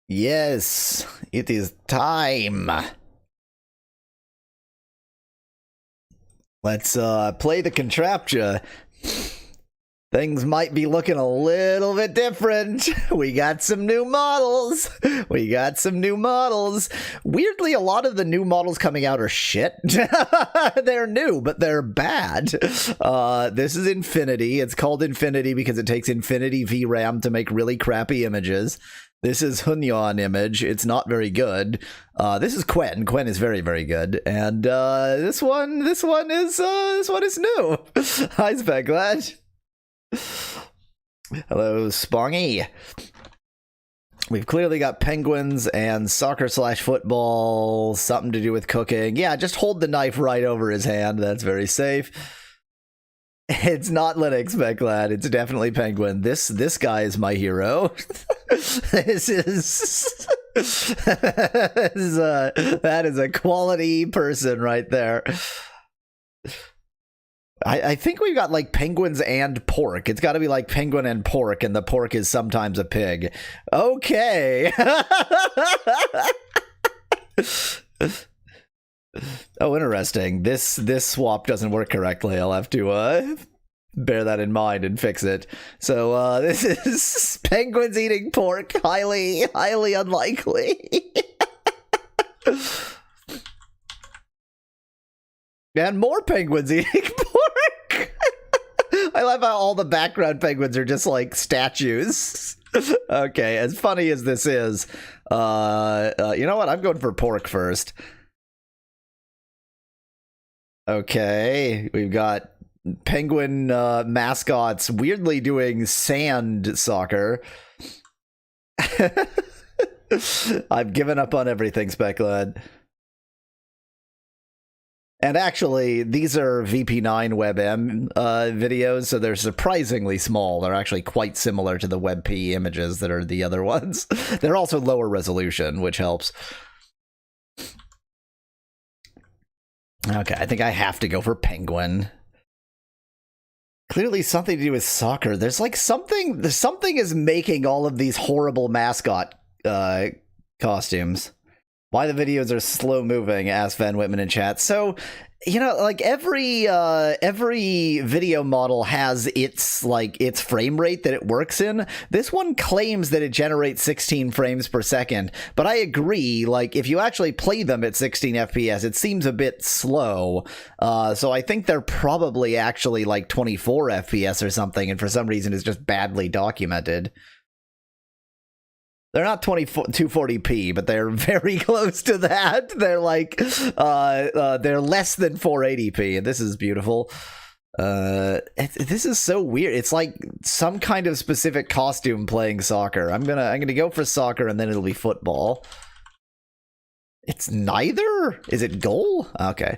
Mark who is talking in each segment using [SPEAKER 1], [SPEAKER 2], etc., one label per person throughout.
[SPEAKER 1] Yes, it is time. Let's play the Contraptia. Things might be looking a little bit different. We got some new models. Weirdly, a lot of the new models coming out are shit. They're new, but they're bad. This is Infinity. It's called Infinity because it takes Infinity VRAM to make really crappy images. This is Hunyan image. It's not very good. This is Quen. Quen is very, very good. And this one is new. Hi, Speglad. Hello, Spongy. We've clearly got penguins and soccer/football, something to do with cooking. Yeah, just hold the knife right over his hand. That's very safe. It's not Linux, Becklad. It's definitely Penguin. This guy is my hero. That is a quality person right there. I think we've got like penguins and pork. It's got to be like penguin and pork, and the pork is sometimes a pig. Okay. Oh, interesting. This swap doesn't work correctly. I'll have to bear that in mind and fix it. So this is penguins eating pork. Highly unlikely. And more penguins eating pork. I love how all the background penguins are just like statues. Okay, as funny as this is, you know what? I'm going for pork first. Okay, we've got penguin mascots weirdly doing sand soccer. I've given up on everything, Speculad. And actually, these are VP9 WebM videos, so they're surprisingly small. They're actually quite similar to the WebP images that are the other ones. They're also lower resolution, which helps. Okay, I think I have to go for penguin. Clearly something to do with soccer. There's like something is making all of these horrible mascot costumes. Why the videos are slow moving, asked Van Whitman in chat. So, you know, like every video model has its frame rate that it works in. This one claims that it generates 16 frames per second, but I agree, like if you actually play them at 16 FPS, it seems a bit slow. So I think they're probably actually like 24 FPS or something, and for some reason it's just badly documented. They're not 240p, but they're very close to that. They're like, they're less than 480p, and this is beautiful. This is so weird. It's like some kind of specific costume playing soccer. I'm gonna go for soccer, and then it'll be football. It's neither? Is it goal? Okay.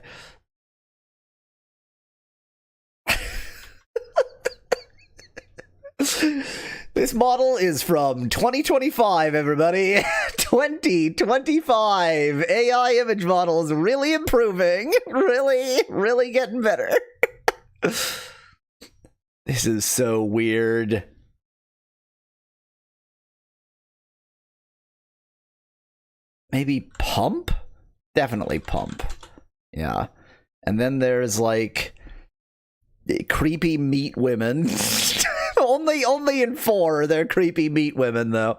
[SPEAKER 1] This model is from 2025, everybody. 2025. AI image models really improving. Really getting better. This is so weird. Maybe pump? Definitely pump. Yeah. And then there's like creepy meat women. Only in 4 they're creepy meat women, though.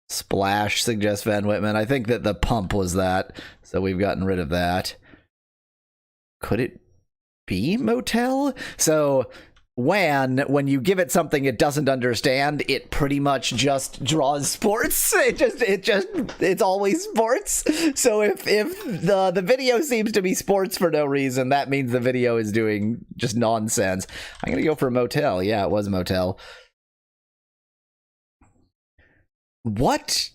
[SPEAKER 1] Splash, suggests Van Whitman. I think that the pump was that, so we've gotten rid of that. Could it be motel? So when you give it something it doesn't understand, it pretty much just draws sports. It's always sports. So if the video seems to be sports for no reason, that means the video is doing just nonsense. I'm gonna go for motel. Yeah, it was motel. What?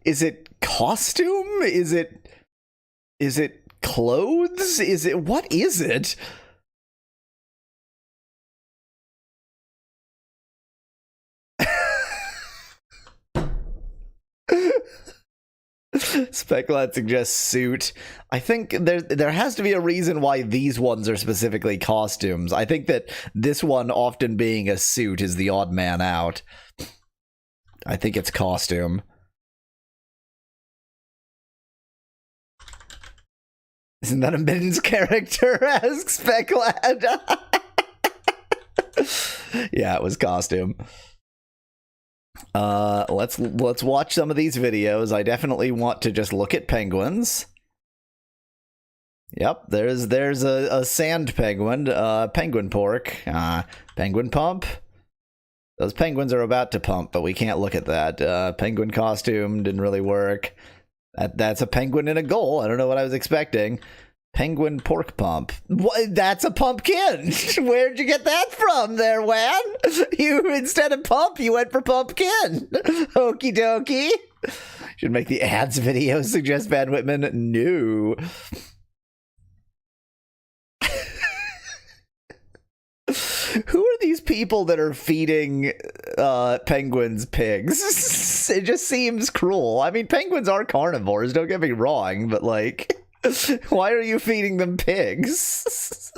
[SPEAKER 1] Is it costume? Is it clothes? What is it? Speculad suggests suit. I think there has to be a reason why these ones are specifically costumes. I think that this one often being a suit is the odd man out. I think it's costume. Isn't that a Mittens character? Asks Specklad. Yeah, it was costume. Let's watch some of these videos. I definitely want to just look at penguins. Yep, there's a sand penguin, penguin pork, penguin pump. Those penguins are about to pump, but we can't look at that. Penguin costume didn't really work. That's a penguin in a goal. I don't know what I was expecting. Penguin pork pump. What? That's a pumpkin. Where'd you get that from there, Wan? You, instead of pump, you went for pumpkin. Okie dokie. Should make the ads video suggest Van Whitman? No. Who are these people that are feeding penguins pigs? It just seems cruel. I mean, penguins are carnivores, don't get me wrong, but like, why are you feeding them pigs?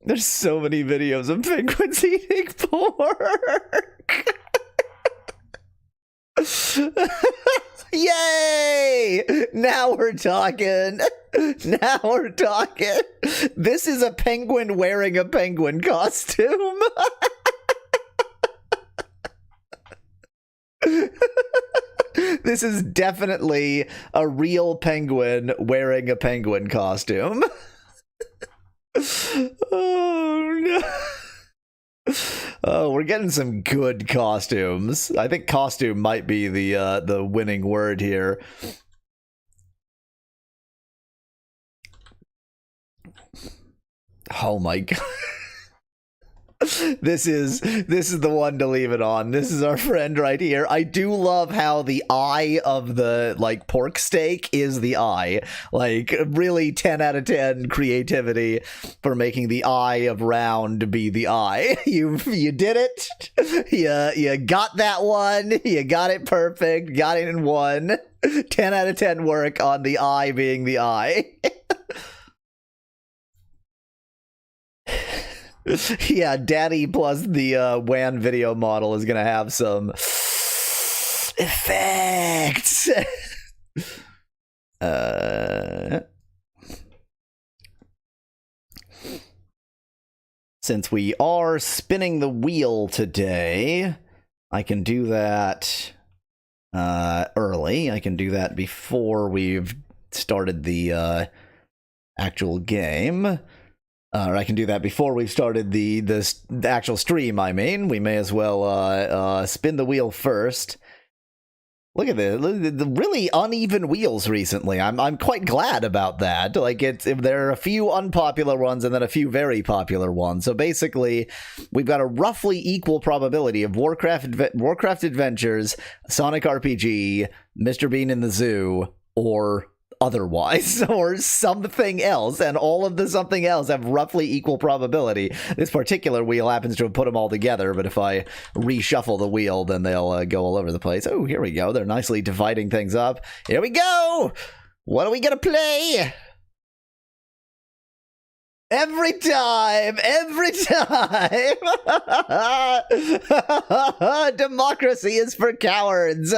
[SPEAKER 1] There's so many videos of penguins eating pork. Yay! Now we're talking. Now we're talking. This is a penguin wearing a penguin costume. This is definitely a real penguin wearing a penguin costume. Oh no. Oh, we're getting some good costumes. I think costume might be the winning word here. Oh my god. This is the one to leave it on. This is our friend right here. I do love how the eye of the like pork steak is the eye. Like really 10 out of 10 creativity for making the eye of round be the eye. You did it. You got that one. You got it perfect. Got it in one. 10 out of 10 work on the eye being the eye. Yeah, Daddy plus the WAN video model is gonna have some effects. Since we are spinning the wheel today, I can do that early. I can do that before we've started the actual game. Or I can do that before we've started the actual stream, I mean. We may as well spin the wheel first. Look at the really uneven wheels recently. I'm quite glad about that. Like there are a few unpopular ones and then a few very popular ones. So basically, we've got a roughly equal probability of Warcraft Adventures, Sonic RPG, Mr. Bean in the Zoo, or otherwise, or something else, and all of the something else have roughly equal probability. This particular wheel happens to have put them all together, but if I reshuffle the wheel, then they'll go all over the place. Oh, here we go. They're nicely dividing things up. Here we go! What are we gonna play? Every time! Democracy is for cowards!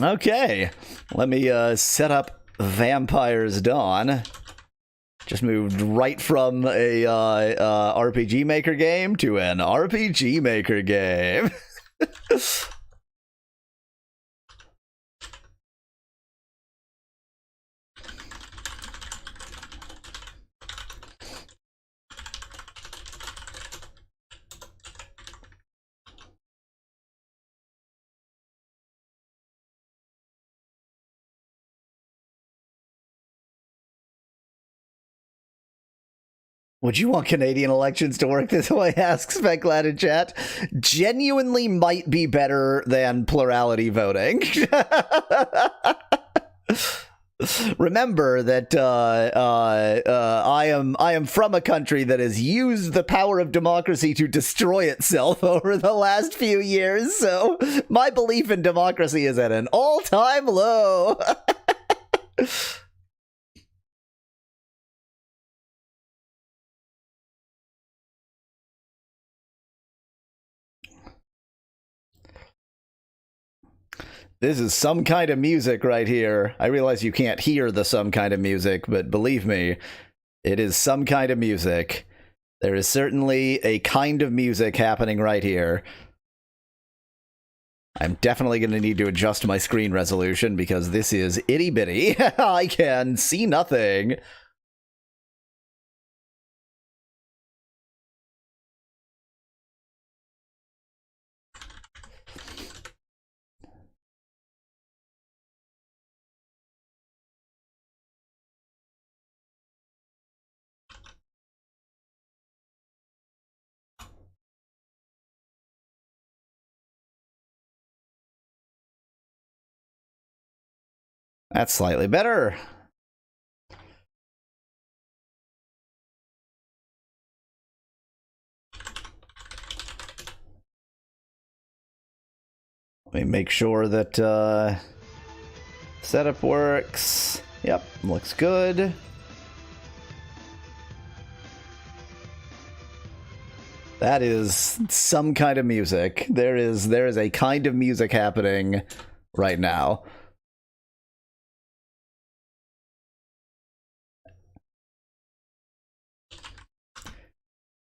[SPEAKER 1] Okay, let me set up Vampire's Dawn. Just moved right from a RPG Maker game to an RPG Maker game. Would you want Canadian elections to work this way? Asks Specklad in chat. Genuinely might be better than plurality voting. Remember that I am from a country that has used the power of democracy to destroy itself over the last few years, so my belief in democracy is at an all-time low. This is some kind of music right here. I realize you can't hear the some kind of music, but believe me, it is some kind of music. There is certainly a kind of music happening right here. I'm definitely going to need to adjust my screen resolution because this is itty-bitty. I can see nothing. That's slightly better. Let me make sure that setup works. Yep, looks good. That is some kind of music. There is a kind of music happening right now.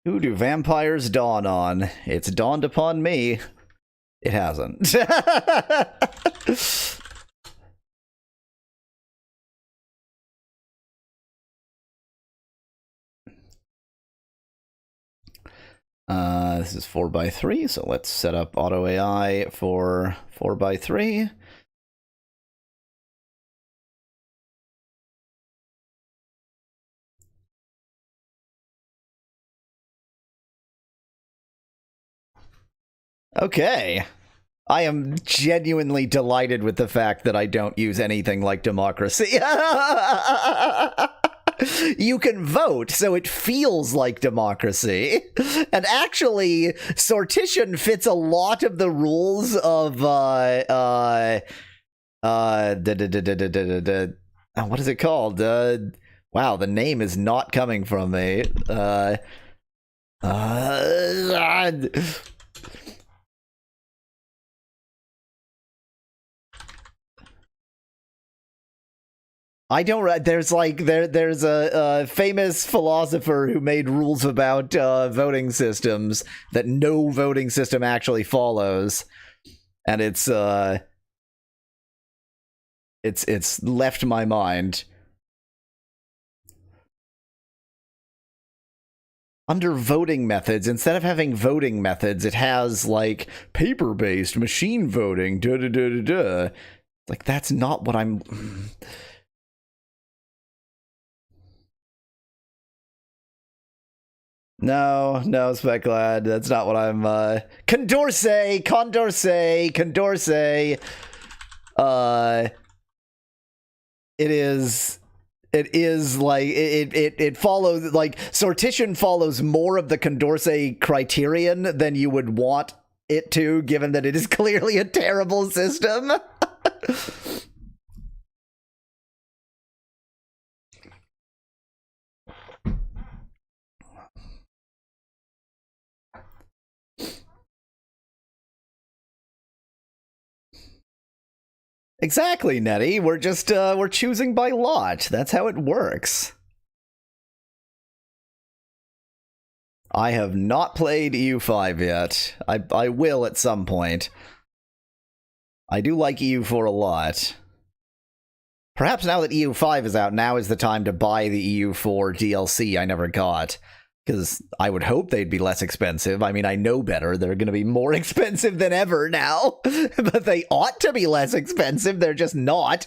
[SPEAKER 1] Who do vampires dawn on? It's dawned upon me. It hasn't. This is 4x3, so let's set up auto AI for 4x3. Okay. I am genuinely delighted with the fact that I don't use anything like democracy. You can vote, so it feels like democracy. And actually, sortition fits a lot of the rules of, what is it called? Wow, the name is not coming from me. I don't. There's like there's a famous philosopher who made rules about voting systems that no voting system actually follows, and it's left my mind. Under voting methods, instead of having voting methods, it has like paper-based machine voting. Like that's not what I'm. No, Speculad. That's not what I'm, Condorcet! It is like, it follows, like, sortition follows more of the Condorcet criterion than you would want it to, given that it is clearly a terrible system. Exactly, Nettie. We're just, we're choosing by lot. That's how it works. I have not played EU5 yet. I will at some point. I do like EU4 a lot. Perhaps now that EU5 is out, now is the time to buy the EU4 DLC I never got. Because I would hope they'd be less expensive. I mean, I know better. They're going to be more expensive than ever now. But they ought to be less expensive. They're just not.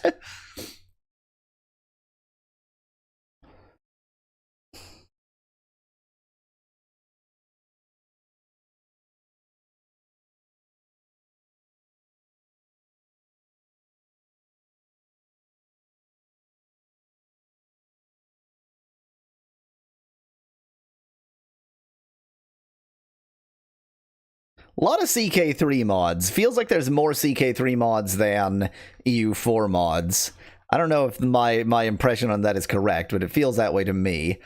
[SPEAKER 1] A lot of CK3 mods. Feels like there's more CK3 mods than EU4 mods. I don't know if my impression on that is correct, but it feels that way to me.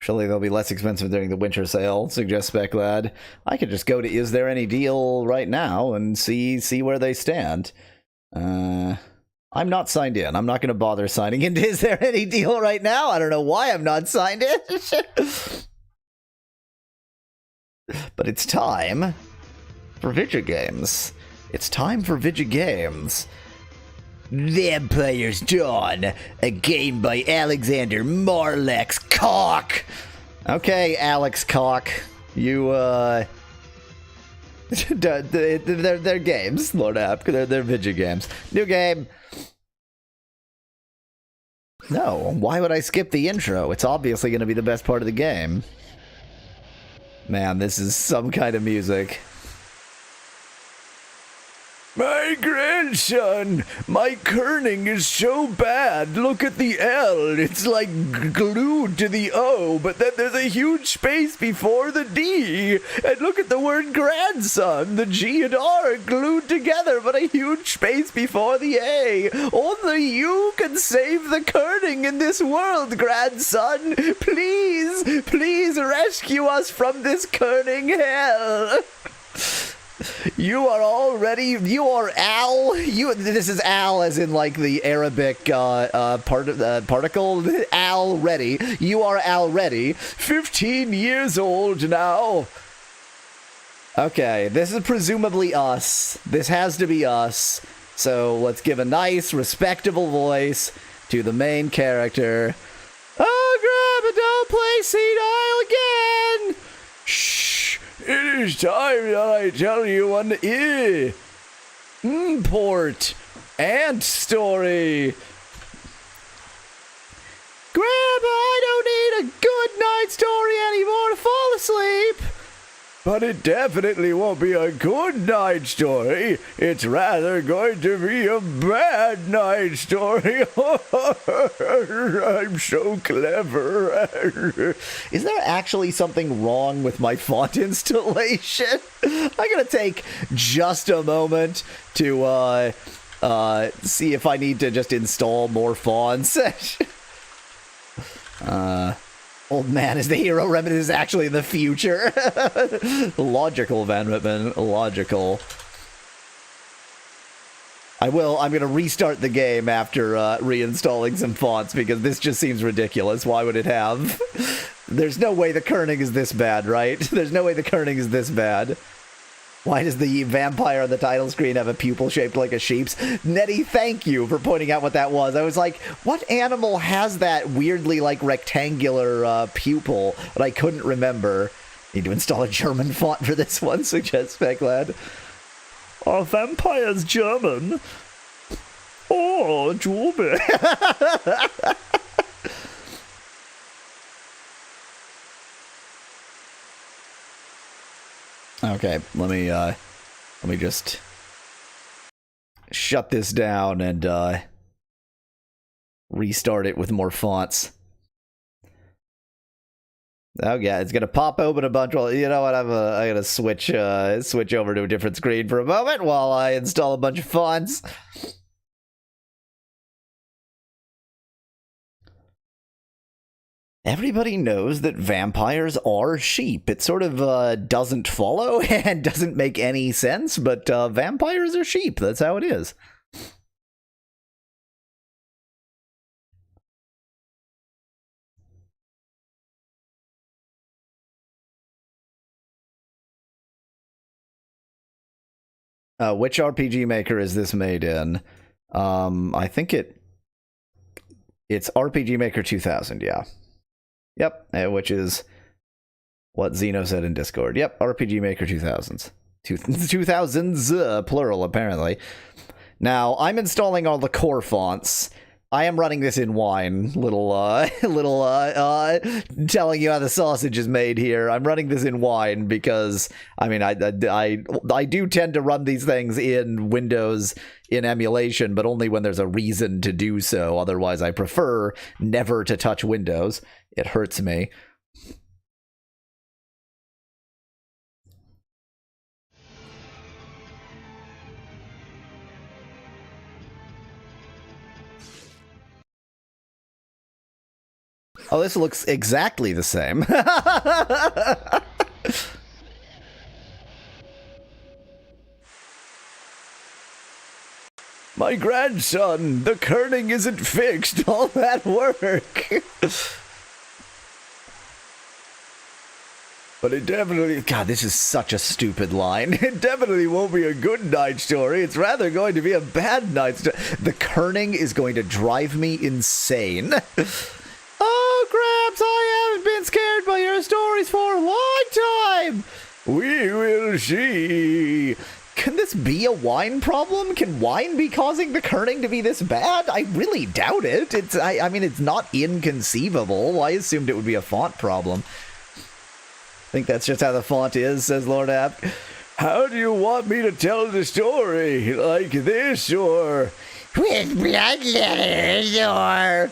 [SPEAKER 1] Surely they'll be less expensive during the winter sale, suggests Spec Lad. I could just go to Is There Any Deal right now and see where they stand. I'm not signed in. I'm not going to bother signing into Is There Any Deal right now. I don't know why I'm not signed in. But it's time for video games. It's time for video games. Vampire's Dawn, a game by Alexander Marlex Cock. Okay, Alex Cock, you, they're games, Lord App. They're video games. New game. No, why would I skip the intro? It's obviously going to be the best part of the game. Man, this is some kind of music. My grandson, my kerning is so bad. Look at the L. It's like glued to the O, but then there's a huge space before the D. And look at the word grandson. The G and R are glued together, but a huge space before the A. Only you can save the kerning in this world, grandson. Please, please rescue us from this kerning hell. You are Al. This is Al as in like the Arabic particle. Al ready. You are Al ready. 15 years old now. Okay, this is presumably us. This has to be us. So let's give a nice, respectable voice to the main character. Oh, grab and don't play senile again. Shh. It is time that I tell you an import and story. Grandpa, I don't need a good night story anymore to fall asleep. But it definitely won't be a good night story. It's rather going to be a bad night story. I'm so clever. Is there actually something wrong with my font installation? I'm going to take just a moment to see if I need to just install more fonts. Old man is the hero. Remnant is actually the future. Logical, Van Whitman. Logical. I'm going to restart the game after reinstalling some fonts because this just seems ridiculous. Why would it have? There's no way the kerning is this bad, right? There's no way the kerning is this bad. Why does the vampire on the title screen have a pupil shaped like a sheep's? Nettie, thank you for pointing out what that was. I was like, what animal has that weirdly, like, rectangular pupil? But I couldn't remember. Need to install a German font for this one, suggests Specklad. Are vampires German? Oh, Jewelby. Okay, let me just shut this down and restart it with more fonts. Oh yeah, it's gonna pop open a bunch. Well, you know what? I'm gonna switch over to a different screen for a moment while I install a bunch of fonts. Everybody knows that vampires are sheep. It sort of doesn't follow and doesn't make any sense, but vampires are sheep. That's how it is. Which RPG maker is this made in? I think it's RPG Maker 2000, yeah. Yep, which is what Xeno said in Discord. Yep, RPG Maker 2000s. 2000s, plural, apparently. Now, I'm installing all the core fonts. I am running this in wine. Telling you how the sausage is made here. I'm running this in wine because, I mean, I do tend to run these things in Windows in emulation, but only when there's a reason to do so. Otherwise, I prefer never to touch Windows. It hurts me. Oh, this looks exactly the same. My grandson, the kerning isn't fixed. All that work. But it definitely... God, this is such a stupid line. It definitely won't be a good night story. It's rather going to be a bad night story. The kerning is going to drive me insane. Oh, Gramps, I haven't been scared by your stories for a long time. We will see. Can this be a wine problem? Can wine be causing the kerning to be this bad? I really doubt it. I mean, it's not inconceivable. I assumed it would be a font problem. I think that's just how the font is, says Lord App. How do you want me to tell the story? Like this, or... with blood letters,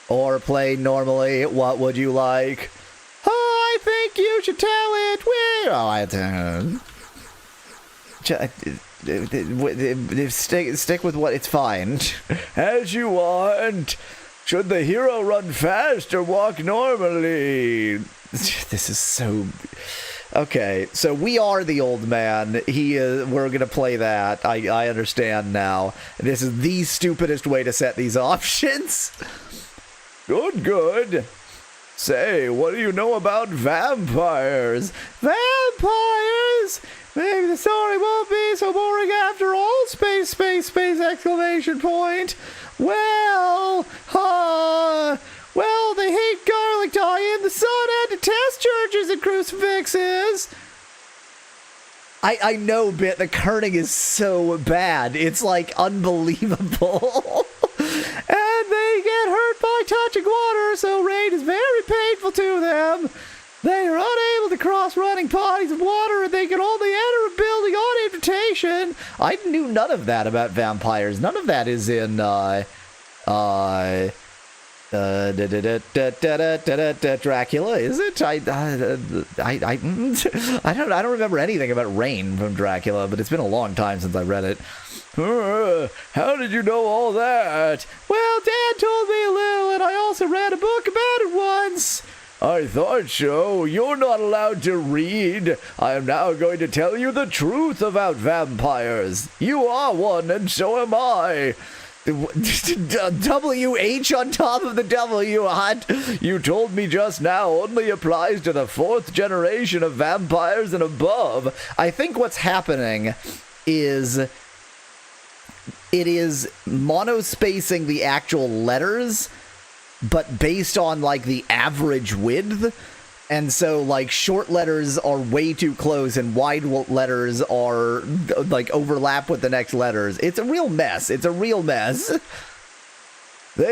[SPEAKER 1] or play normally? What would you like? Oh, I think you should tell it with... Oh, stick with what... It's fine. As you want. Should the hero run fast or walk normally? This is so... Okay, so we are the old man. We're gonna play that. I understand now. This is the stupidest way to set these options. Good. Say, what do you know about vampires? Vampires? Maybe the story won't be so boring after all. Space, exclamation point. Well, they hate garlic dye in the sun and detest churches and crucifixes. I know, Bit, the kerning is so bad. It's, like, unbelievable. And they get hurt by touching water, so rain is very painful to them. They are unable to cross running bodies of water, and they can only enter a building on invitation. I knew none of that about vampires. None of that is in, Dracula, is it? I don't remember anything about rain from Dracula, but it's been a long time since I read it. How did you know all that? Well, Dad told me a little, and I also read a book about it once. I thought so. You're not allowed to read. I am now going to tell you the truth about vampires. You are one, and so am I. WH on top of the W, hot. You told me just now only applies to the 4th generation of vampires and above. I think what's happening is it is monospacing the actual letters, but based on, like, the average width. And so, like, short letters are way too close and wide letters are, like, overlap with the next letters. It's a real mess. They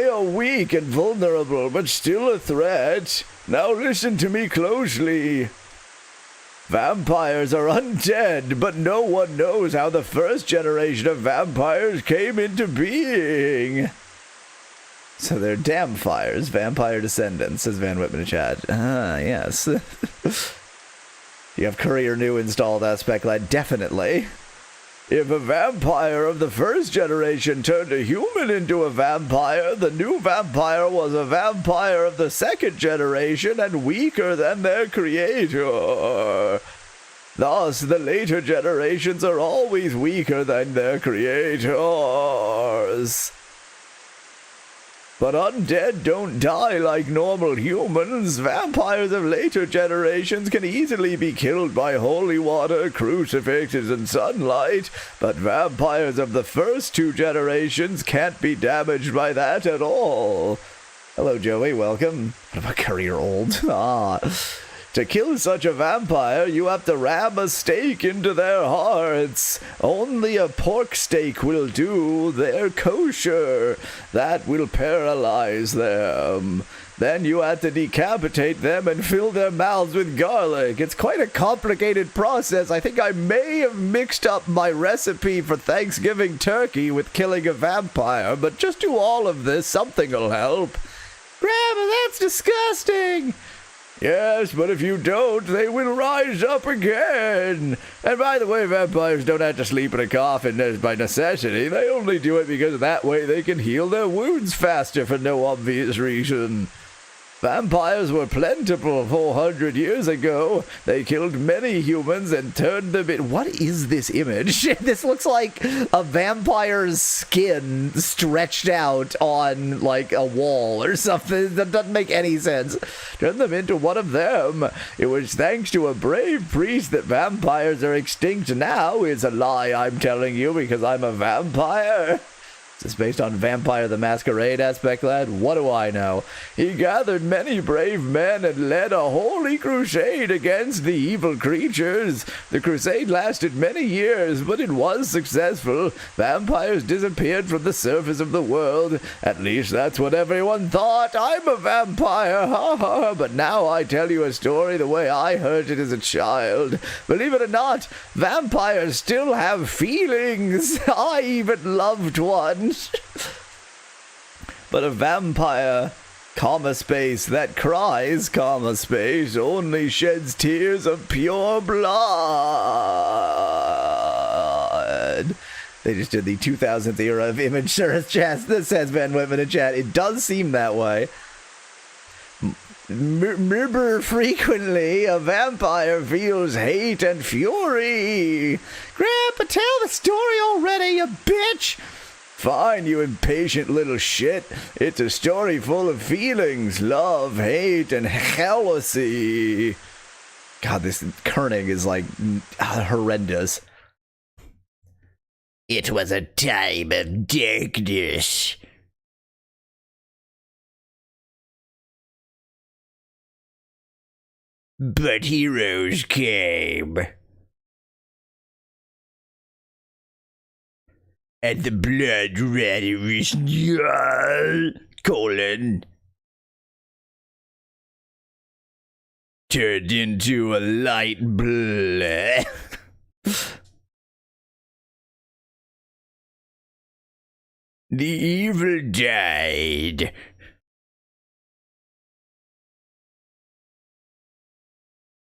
[SPEAKER 1] are weak and vulnerable, but still a threat. Now listen to me closely. Vampires are undead, but no one knows how the 1st generation of vampires came into being. So they're damnfires, vampire descendants, says Van Whitman in chat. Ah, yes. You have Courier New installed, aspect line. Definitely. If a vampire of the 1st generation turned a human into a vampire, the new vampire was a vampire of the 2nd generation and weaker than their creator. Thus, the later generations are always weaker than their creators. But undead don't die like normal humans. Vampires of later generations can easily be killed by holy water, crucifixes, and sunlight. But vampires of the first 2 generations can't be damaged by that at all. Hello, Joey. Welcome. What about Courier Old? To kill such a vampire, you have to ram a stake into their hearts. Only a pork steak will do. They're kosher. That will paralyze them. Then you have to decapitate them and fill their mouths with garlic. It's quite a complicated process. I think I may have mixed up my recipe for Thanksgiving turkey with killing a vampire, but just do all of this. Something will help. Grandma, that's disgusting. Yes, but if you don't, they will rise up again. And by the way, vampires don't have to sleep in a coffin by necessity. They only do it because that way they can heal their wounds faster for no obvious reason. Vampires were plentiful 400 years ago. They killed many humans and turned them in. What is this image? This looks like a vampire's skin stretched out on, like, a wall or something. That doesn't make any sense. Turned them into one of them. It was thanks to a brave priest that vampires are extinct now. It's a lie I'm telling you because I'm a vampire. Is based on Vampire the Masquerade aspect, lad? What do I know? He gathered many brave men and led a holy crusade against the evil creatures. The crusade lasted many years, but it was successful. Vampires disappeared from the surface of the world. At least that's what everyone thought. I'm a vampire, ha ha. But now I tell you a story the way I heard it as a child. Believe it or not, vampires still have feelings. I even loved one. But a vampire, comma space, that cries, comma space, only sheds tears of pure blood. They just did the 2000th era of image search chat that says Van Whitman in chat. It does seem that way. Remember, frequently a vampire feels hate and fury. Grandpa, tell the story already, you bitch! Fine, you impatient little shit. It's a story full of feelings, love, hate, and jealousy. God, this kerning is, like, horrendous. It was a time of darkness. But heroes came. And the blood ran his colon turned into a light blood. The evil died.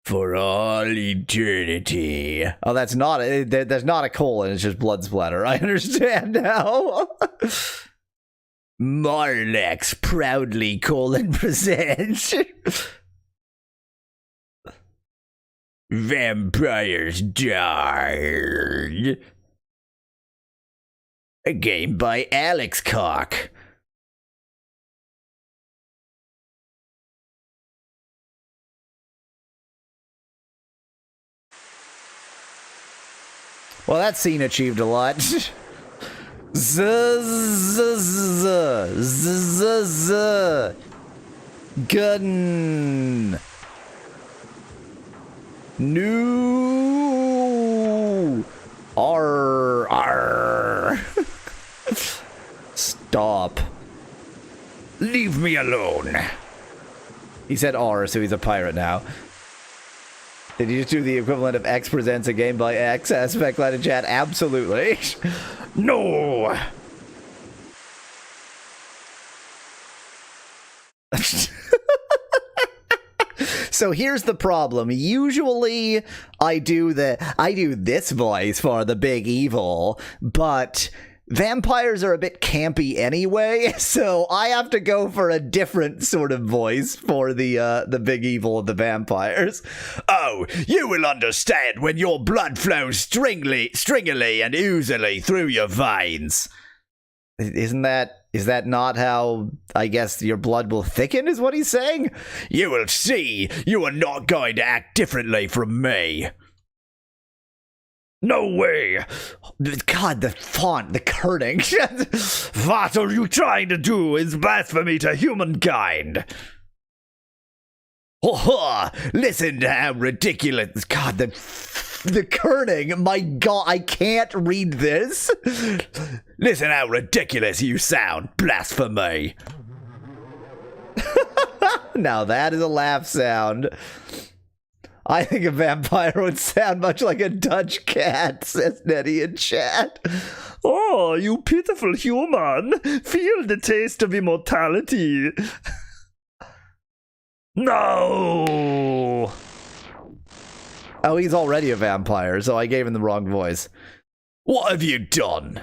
[SPEAKER 1] For all eternity. Oh, that's not there's not a colon, it's just blood splatter. I understand now. Marlex proudly colon presents. Vampires died. A game by Alex Cock. Well, that scene achieved a lot. Gun. New. R. Stop. Leave me alone. He said R, so he's a pirate now. Did you just do the equivalent of X presents a game by X aspect line in chat? Absolutely. No. So here's the problem. Usually I do this voice for the big evil, but vampires are a bit campy anyway, so I have to go for a different sort of voice for the big evil of the vampires. Oh, you will understand when your blood flows stringily and oozily through your veins. Is that not how, I guess, your blood will thicken, is what he's saying? You will see. You are not going to act differently from me. No way! God, the font, the kerning. What are you trying to do is blasphemy to humankind. Oh, listen to how ridiculous. God, the kerning. My God, I can't read this. Listen how ridiculous you sound. Blasphemy. Now that is a laugh sound. I think a vampire would sound much like a Dutch cat, says Nettie in chat. Oh, you pitiful human. Feel the taste of immortality. No! Oh, he's already a vampire, so I gave him the wrong voice. What have you done?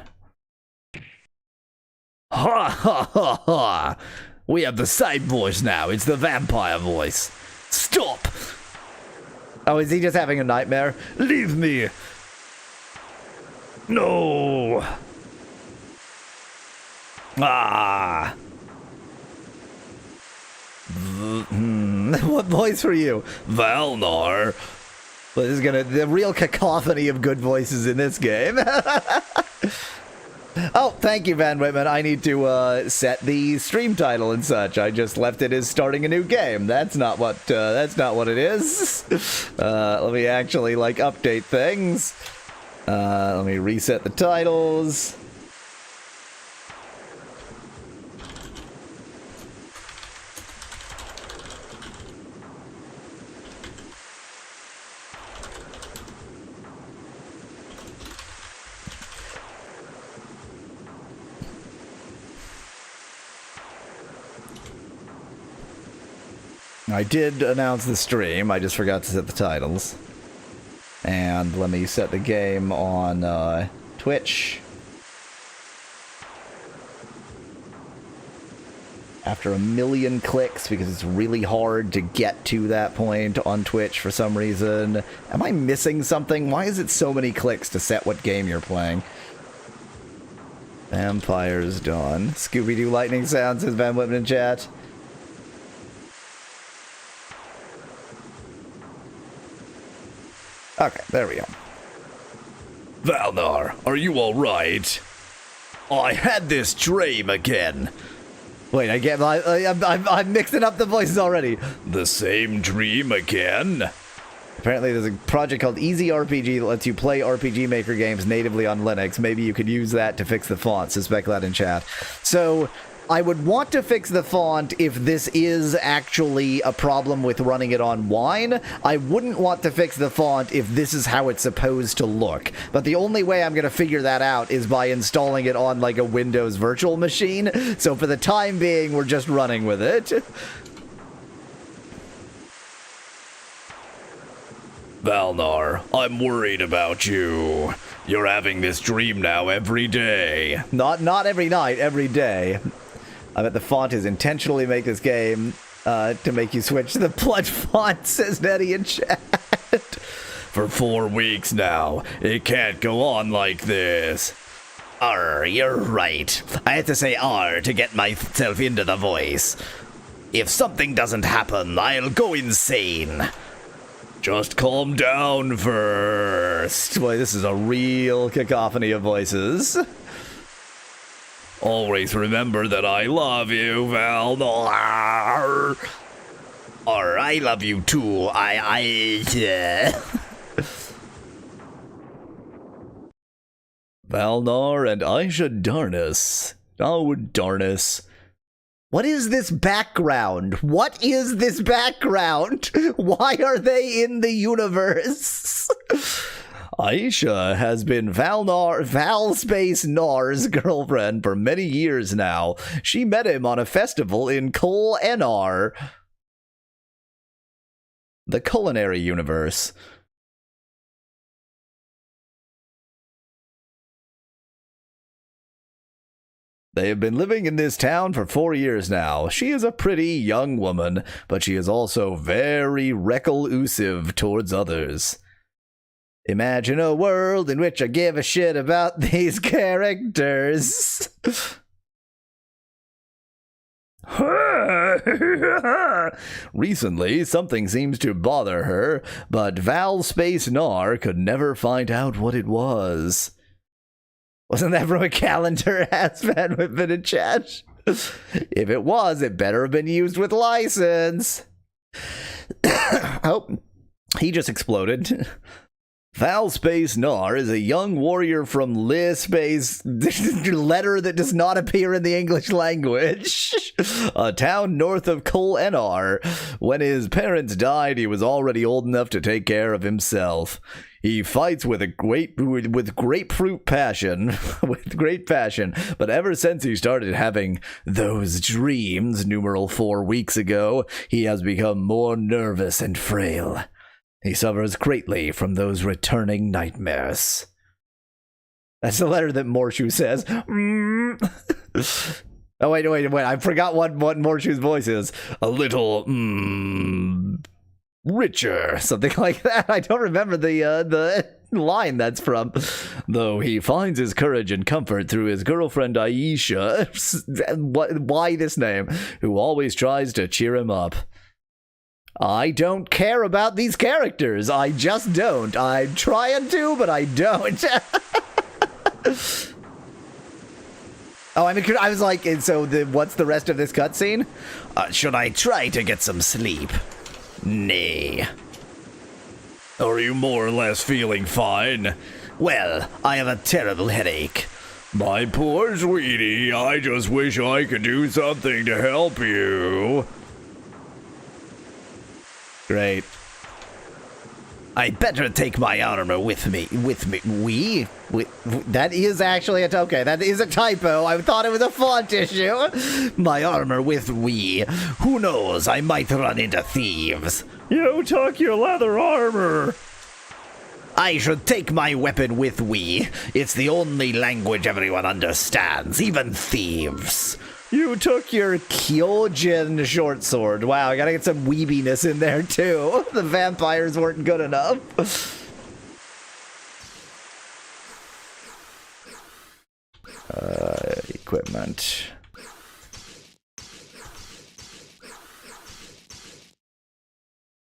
[SPEAKER 1] Ha ha ha ha! We have the same voice now. It's the vampire voice. Stop! Oh, is he just having a nightmare? Leave me! No! Ah! What voice were you? Valnar. Well, this is the real cacophony of good voices in this game. Oh, thank you, Van Whitman. I need to set the stream title and such. I just left it as starting a new game. That's not what it is. Let me actually update things. Let me reset the titles. I did announce the stream, I just forgot to set the titles. And let me set the game on Twitch. After 1 million clicks, because it's really hard to get to that point on Twitch for some reason. Am I missing something? Why is it so many clicks to set what game you're playing? Vampire's Dawn. Scooby-Doo lightning sound, says Van Whitman in chat. Okay, there we go. Valnar, are you alright? I had this dream again. Wait, I'm mixing up the voices already. The same dream again? Apparently there's a project called Easy RPG that lets you play RPG Maker games natively on Linux. Maybe you could use that to fix the font. Suspect that in chat. So I would want to fix the font if this is actually a problem with running it on Wine. I wouldn't want to fix the font if this is how it's supposed to look. But the only way I'm going to figure that out is by installing it on a Windows virtual machine. So for the time being, we're just running with it. Valnar, I'm worried about you. You're having this dream now every day. Not every night, every day. I bet the font is intentionally make this game to make you switch to the plunge font, says Nettie in chat. For 4 weeks now. It can't go on like this. You're right. I had to say to get myself into the voice. If something doesn't happen, I'll go insane. Just calm down first. Boy, this is a real cacophony of voices. Always remember that I love you, Valnar. Or I love you too. Valnar and Aisha Darnus. Oh, Darnus. What is this background? What is this background? Why are they in the universe? Aisha has been Valspace Nar's girlfriend for many years now. She met him on a festival in Col Enar. The culinary universe. They have been living in this town for 4 years now. She is a pretty young woman, but she is also very reclusive towards others. Imagine a world in which I give a shit about these characters. Recently, something seems to bother her, but Valspace Nar could never find out what it was. Wasn't that from a calendar? Has Van Whitman in chat? If it was, it better have been used with license. Oh, he just exploded. Valspace Nar is a young warrior from Lispace, letter that does not appear in the English language, a town north of Col Enar. When his parents died, he was already old enough to take care of himself. He fights with great passion, but ever since he started having those dreams, numeral 4 weeks ago, he has become more nervous and frail. He suffers greatly from those returning nightmares. That's the letter that Morshu says. Oh, wait. I forgot what Morshu's voice is. A little, richer. Something like that. I don't remember the line that's from. Though he finds his courage and comfort through his girlfriend Aisha. Why this name? Who always tries to cheer him up. I don't care about these characters. I just don't. I'm trying to, but I don't. Oh, I was like, so what's the rest of this cutscene? Should I try to get some sleep? Nay. Are you more or less feeling fine? Well, I have a terrible headache. My poor sweetie, I just wish I could do something to help you. Great. I better take my armor with me. That is actually okay. That is a typo. I thought it was a font issue. My armor with we. Who knows? I might run into thieves. You took your leather armor. I should take my weapon with we. It's the only language everyone understands, even thieves. You took your Kyojin short sword. Wow, I gotta get some weebiness in there too. The vampires weren't good enough. Equipment.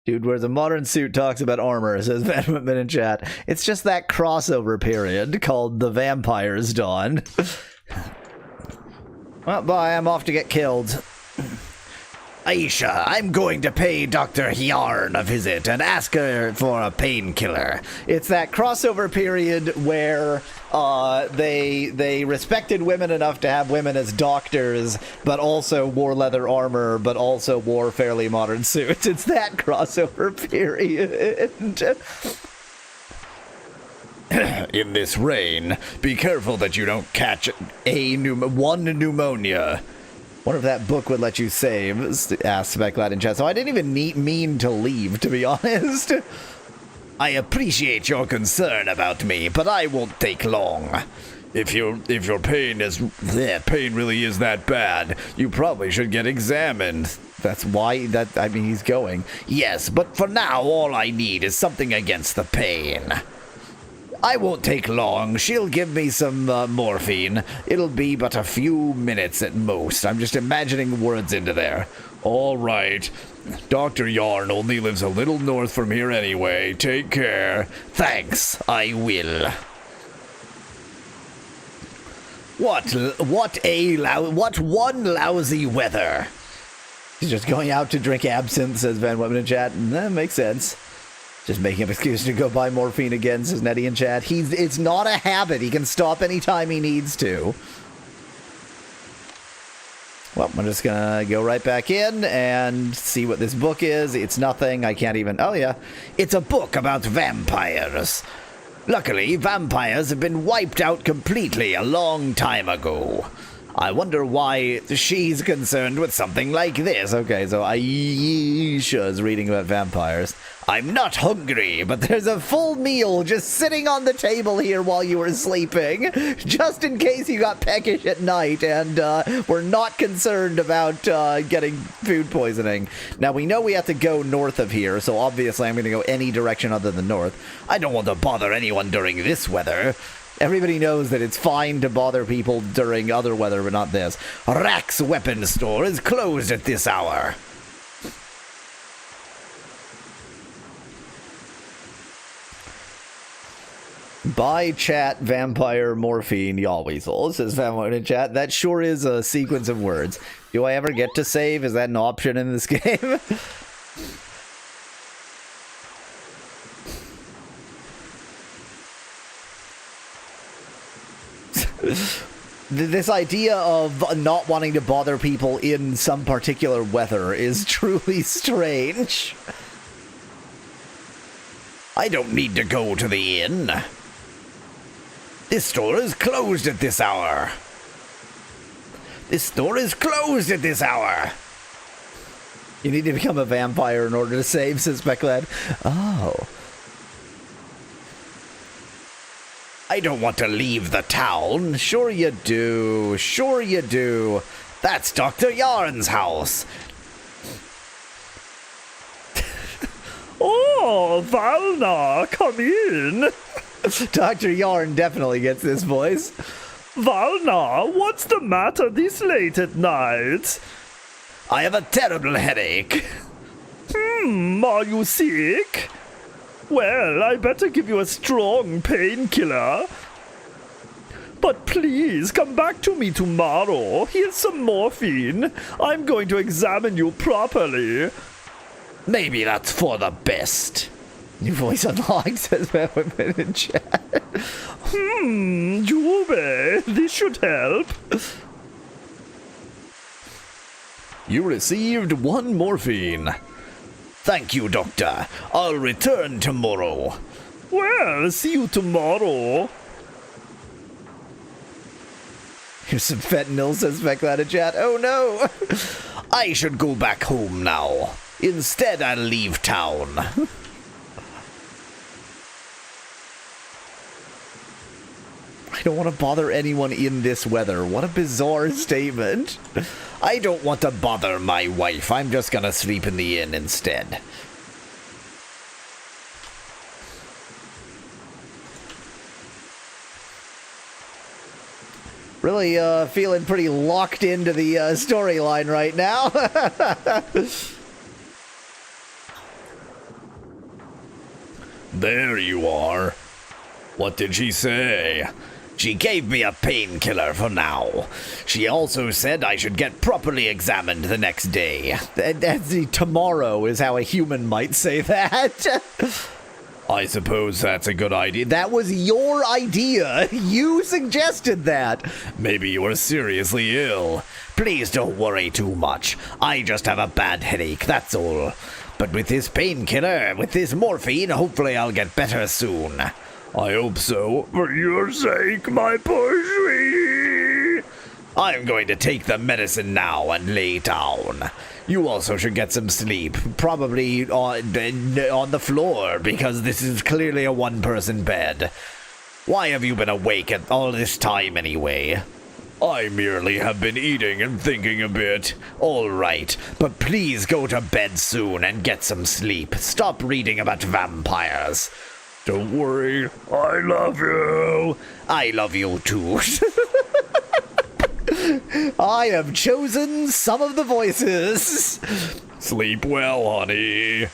[SPEAKER 1] Dude wears a modern suit, talks about armor, says Van Whitman in chat. It's just that crossover period called the Vampire's Dawn. Well, bye, I'm off to get killed. Aisha, I'm going to pay Dr. Yarn a visit and ask her for a painkiller. It's that crossover period where they respected women enough to have women as doctors, but also wore leather armor, but also wore fairly modern suits. It's that crossover period. In this rain, be careful that you don't catch one pneumonia. Wonder if that book would let you save, asked Specklad in chat. So I didn't even mean to leave, to be honest. I appreciate your concern about me, but I won't take long. If your pain really is that bad, you probably should get examined. That's why he's going. Yes, but for now all I need is something against the pain. I won't take long. She'll give me some morphine. It'll be but a few minutes at most. I'm just imagining words into there. All right. Dr. Yarn only lives a little north from here anyway. Take care. Thanks. I will. What one lousy weather. He's just going out to drink absinthe, says Van Whitman in chat. That makes sense. Just making an excuse to go buy morphine again, says Nettie in chat. It's not a habit. He can stop anytime he needs to. Well, I'm just gonna go right back in and see what this book is. It's nothing. I can't even... Oh, yeah. It's a book about vampires. Luckily, vampires have been wiped out completely a long time ago. I wonder why she's concerned with something like this. Okay, so Aisha's reading about vampires. I'm not hungry, but there's a full meal just sitting on the table here while you were sleeping, just in case you got peckish at night and we're not concerned about getting food poisoning. Now, we know we have to go north of here, so obviously I'm going to go any direction other than north. I don't want to bother anyone during this weather. Everybody knows that it's fine to bother people during other weather, but not this. Rack's weapon store is closed at this hour. Buy chat vampire morphine y'all weasel, says Vampire in chat. That sure is a sequence of words. Do I ever get to save? Is that an option in this game? This idea of not wanting to bother people in some particular weather is truly strange. I don't need to go to the inn. This store is closed at this hour. This store is closed at this hour. You need to become a vampire in order to save, says Specklad. Oh. I don't want to leave the town. Sure you do. Sure you do. That's Dr. Yarn's house.
[SPEAKER 2] Oh, Valna, come in.
[SPEAKER 1] Dr. Yarn definitely gets this voice.
[SPEAKER 2] Valna, what's the matter this late at night?
[SPEAKER 1] I have a terrible headache.
[SPEAKER 2] Are you sick? Well, I better give you a strong painkiller. But please, come back to me tomorrow. Here's some morphine. I'm going to examine you properly.
[SPEAKER 1] Maybe that's for the best. New voice unlocked, says Van Whitman in chat.
[SPEAKER 2] Jube, this should help.
[SPEAKER 1] You received 1 morphine. Thank you, Doctor. I'll return tomorrow.
[SPEAKER 2] Well, see you tomorrow.
[SPEAKER 1] Here's some fentanyl, says Veclad in chat. Oh no! I should go back home now. Instead, I'll leave town. I don't want to bother anyone in this weather. What a bizarre statement. I don't want to bother my wife. I'm just gonna sleep in the inn instead. Really feeling pretty locked into the storyline right now. There you are. What did she say? She gave me a painkiller for now. She also said I should get properly examined the next day. Tomorrow is how a human might say that. I suppose that's a good idea. That was your idea. You suggested that. Maybe you are seriously ill. Please don't worry too much. I just have a bad headache, that's all. But with this painkiller, with this morphine, hopefully I'll get better soon. I hope so. For your sake, my poor sweetie. I'm going to take the medicine now and lay down. You also should get some sleep, probably on the floor, because this is clearly a one-person bed. Why have you been awake at all this time anyway? I merely have been eating and thinking a bit. All right, but please go to bed soon and get some sleep. Stop reading about vampires. Don't worry, I love you. I love you too. I have chosen some of the voices. Sleep well, honey.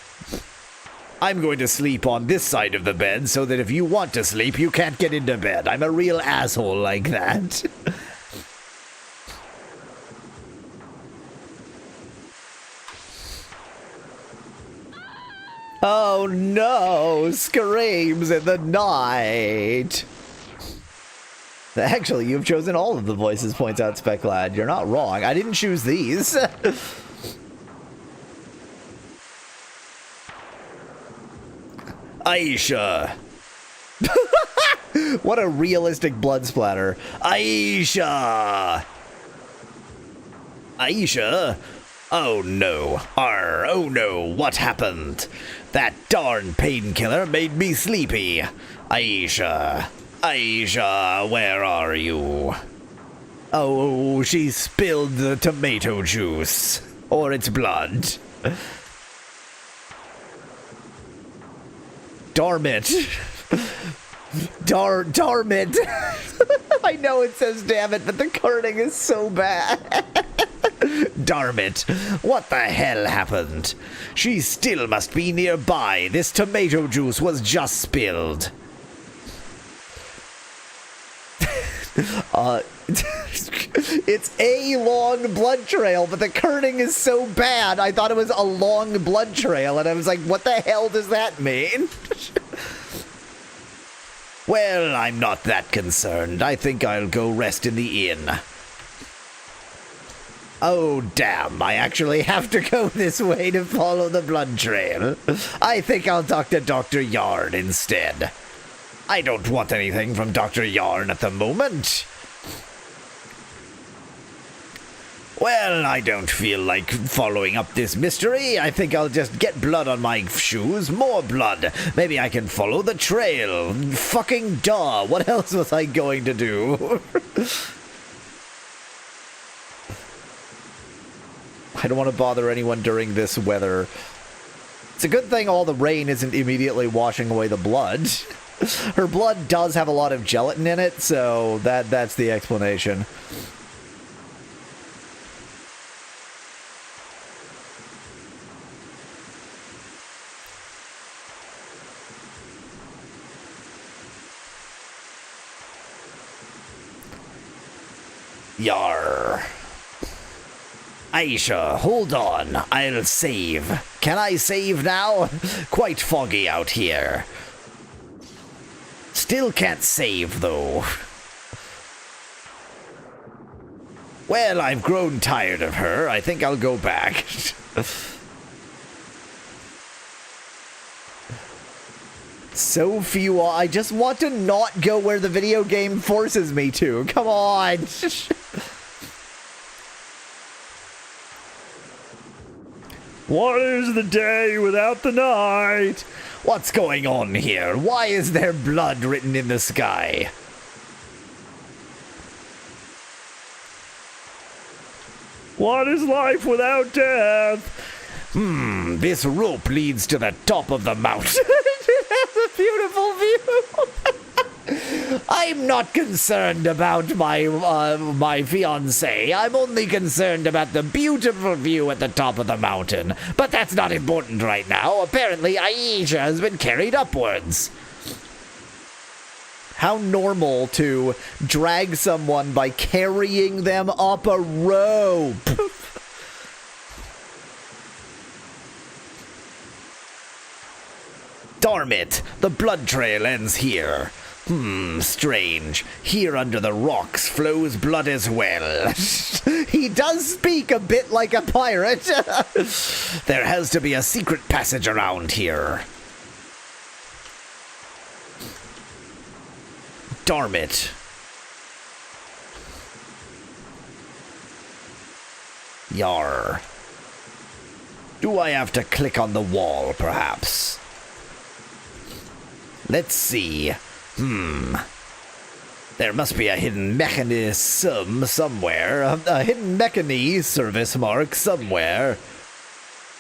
[SPEAKER 1] I'm going to sleep on this side of the bed so that if you want to sleep, you can't get into bed. I'm a real asshole like that. Oh no, screams in the night. Actually, you've chosen all of the voices, points out Speclad. You're not wrong. I didn't choose these. Aisha. What a realistic blood splatter. Aisha. Aisha? Oh no. Oh no, what happened? That darn painkiller made me sleepy. Aisha. Aisha, where are you? Oh, she spilled the tomato juice. Or its blood. Darn it. Darn it. I know it says damn it, but the kerning is so bad. Darn it. What the hell happened? She still must be nearby. This tomato juice was just spilled. It's a long blood trail, but the kerning is so bad, I thought it was a long blood trail, and I was like, what the hell does that mean? Well, I'm not that concerned. I think I'll go rest in the inn. Oh, damn, I actually have to go this way to follow the blood trail. I think I'll talk to Dr. Yarn instead. I don't want anything from Dr. Yarn at the moment. Well, I don't feel like following up this mystery. I think I'll just get blood on my shoes. More blood. Maybe I can follow the trail. Fucking duh. What else was I going to do? I don't want to bother anyone during this weather. It's a good thing all the rain isn't immediately washing away the blood. Her blood does have a lot of gelatin in it, so that's the explanation. Yar. Aisha, hold on. I'll save. Can I save now? Quite foggy out here. Still can't save, though. Well, I've grown tired of her. I think I'll go back. So few. I just want to not go where the video game forces me to. Come on.
[SPEAKER 2] What is the day without the night?
[SPEAKER 1] What's going on here? Why is there blood written in the sky?
[SPEAKER 2] What is life without death?
[SPEAKER 1] This rope leads to the top of the mountain. It has a beautiful view. I'm not concerned about my fiancé. I'm only concerned about the beautiful view at the top of the mountain. But that's not important right now. Apparently, Aisha has been carried upwards. How normal to drag someone by carrying them up a rope. Darn it, the blood trail ends here. Strange. Here under the rocks flows blood as well. He does speak a bit like a pirate. There has to be a secret passage around here. Darn it. Yar. Do I have to click on the wall, perhaps? Let's see. There must be a hidden mechanism somewhere. A hidden mechany service mark somewhere.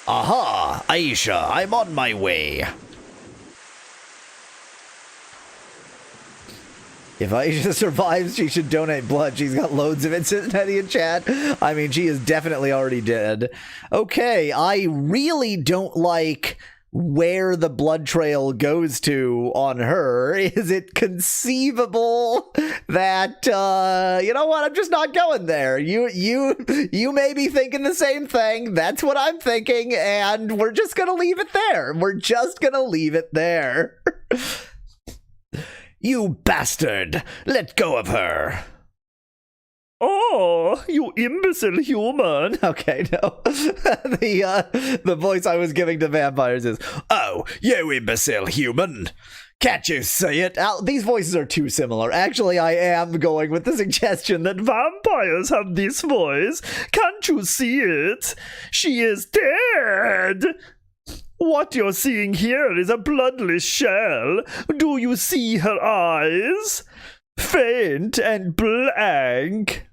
[SPEAKER 1] Aha! Aisha, I'm on my way. If Aisha survives, she should donate blood. She's got loads of it sitting in chat. I mean, she is definitely already dead. Okay, I really don't like where the blood trail goes to on her. Is it conceivable that you know what, I'm just not going there. You may be thinking the same thing. That's what I'm thinking, and we're just gonna leave it there. We're just gonna leave it there. You bastard, let go of her.
[SPEAKER 2] Oh, you imbecile human.
[SPEAKER 1] Okay, no. The voice I was giving to vampires is, oh, you imbecile human. Can't you see it? These voices are too similar. Actually, I am going with the suggestion that
[SPEAKER 2] Vampires have this voice. Can't you see it? She is dead. What you're seeing here is a bloodless shell. Do you see her eyes? Faint and blank.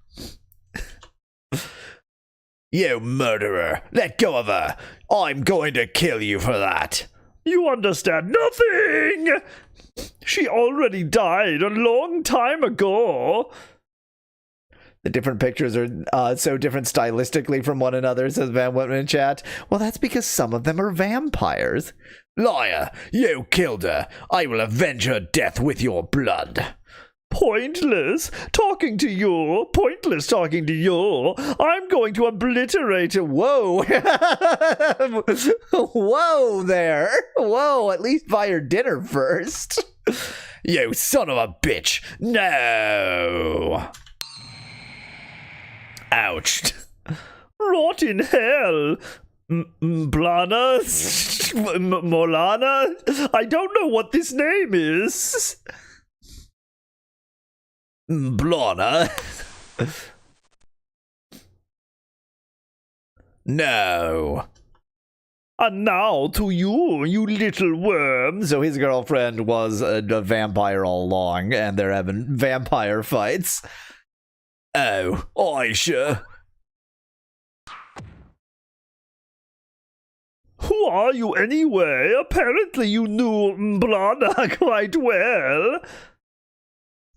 [SPEAKER 1] You murderer! Let go of her! I'm going to kill you for that!
[SPEAKER 2] You understand nothing! She already died a long time ago!
[SPEAKER 1] The different pictures are so different stylistically from one another, says Van Whitman in chat. Well, that's because some of them are vampires. Liar! You killed her! I will avenge her death with your blood!
[SPEAKER 2] Pointless talking to you. Pointless talking to you. I'm going to obliterate her.
[SPEAKER 1] Whoa. Whoa there. Whoa, at least buy her dinner first. You son of a bitch. No. Ouch.
[SPEAKER 2] Rot in hell. Blana? Molana? I don't know what this name is.
[SPEAKER 1] Blana. No.
[SPEAKER 2] And now to you, you little worm.
[SPEAKER 1] So his girlfriend was a vampire all along, and they're having vampire fights. Oh, Aisha.
[SPEAKER 2] are you anyway? Apparently you knew Mblana quite well.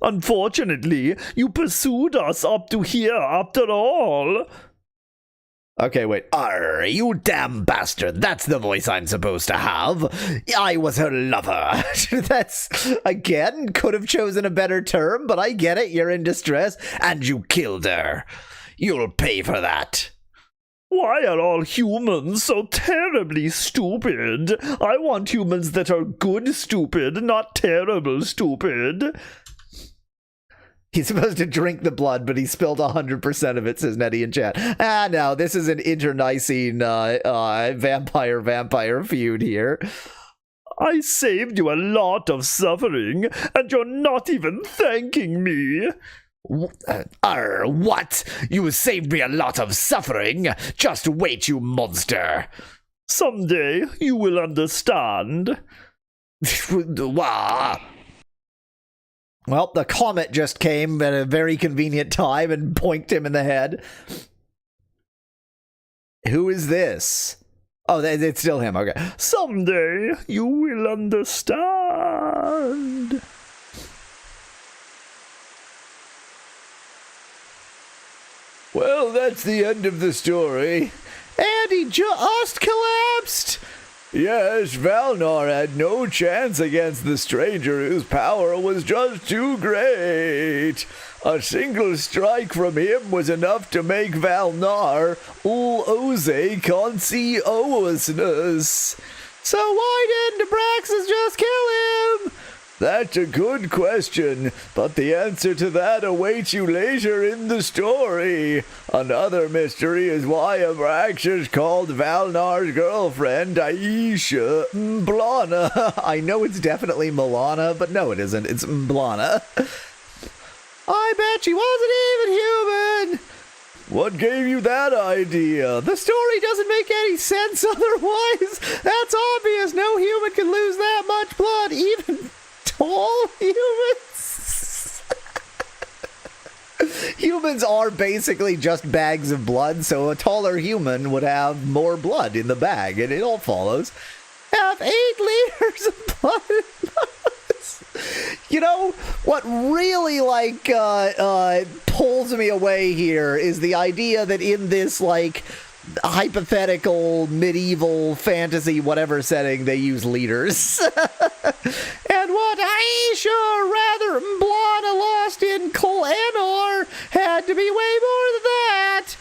[SPEAKER 2] Unfortunately, you pursued us up to here after all.
[SPEAKER 1] Okay, wait. Arr, you damn bastard. That's the voice I'm supposed to have. I was her lover. That's, again, could have chosen a better term, but I get it. You're in distress, and you killed her. You'll pay for that.
[SPEAKER 2] Why are all humans so terribly stupid? I want humans that are good stupid, not terrible stupid.
[SPEAKER 1] He's supposed to drink the blood, but he spilled 100% of it, says Nettie in chat. No, this is an internecine vampire feud here.
[SPEAKER 2] I saved you a lot of suffering, and you're not even thanking me.
[SPEAKER 1] What? You saved me a lot of suffering? Just wait, you monster.
[SPEAKER 2] Someday you will understand.
[SPEAKER 1] Well, the comet just came at a very convenient time and poinked him in the head. Who is this? Oh, it's still him. Okay.
[SPEAKER 2] Someday you will understand.
[SPEAKER 1] Well, that's the end of the story. And he just collapsed. Yes, Valnar had no chance against the stranger whose power was just too great. A single strike from him was enough to make Valnar Ul-Oze Consciousness. So why didn't Abraxas just kill him? That's a good question, but the answer to that awaits you later in the story. Another mystery is why Abraxas called Valnar's girlfriend Aisha Mblana. I know it's definitely Milana, but no it isn't. It's Mblana. I bet she wasn't even human. What gave you that idea? The story doesn't make any sense otherwise. That's obvious. No human can lose that much blood, even tall humans. Humans are basically just bags of blood, so a taller human would have more blood in the bag, and it all follows. Have 8 liters of blood. You know, what really, pulls me away here is the idea that in this, hypothetical, medieval, fantasy, whatever setting, they use liters. And what Aisha, rather Mblana, lost in Clanor had to be way more than that.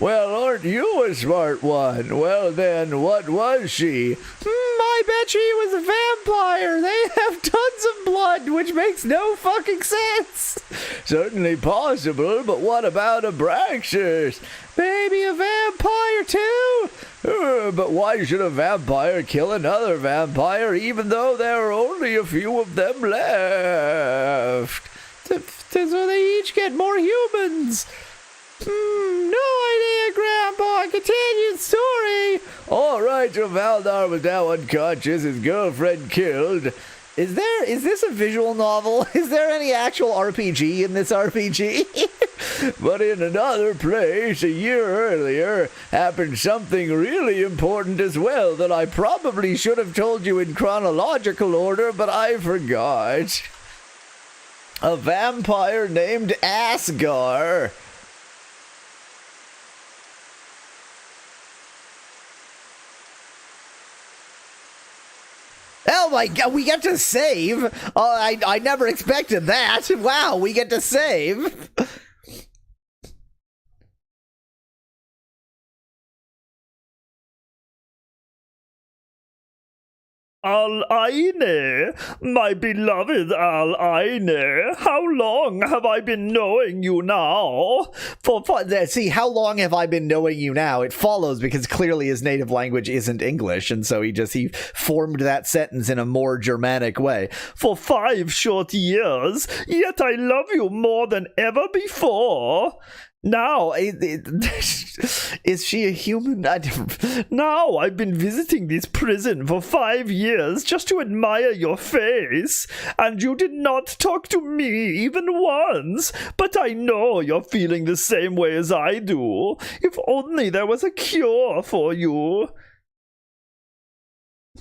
[SPEAKER 1] Well, aren't you a smart one? Well then, what was she? I bet she was a vampire. They have tons of blood, which makes no fucking sense. Certainly possible, but what about Abraxas? Maybe a vampire too? But why should a vampire kill another vampire even though there are only a few of them left? So they each get more humans. No idea, Grandpa. Continued story. All right, so Valdar was now unconscious, his girlfriend killed. Is this a visual novel? Is there any actual RPG in this RPG? But in another place, a year earlier, happened something really important as well that I probably should have told you in chronological order, but I forgot. A vampire named Asgar. Oh my god, we get to save! I never expected that! Wow, we get to save!
[SPEAKER 2] Al-Aine, my beloved Al-Aine, how long have I been knowing you now?
[SPEAKER 1] See, how long have I been knowing you now? It follows because clearly his native language isn't English, and so he formed that sentence in a more Germanic way.
[SPEAKER 2] For 5 short years, yet I love you more than ever before.
[SPEAKER 1] Now, is she a human?
[SPEAKER 2] Now I've been visiting this prison for 5 years just to admire your face, and you did not talk to me even once, but I know you're feeling the same way as I do. If only there was a cure for you.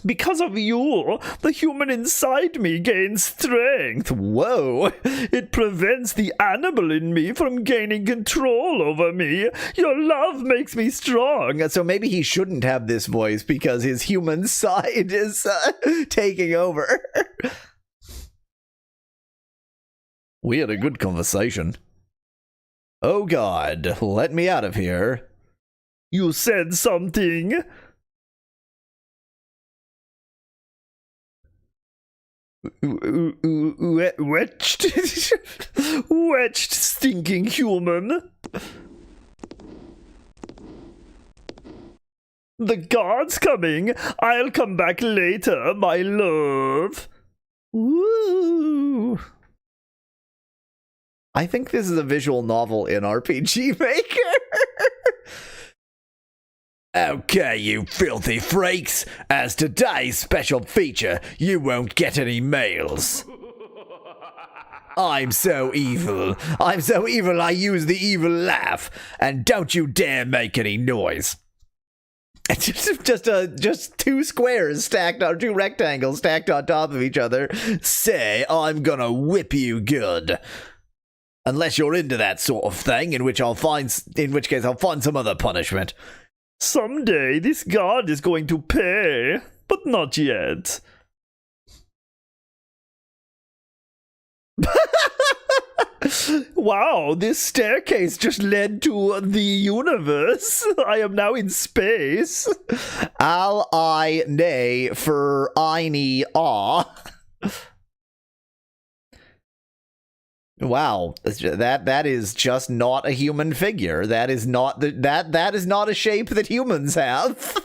[SPEAKER 2] Because of you, the human inside me gains strength.
[SPEAKER 1] Whoa.
[SPEAKER 2] It prevents the animal in me from gaining control over me. Your love makes me strong.
[SPEAKER 1] So maybe he shouldn't have this voice because his human side is taking over. We had a good conversation. Oh God, let me out of here.
[SPEAKER 2] You said something. Wetched, wetched, stinking human. The guard's coming. I'll come back later, my love.
[SPEAKER 1] Woo! I think this is a visual novel in RPG Maker. Okay, you filthy freaks. As today's special feature, you won't get any mails. I'm so evil. I'm so evil I use the evil laugh. And don't you dare make any noise. Just two squares stacked on, two rectangles stacked on top of each other. Say, I'm gonna whip you good. Unless you're into that sort of thing, in which case I'll find some other punishment.
[SPEAKER 2] Someday this guard is going to pay, but not yet. Wow, this staircase just led to the universe. I am now in space.
[SPEAKER 1] Al I nay for I ah. Wow, that is just not a human figure. That is not that is not a shape that humans have.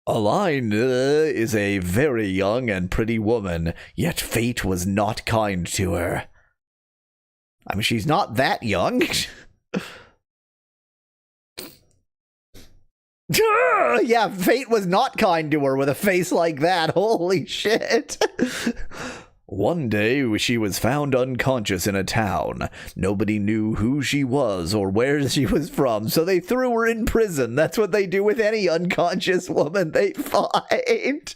[SPEAKER 1] Aline is a very young and pretty woman, yet fate was not kind to her. I mean, she's not that young. Yeah, fate was not kind to her with a face like that. Holy shit. One day, she was found unconscious in a town. Nobody knew who she was or where she was from, so they threw her in prison. That's what they do with any unconscious woman they find.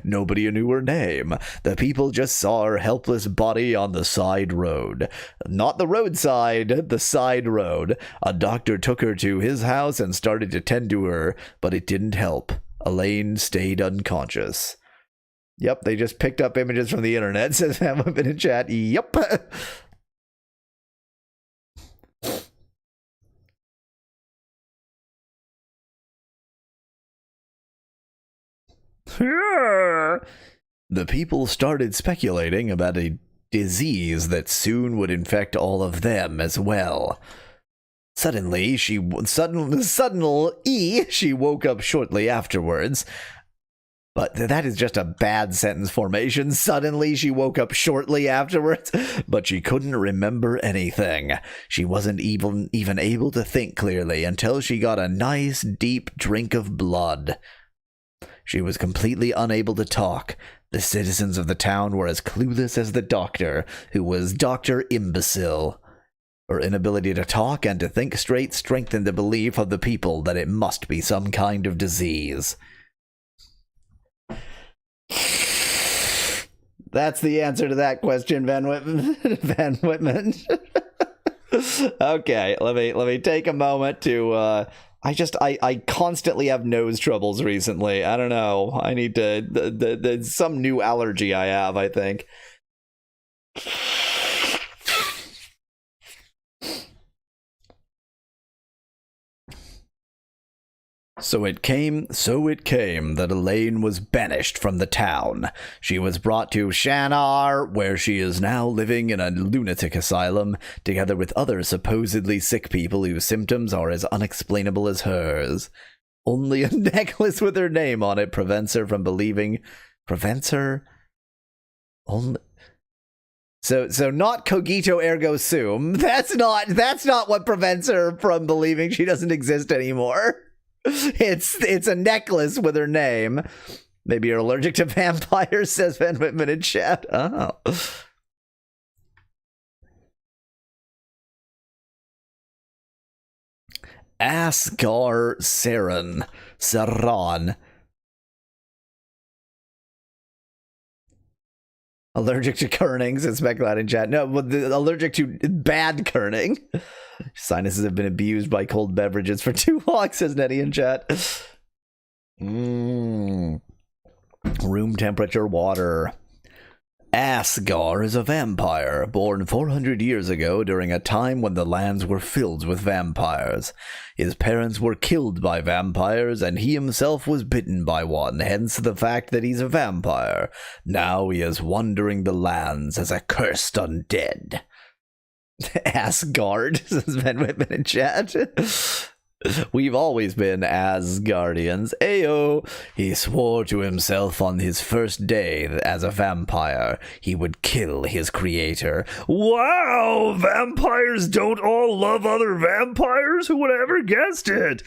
[SPEAKER 1] Nobody knew her name. The people just saw her helpless body on the side road. Not the roadside, the side road. A doctor took her to his house and started to tend to her, but it didn't help. Elaine stayed unconscious. Yep, they just picked up images from the internet, says I've been in chat. Yep. The people started speculating about a disease that soon would infect all of them as well. Suddenly, she woke up shortly afterwards. But that is just a bad sentence formation. Suddenly, she woke up shortly afterwards, but she couldn't remember anything. She wasn't even able to think clearly until she got a nice, deep drink of blood. She was completely unable to talk. The citizens of the town were as clueless as the doctor, who was Dr. Imbecile. Her inability to talk and to think straight strengthened the belief of the people that it must be some kind of disease. That's the answer to that question, Van Whitman. Van Whitman. Okay, let me take a moment to I constantly have nose troubles recently. I don't know. I need to some new allergy I have, I think. So it came that Elaine was banished from the town. She was brought to Shanar, where she is now living in a lunatic asylum, together with other supposedly sick people whose symptoms are as unexplainable as hers. Only a necklace with her name on it prevents her from believing... Prevents her? Only... So not cogito ergo sum. That's not what prevents her from believing she doesn't exist anymore. It's a necklace with her name. Maybe you're allergic to vampires, says Van Whitman in chat. Oh. Asgar Saran. Allergic to kerning, says Speculad in chat. No, but allergic to bad kerning. Sinuses have been abused by cold beverages for too long, says Nettie in chat. Room temperature water. Asgar is a vampire, born 400 years ago during a time when the lands were filled with vampires. His parents were killed by vampires, and he himself was bitten by one, hence the fact that he's a vampire. Now he is wandering the lands as a cursed undead. Asgard, says Ben Whitman in chat. We've always been Asgardians. Ayo! He swore to himself on his first day that as a vampire, he would kill his creator.
[SPEAKER 2] Wow! Vampires don't all love other vampires? Who would have ever guessed it?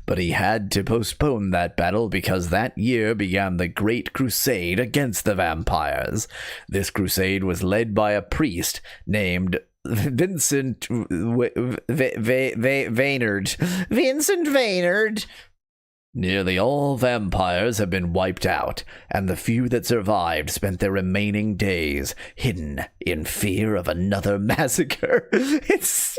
[SPEAKER 1] But he had to postpone that battle because that year began the Great Crusade against the vampires. This crusade was led by a priest named Vincent Vaynard. Vincent Vaynard. Nearly all vampires have been wiped out, and the few that survived spent their remaining days hidden in fear of another massacre. It's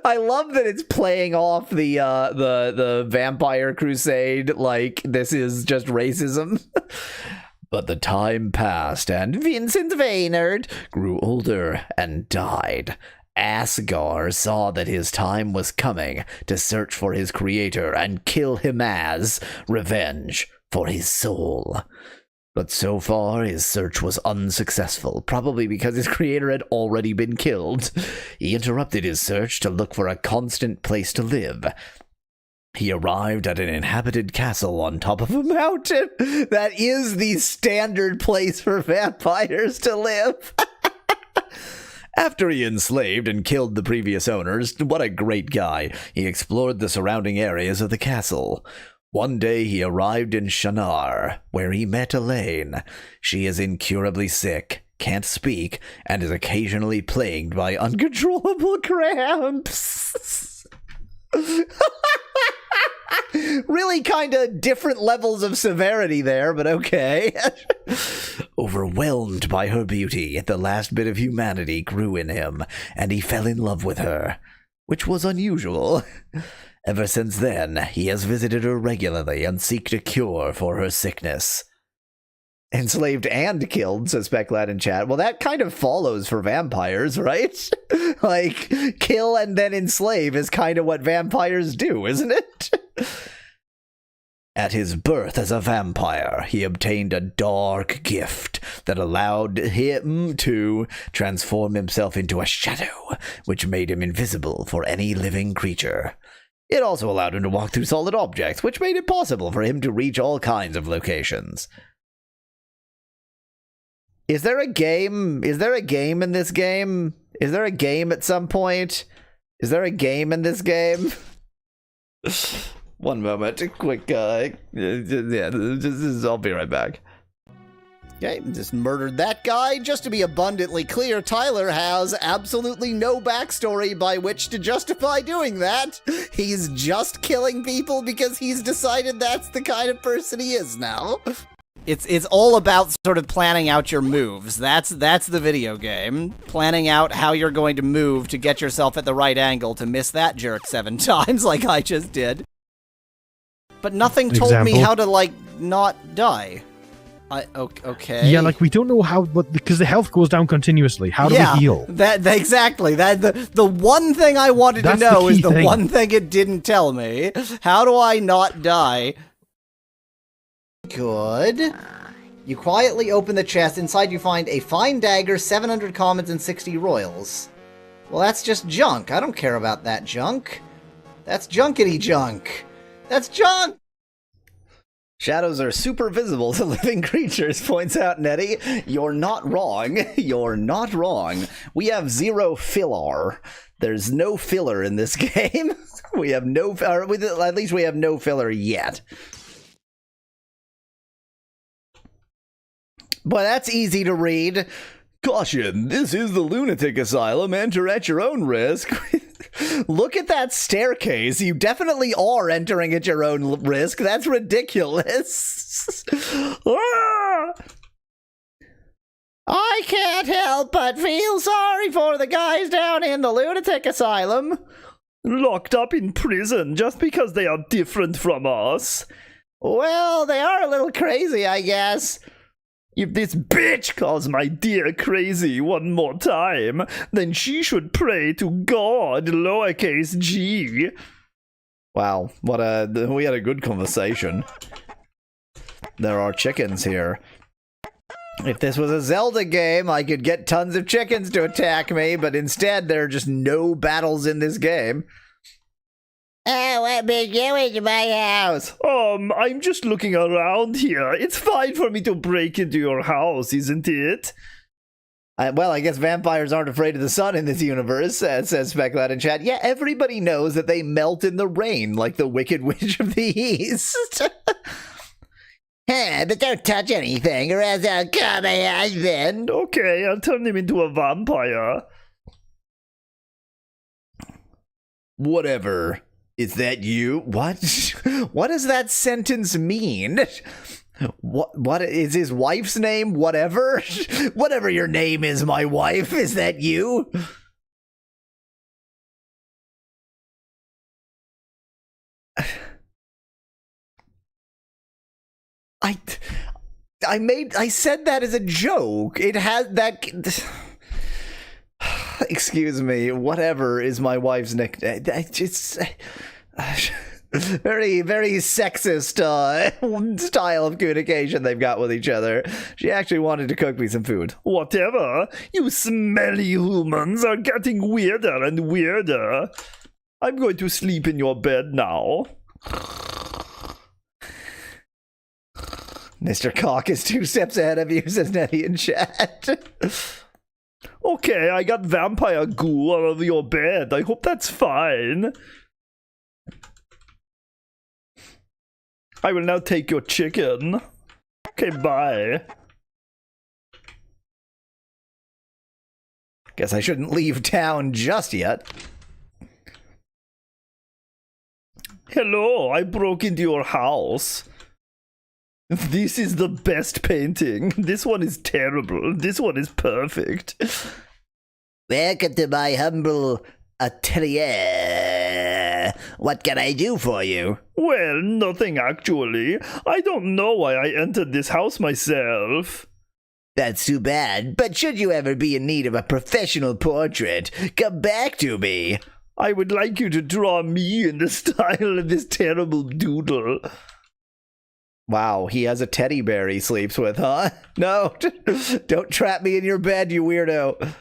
[SPEAKER 1] I love that it's playing off the vampire crusade like this is just racism. But the time passed, and Vincent Vaynard grew older and died. Asgar saw that his time was coming to search for his creator and kill him as revenge for his soul. But so far, his search was unsuccessful, probably because his creator had already been killed. He interrupted his search to look for a constant place to live. He arrived at an inhabited castle on top of a mountain. That is the standard place for vampires to live. After he enslaved and killed the previous owners, what a great guy, he explored the surrounding areas of the castle. One day he arrived in Shannara, where he met Elaine. She is incurably sick, can't speak, and is occasionally plagued by uncontrollable cramps. Really kind of different levels of severity there, but okay. Overwhelmed by her beauty, the last bit of humanity grew in him, and he fell in love with her, which was unusual. Ever since then, he has visited her regularly and sought a cure for her sickness. Enslaved and killed, says Speculad in chat. Well, that kind of follows for vampires, right? Like, kill and then enslave is kind of what vampires do, isn't it? At his birth as a vampire, he obtained a dark gift that allowed him to transform himself into a shadow, which made him invisible for any living creature. It also allowed him to walk through solid objects, which made it possible for him to reach all kinds of locations. Is there a game? Is there a game in this game? Is there a game at some point? Is there a game in this game? One moment, a quick, I'll be right back. Okay, just murdered that guy. Just to be abundantly clear, Tyler has absolutely no backstory by which to justify doing that. He's just killing people because he's decided that's the kind of person he is now.
[SPEAKER 3] It's all about sort of planning out your moves. That's the video game. Planning out how you're going to move to get yourself at the right angle to miss that jerk 7 times like I just did. But nothing told me how to, like, not die. Okay.
[SPEAKER 4] Yeah, like, we don't know how, but because the health goes down continuously. How do we heal?
[SPEAKER 3] Exactly. The one thing I wanted to know is the one thing it didn't tell me. How do I not die? Good. You quietly open the chest. Inside you find a fine dagger, 700 commons, and 60 royals. Well, that's just junk. I don't care about that junk. That's junkety junk. That's junk!
[SPEAKER 1] Shadows are super visible to living creatures, points out Nettie. You're not wrong. You're not wrong. We have 0 filler. There's no filler in this game. We have no, or at least we have no filler yet. Boy, that's easy to read. Caution, this is the lunatic asylum. Enter at your own risk. Look at that staircase. You definitely are entering at your own risk. That's ridiculous. Ah! I can't help but feel sorry for the guys down in the lunatic asylum.
[SPEAKER 2] Locked up in prison just because they are different from us.
[SPEAKER 1] Well, they are a little crazy, I guess.
[SPEAKER 2] If this bitch calls my dear crazy one more time, then she should pray to God, lowercase g.
[SPEAKER 1] Wow, we had a good conversation. There are chickens here. If this was a Zelda game, I could get tons of chickens to attack me, but instead there are just no battles in this game. Oh, what brings you into my house?
[SPEAKER 2] I'm just looking around here. It's fine for me to break into your house, isn't it?
[SPEAKER 1] Well, I guess vampires aren't afraid of the sun in this universe, says Speculat in chat. Yeah, everybody knows that they melt in the rain, like the Wicked Witch of the East. But don't touch anything, or else I'll call my husband.
[SPEAKER 2] Okay, I'll turn him into a vampire.
[SPEAKER 1] Whatever. Is that you? What? What does that sentence mean? What is his wife's name? Whatever? Whatever your name is, my wife. Is that you? I said that as a joke. It has that. Excuse me. Whatever is my wife's nickname. It's very, very sexist style of communication they've got with each other. She actually wanted to cook me some food.
[SPEAKER 2] Whatever. You smelly humans are getting weirder and weirder. I'm going to sleep in your bed now.
[SPEAKER 1] Mr. Cock is 2 steps ahead of you, says Nettie in chat.
[SPEAKER 2] Okay, I got vampire goo all over your bed. I hope that's fine. I will now take your chicken. Okay, bye.
[SPEAKER 1] Guess I shouldn't leave town just yet.
[SPEAKER 2] Hello, I broke into your house. This is the best painting. This one is terrible. This one is perfect.
[SPEAKER 1] Welcome to my humble atelier. What can I do for you?
[SPEAKER 2] Well, nothing actually. I don't know why I entered this house myself.
[SPEAKER 1] That's too bad, but should you ever be in need of a professional portrait, come back to me.
[SPEAKER 2] I would like you to draw me in the style of this terrible doodle.
[SPEAKER 1] Wow, he has a teddy bear he sleeps with, huh? No, don't trap me in your bed, you weirdo.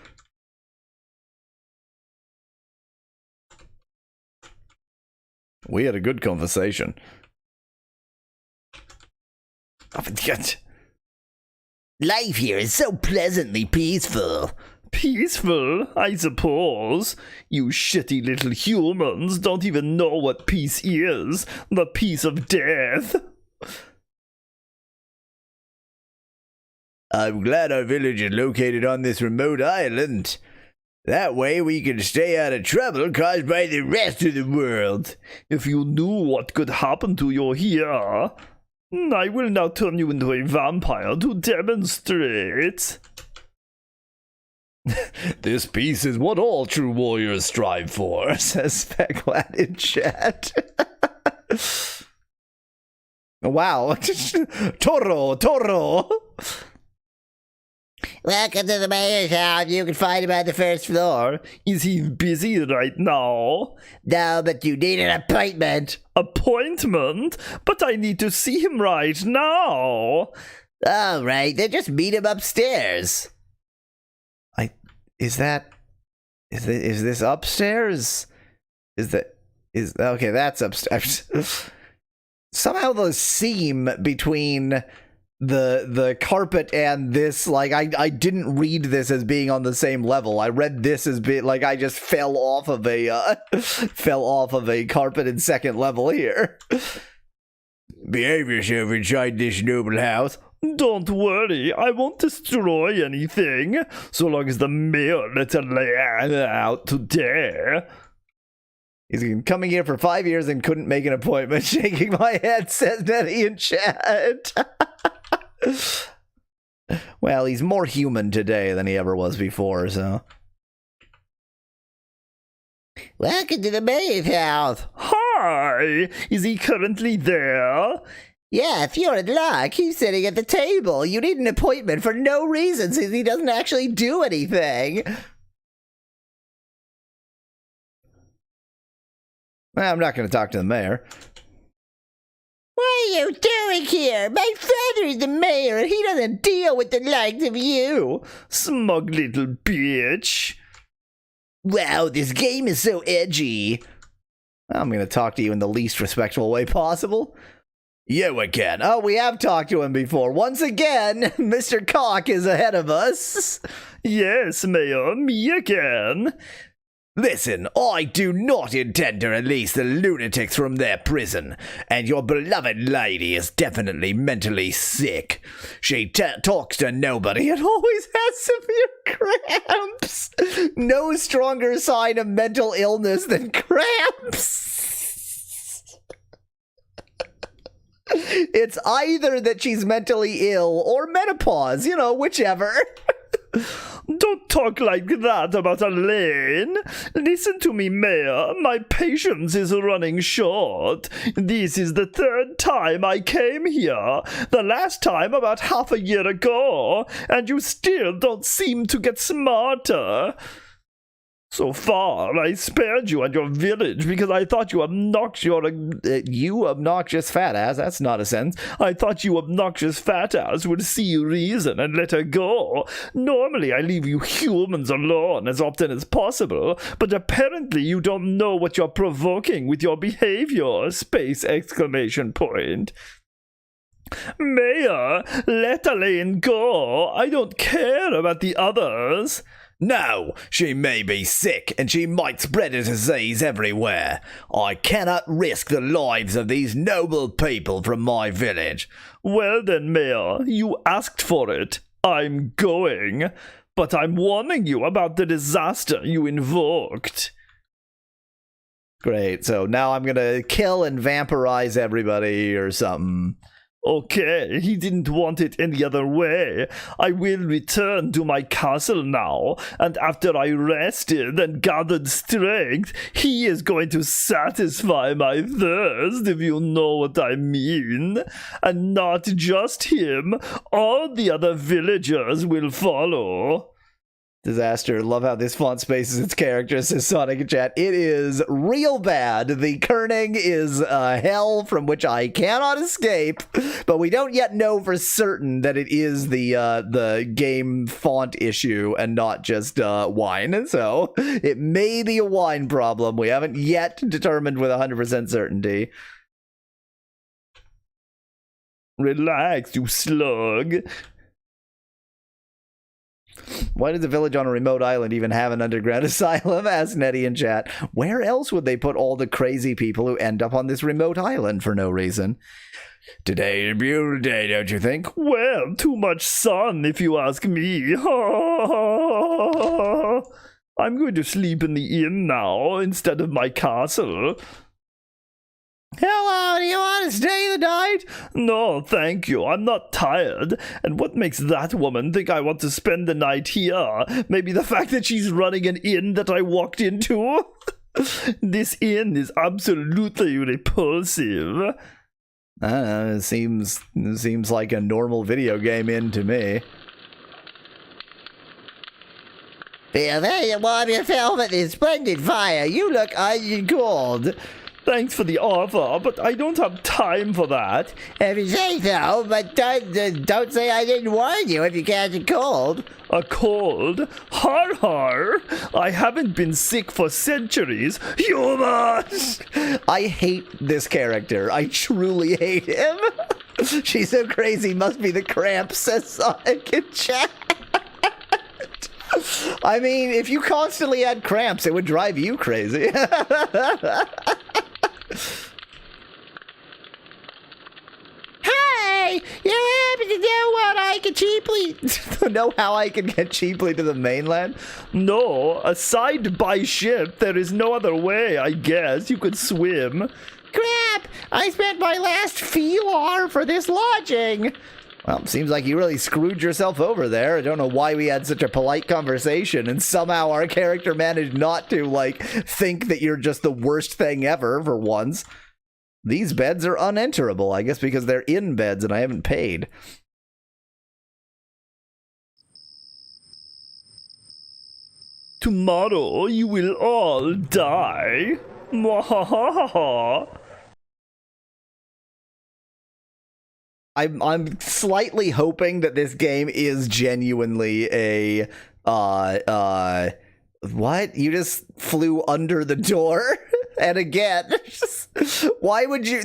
[SPEAKER 1] We had a good conversation. Life here is so pleasantly peaceful.
[SPEAKER 2] Peaceful, I suppose. You shitty little humans don't even know what peace is. The peace of death.
[SPEAKER 1] I'm glad our village is located on this remote island. That way we can stay out of trouble caused by the rest of the world.
[SPEAKER 2] If you knew what could happen to you here, I will now turn you into a vampire to demonstrate.
[SPEAKER 1] This peace is what all true warriors strive for, says Speculat in chat. Wow. Toro. Welcome to the mayor's house. You can find him on the first floor.
[SPEAKER 2] Is he busy right now?
[SPEAKER 1] No, but you need an appointment.
[SPEAKER 2] Appointment? But I need to see him right now.
[SPEAKER 1] All right, then just meet him upstairs. Is this upstairs? Okay, that's upstairs. Somehow the seam between the carpet and this, like, I didn't read this as being on the same level. I read this as being like I just fell off of a carpet in second level here. Behave yourself inside this noble house.
[SPEAKER 2] Don't worry, I won't destroy anything, so long as the mayor lets a lay out today.
[SPEAKER 1] He's been coming here for 5 years and couldn't make an appointment. Shaking my head, says Nettie in chat. Well, he's more human today than he ever was before, so. Welcome to the mayor's house.
[SPEAKER 2] Hi! Is he currently there?
[SPEAKER 1] Yeah, if you're in luck, he's sitting at the table. You need an appointment for no reason since he doesn't actually do anything. Well, I'm not going to talk to the mayor. What are you doing here? My father is the mayor and he doesn't deal with the likes of you.
[SPEAKER 2] Smug little bitch.
[SPEAKER 1] Wow, this game is so edgy. I'm going to talk to you in the least respectful way possible. You again. Oh, we have talked to him before. Once again, Mr. Cock is ahead of us.
[SPEAKER 2] Yes, Mayor, me again.
[SPEAKER 1] Listen, I do not intend to release the lunatics from their prison, and your beloved lady is definitely mentally sick. She talks to nobody and always has severe cramps. No stronger sign of mental illness than cramps. It's either that she's mentally ill or menopause, whichever.
[SPEAKER 2] Don't talk like that about Elaine. Listen to me, Mayor. My patience is running short. This is the third time I came here. The last time about half a year ago, and you still don't seem to get smarter. So far, I spared you and your village because I thought you
[SPEAKER 1] you obnoxious fat ass. That's not a sentence.
[SPEAKER 2] I thought you obnoxious fat ass would see reason and let her go. Normally, I leave you humans alone as often as possible, but apparently you don't know what you're provoking with your behavior, space exclamation point. Mayor, let Elaine go. I don't care about the others.
[SPEAKER 1] No, she may be sick, and she might spread a disease everywhere. I cannot risk the lives of these noble people from my village.
[SPEAKER 2] Well then, Mayor, you asked for it. I'm going. But I'm warning you about the disaster you invoked.
[SPEAKER 1] Great, so now I'm gonna kill and vampirize everybody or something.
[SPEAKER 2] Okay, he didn't want it any other way. I will return to my castle now, and after I rested and gathered strength, he is going to satisfy my thirst, if you know what I mean. And not just him, all the other villagers will follow.
[SPEAKER 1] Disaster. Love how this font spaces its characters, says Sonic in chat. It is real bad. The kerning is hell from which I cannot escape, but we don't yet know for certain that it is the game font issue and not just wine. So it may be a wine problem. We haven't yet determined with 100% certainty.
[SPEAKER 2] Relax, you slug.
[SPEAKER 1] Why does a village on a remote island even have an underground asylum? Asked Nettie in chat. Where else would they put all the crazy people who end up on this remote island for no reason? Today a beautiful day, don't you think?
[SPEAKER 2] Well, too much sun, if you ask me. I'm going to sleep in the inn now instead of my castle.
[SPEAKER 1] Hello, do you want to stay the night?
[SPEAKER 2] No, thank you. I'm not tired. And what makes that woman think I want to spend the night here? Maybe the fact that she's running an inn that I walked into? This inn is absolutely repulsive.
[SPEAKER 1] I don't know, it seems like a normal video game inn to me. Feel very warm yourself at this splendid fire. You look iron cold.
[SPEAKER 2] Thanks for the offer, but I don't have time for that.
[SPEAKER 1] If you say so, but don't say I didn't warn you if you catch a cold.
[SPEAKER 2] A cold? Har har! I haven't been sick for centuries. Humans!
[SPEAKER 1] I hate this character. I truly hate him. She's so crazy, must be the cramps, says Sonic in chat. I mean, if you constantly had cramps, it would drive you crazy. Hey, you happen to know what I can cheaply know how I can get cheaply to the mainland?
[SPEAKER 2] No, aside by ship, there is no other way, I guess. You could swim.
[SPEAKER 1] Crap! I spent my last feelar for this lodging. Well, seems like you really screwed yourself over there. I don't know why we had such a polite conversation and somehow our character managed not to, like, think that you're just the worst thing ever for once. These beds are unenterable, I guess because they're in beds and I haven't paid.
[SPEAKER 2] Tomorrow you will all die. Mwahaha.
[SPEAKER 1] I'm slightly hoping that this game is genuinely a what? You just flew under the door? And again, why would you?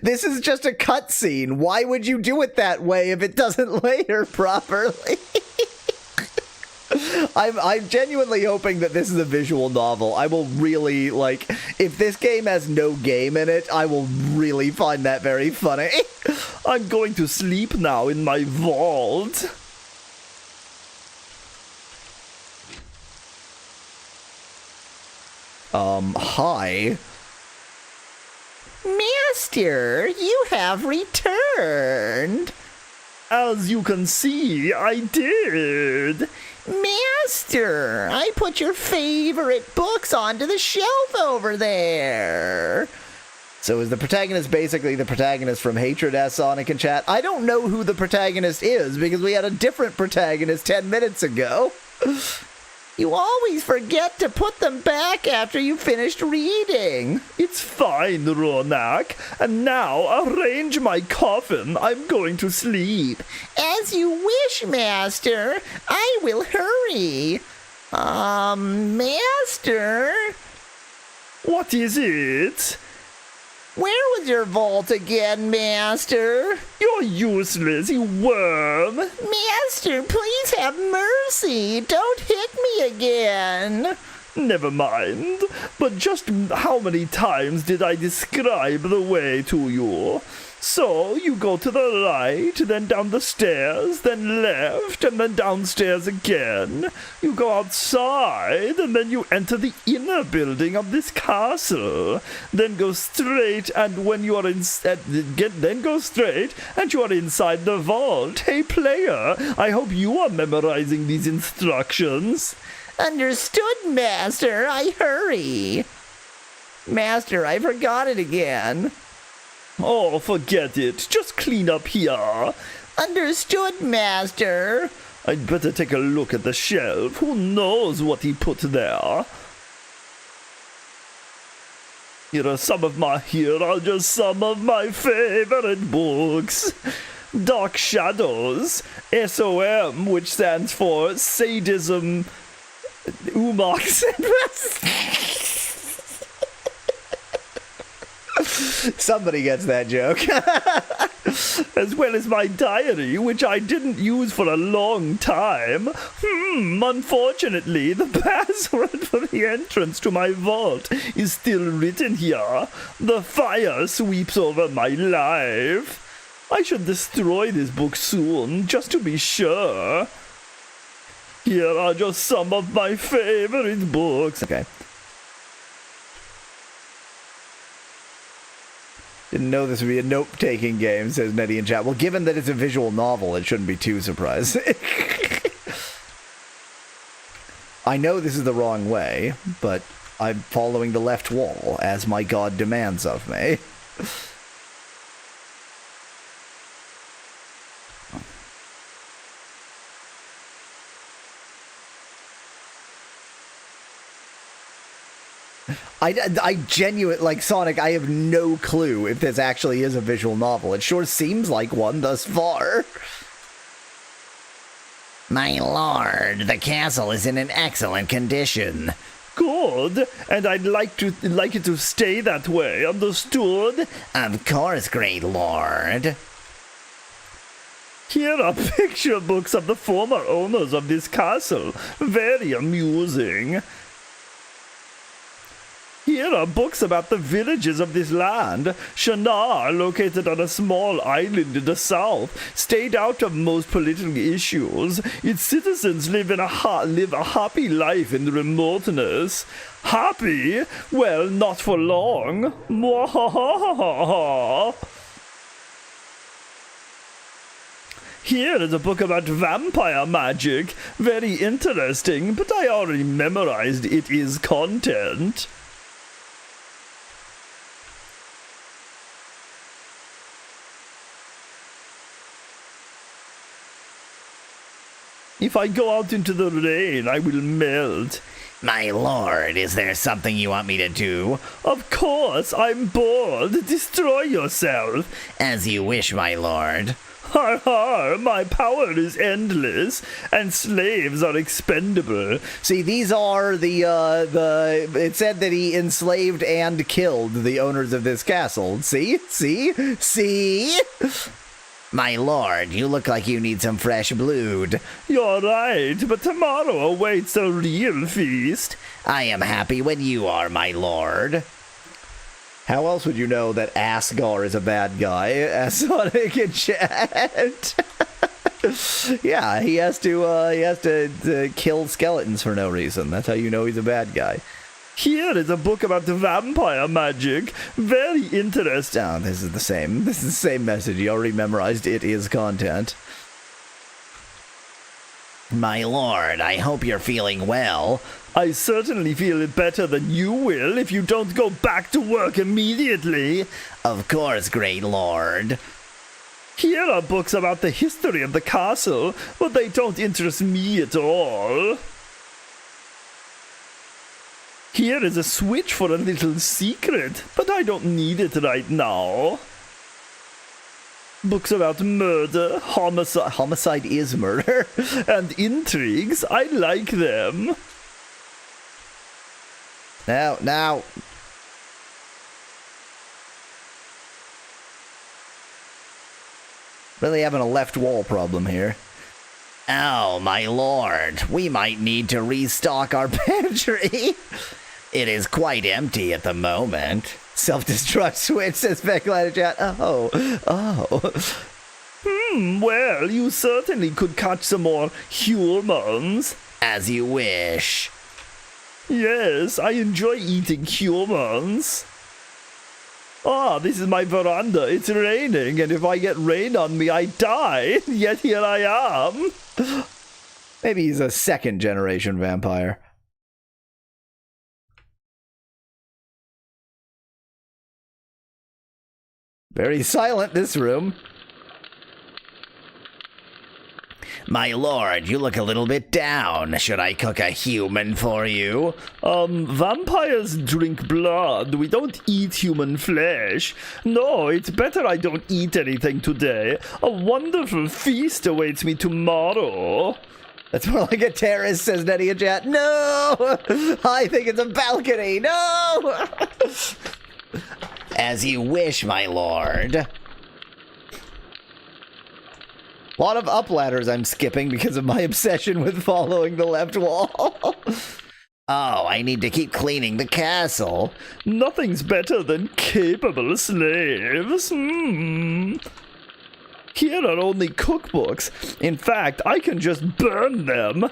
[SPEAKER 1] This is just a cutscene. Why would you do it that way if it doesn't layer properly? I'm genuinely hoping that this is a visual novel. I will really, like, if this game has no game in it, I will really find that very funny.
[SPEAKER 2] I'm going to sleep now in my vault.
[SPEAKER 1] Hi. Master, you have returned.
[SPEAKER 2] As you can see, I did.
[SPEAKER 1] Master, I put your favorite books onto the shelf over there. So is the protagonist basically the protagonist from Hatred as Sonic in chat? I don't know who the protagonist is because we had a different protagonist 10 minutes ago. You always forget to put them back after you finished reading.
[SPEAKER 2] It's fine, Ronak. And now arrange my coffin. I'm going to sleep.
[SPEAKER 1] As you wish, Master. I will hurry. Master?
[SPEAKER 2] What is it?
[SPEAKER 1] Where was your vault again, Master?
[SPEAKER 2] You're useless, you worm.
[SPEAKER 1] Master, please have mercy. Don't hit me again.
[SPEAKER 2] Never mind. But just how many times did I describe the way to you? So, you go to the right, then down the stairs, then left, and then downstairs again. You go outside, and then you enter the inner building of this castle. Then go straight, and when you are then go straight, and you are inside the vault. Hey, player, I hope you are memorizing these instructions.
[SPEAKER 1] Understood, Master. I hurry. Master, I forgot it again.
[SPEAKER 2] Oh, forget it. Just clean up here.
[SPEAKER 1] Understood, Master.
[SPEAKER 2] I'd better take a look at the shelf. Who knows what he put there? Here are some of my favorite books. Dark Shadows, SOM, which stands for Sadism, Umox.
[SPEAKER 1] Somebody gets that joke.
[SPEAKER 2] As well as my diary, which I didn't use for a long time. Unfortunately, the password for the entrance to my vault is still written here. The fire sweeps over my life. I should destroy this book soon, just to be sure. Here are just some of my favorite books.
[SPEAKER 1] Okay. Didn't know this would be a note-taking game, says Nettie in chat. Well, given that it's a visual novel, it shouldn't be too surprising. I know this is the wrong way, but I'm following the left wall, as my god demands of me. I genuinely, like, Sonic, I have no clue if this actually is a visual novel. It sure seems like one thus far. My lord, the castle is in an excellent condition.
[SPEAKER 2] Good, and I'd like it to stay that way, understood?
[SPEAKER 1] Of course, great lord.
[SPEAKER 2] Here are picture books of the former owners of this castle. Very amusing. Here are books about the villages of this land. Shinar, located on a small island in the south, stayed out of most political issues. Its citizens live a happy life in remoteness. Happy? Well, not for long. Mwahaha. Here is a book about vampire magic. Very interesting, but I already memorized it is content. If I go out into the rain, I will melt.
[SPEAKER 5] My lord, is there something you want me to do?
[SPEAKER 2] Of course, I'm bored. Destroy yourself.
[SPEAKER 5] As you wish, my lord.
[SPEAKER 2] Har har, my power is endless, and slaves are expendable.
[SPEAKER 1] See, these are it said that he enslaved and killed the owners of this castle. See?
[SPEAKER 5] My lord, you look like you need some fresh blood.
[SPEAKER 2] You're right, but tomorrow awaits a real feast.
[SPEAKER 5] I am happy when you are, my lord.
[SPEAKER 1] How else would you know that Asgar is a bad guy? As Sonic in chat. Yeah, he has to kill skeletons for no reason. That's how you know he's a bad guy.
[SPEAKER 2] Here is a book about vampire magic. Very interesting.
[SPEAKER 1] Oh, this is the same. This is the same message. You already memorized. It is content.
[SPEAKER 5] My lord, I hope you're feeling well.
[SPEAKER 2] I certainly feel it better than you will if you don't go back to work immediately.
[SPEAKER 5] Of course, great lord.
[SPEAKER 2] Here are books about the history of the castle, but they don't interest me at all. Here is a switch for a little secret, but I don't need it right now. Books about murder, homicide.
[SPEAKER 1] Homicide is murder.
[SPEAKER 2] And intrigues. I like them.
[SPEAKER 1] Now. Really having a left wall problem here.
[SPEAKER 5] Oh, my lord, we might need to restock our pantry. It is quite empty at the moment.
[SPEAKER 1] Self-destruct switch, says Beckliner Chat. Oh.
[SPEAKER 2] Well, you certainly could catch some more humans.
[SPEAKER 5] As you wish.
[SPEAKER 2] Yes, I enjoy eating humans. Ah, this is my veranda. It's raining, and if I get rain on me, I die. Yet here I am.
[SPEAKER 1] Maybe he's a second-generation vampire. Very silent, this room.
[SPEAKER 5] My lord, you look a little bit down. Should I cook a human for you?
[SPEAKER 2] Vampires drink blood. We don't eat human flesh. No, it's better I don't eat anything today. A wonderful feast awaits me tomorrow.
[SPEAKER 1] That's more like a terrace, says Nettie in chat. No! I think it's a balcony. No!
[SPEAKER 5] As you wish, my lord.
[SPEAKER 1] A lot of up ladders I'm skipping because of my obsession with following the left wall.
[SPEAKER 5] Oh, I need to keep cleaning the castle.
[SPEAKER 2] Nothing's better than capable slaves. Here are only cookbooks. In fact, I can just burn them.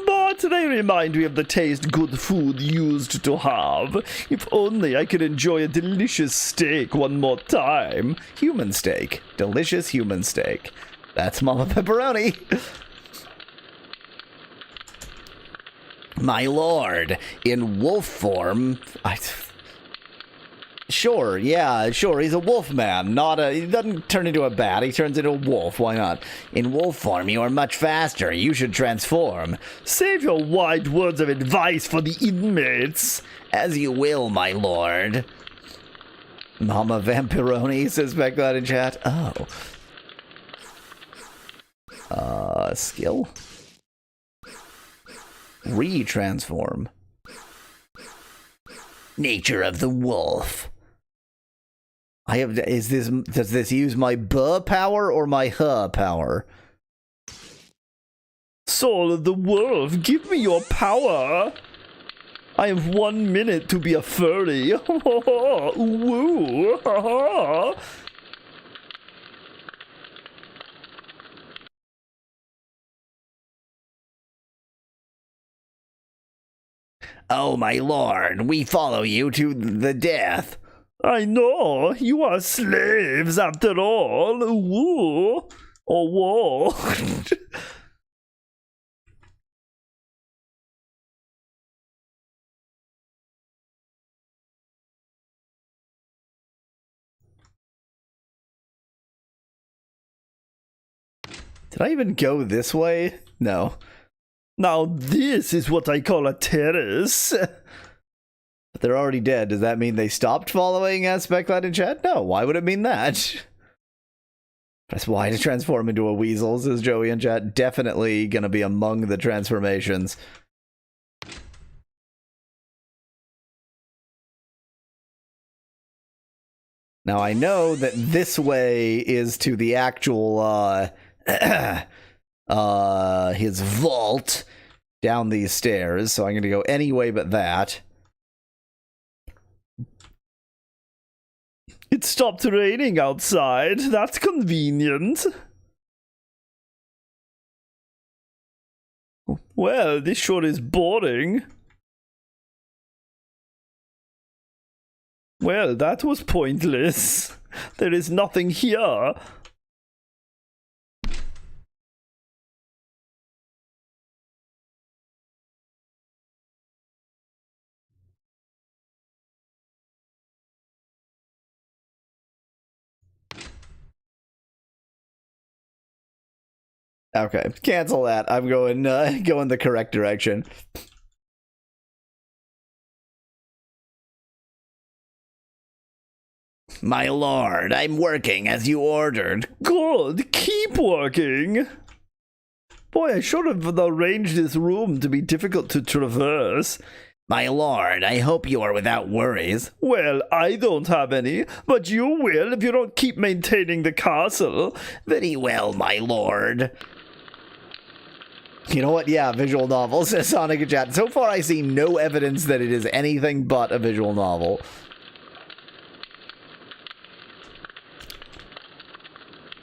[SPEAKER 2] But they remind me of the taste good food used to have. If only I could enjoy a delicious steak one more time.
[SPEAKER 1] Human steak. Delicious human steak. That's Mama Pepperoni.
[SPEAKER 5] My lord, in wolf form.
[SPEAKER 1] Sure, he's a wolf man. He doesn't turn into a bat, he turns into a wolf. Why not?
[SPEAKER 5] In wolf form, you are much faster. You should transform.
[SPEAKER 2] Save your wide words of advice for the inmates.
[SPEAKER 5] As you will, my lord.
[SPEAKER 1] Mama Vampironi, says Becklad in chat. Oh. Skill? Retransform.
[SPEAKER 5] Nature of the wolf.
[SPEAKER 1] Does this use my buh power or my huh power?
[SPEAKER 2] Soul of the wolf, give me your power. I have 1 minute to be a furry. Woo.
[SPEAKER 5] Oh, my lord, we follow you to the death.
[SPEAKER 2] I know, you are slaves after all. Woo. Oh, whoa.
[SPEAKER 1] Did I even go this way? No.
[SPEAKER 2] Now this is what I call a terrace.
[SPEAKER 1] But they're already dead. Does that mean they stopped following Specklight in chat? No, why would it mean that? Press Y to transform into a weasel, says Joey in chat. Definitely gonna be among the transformations. Now I know that this way is to the actual, his vault down these stairs, so I'm gonna go any way but that.
[SPEAKER 2] It stopped raining outside. That's convenient. Well, this sure is boring. Well, that was pointless. There is nothing here.
[SPEAKER 1] Okay, cancel that. I'm going going the correct direction.
[SPEAKER 5] My lord, I'm working as you ordered.
[SPEAKER 2] Good, keep working. Boy, I should have arranged this room to be difficult to traverse.
[SPEAKER 5] My lord, I hope you are without worries.
[SPEAKER 2] Well, I don't have any, but you will if you don't keep maintaining the castle.
[SPEAKER 5] Very well, my lord.
[SPEAKER 1] You know what? Yeah, visual novel, says Sonic in chat. So far, I see no evidence that it is anything but a visual novel.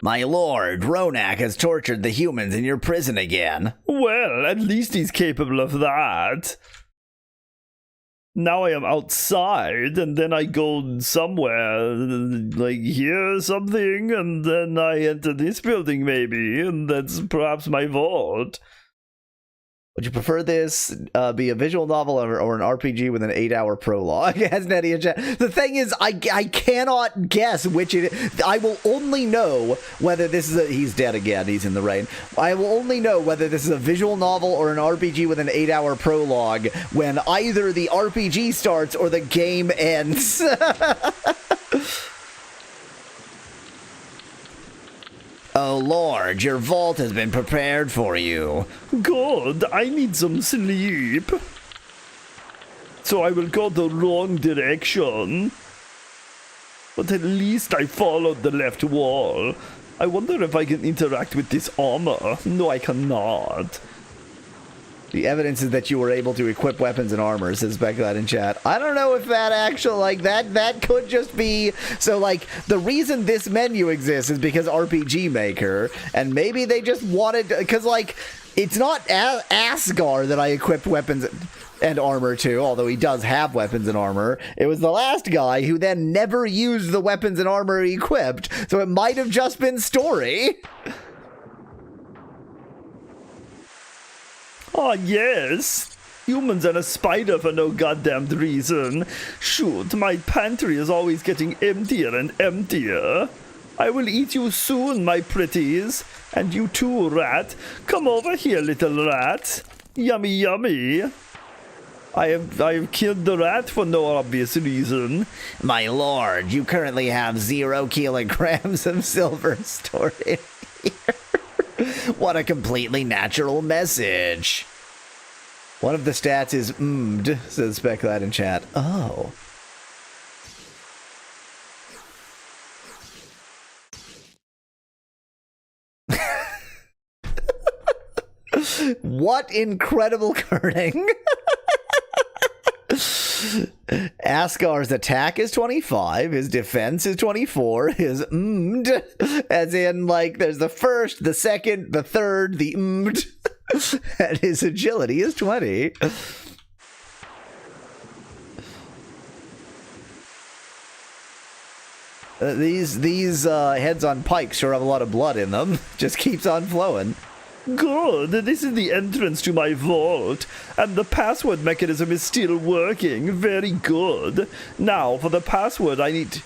[SPEAKER 5] My lord, Ronak has tortured the humans in your prison again.
[SPEAKER 2] Well, at least he's capable of that. Now I am outside, and then I go somewhere, like here or something, and then I enter this building maybe, and that's perhaps my vault.
[SPEAKER 1] Would you prefer this be a visual novel or an RPG with an 8-hour prologue? As Nettie in chat. The thing is, I cannot guess which it is. I will only know whether this is a... He's dead again. He's in the rain. I will only know whether this is a visual novel or an RPG with an 8-hour prologue when either the RPG starts or the game ends.
[SPEAKER 5] Oh lord, your vault has been prepared for you.
[SPEAKER 2] Good, I need some sleep. So I will go the wrong direction. But at least I followed the left wall. I wonder if I can interact with this armor. No, I cannot.
[SPEAKER 1] The evidence is that you were able to equip weapons and armor, says Becca in chat. I don't know if that actually, like, that could just be... So, like, the reason this menu exists is because RPG Maker, and maybe they just wanted... Because, like, it's not Asgar that I equipped weapons and armor to, although he does have weapons and armor. It was the last guy who then never used the weapons and armor he equipped, so it might have just been story.
[SPEAKER 2] Ah, yes. Humans and a spider for no goddamned reason. Shoot, my pantry is always getting emptier and emptier. I will eat you soon, my pretties. And you too, rat. Come over here, little rat. Yummy, yummy. I have killed the rat for no obvious reason.
[SPEAKER 5] My lord, you currently have 0 kilograms of silver stored in here. What a completely natural message.
[SPEAKER 1] One of the stats is mmed, says Specklad in chat. Oh. What incredible kerning. Asgar's attack is 25, his defense is 24, his as in, like, there's the first, the second, the third, the and his agility is 20. These heads on pikes sure have a lot of blood in them. Just keeps on flowing.
[SPEAKER 2] Good. This is the entrance to my vault, and the password mechanism is still working. Very good. Now, for the password, I need...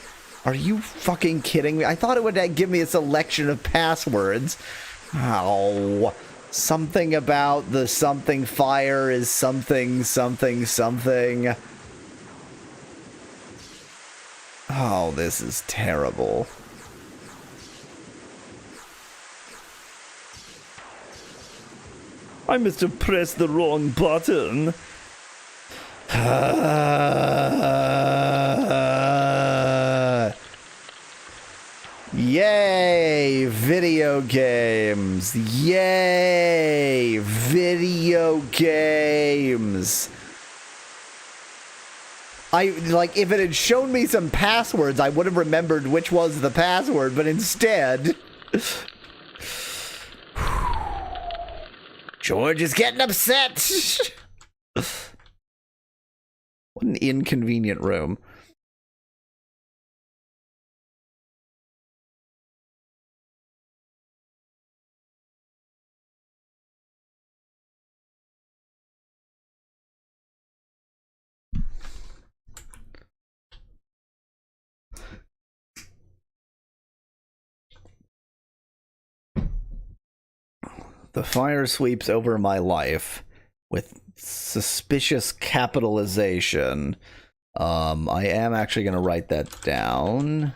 [SPEAKER 1] Are you fucking kidding me? I thought it would give me a selection of passwords. Oh, something about the something fire is something something something. Oh, this is terrible.
[SPEAKER 2] I must have pressed the wrong button.
[SPEAKER 1] Yay, video games. Yay, video games. If it had shown me some passwords, I would have remembered which was the password, but instead... George is getting upset! What an inconvenient room. The fire sweeps over my life with suspicious capitalization. I am actually going to write that down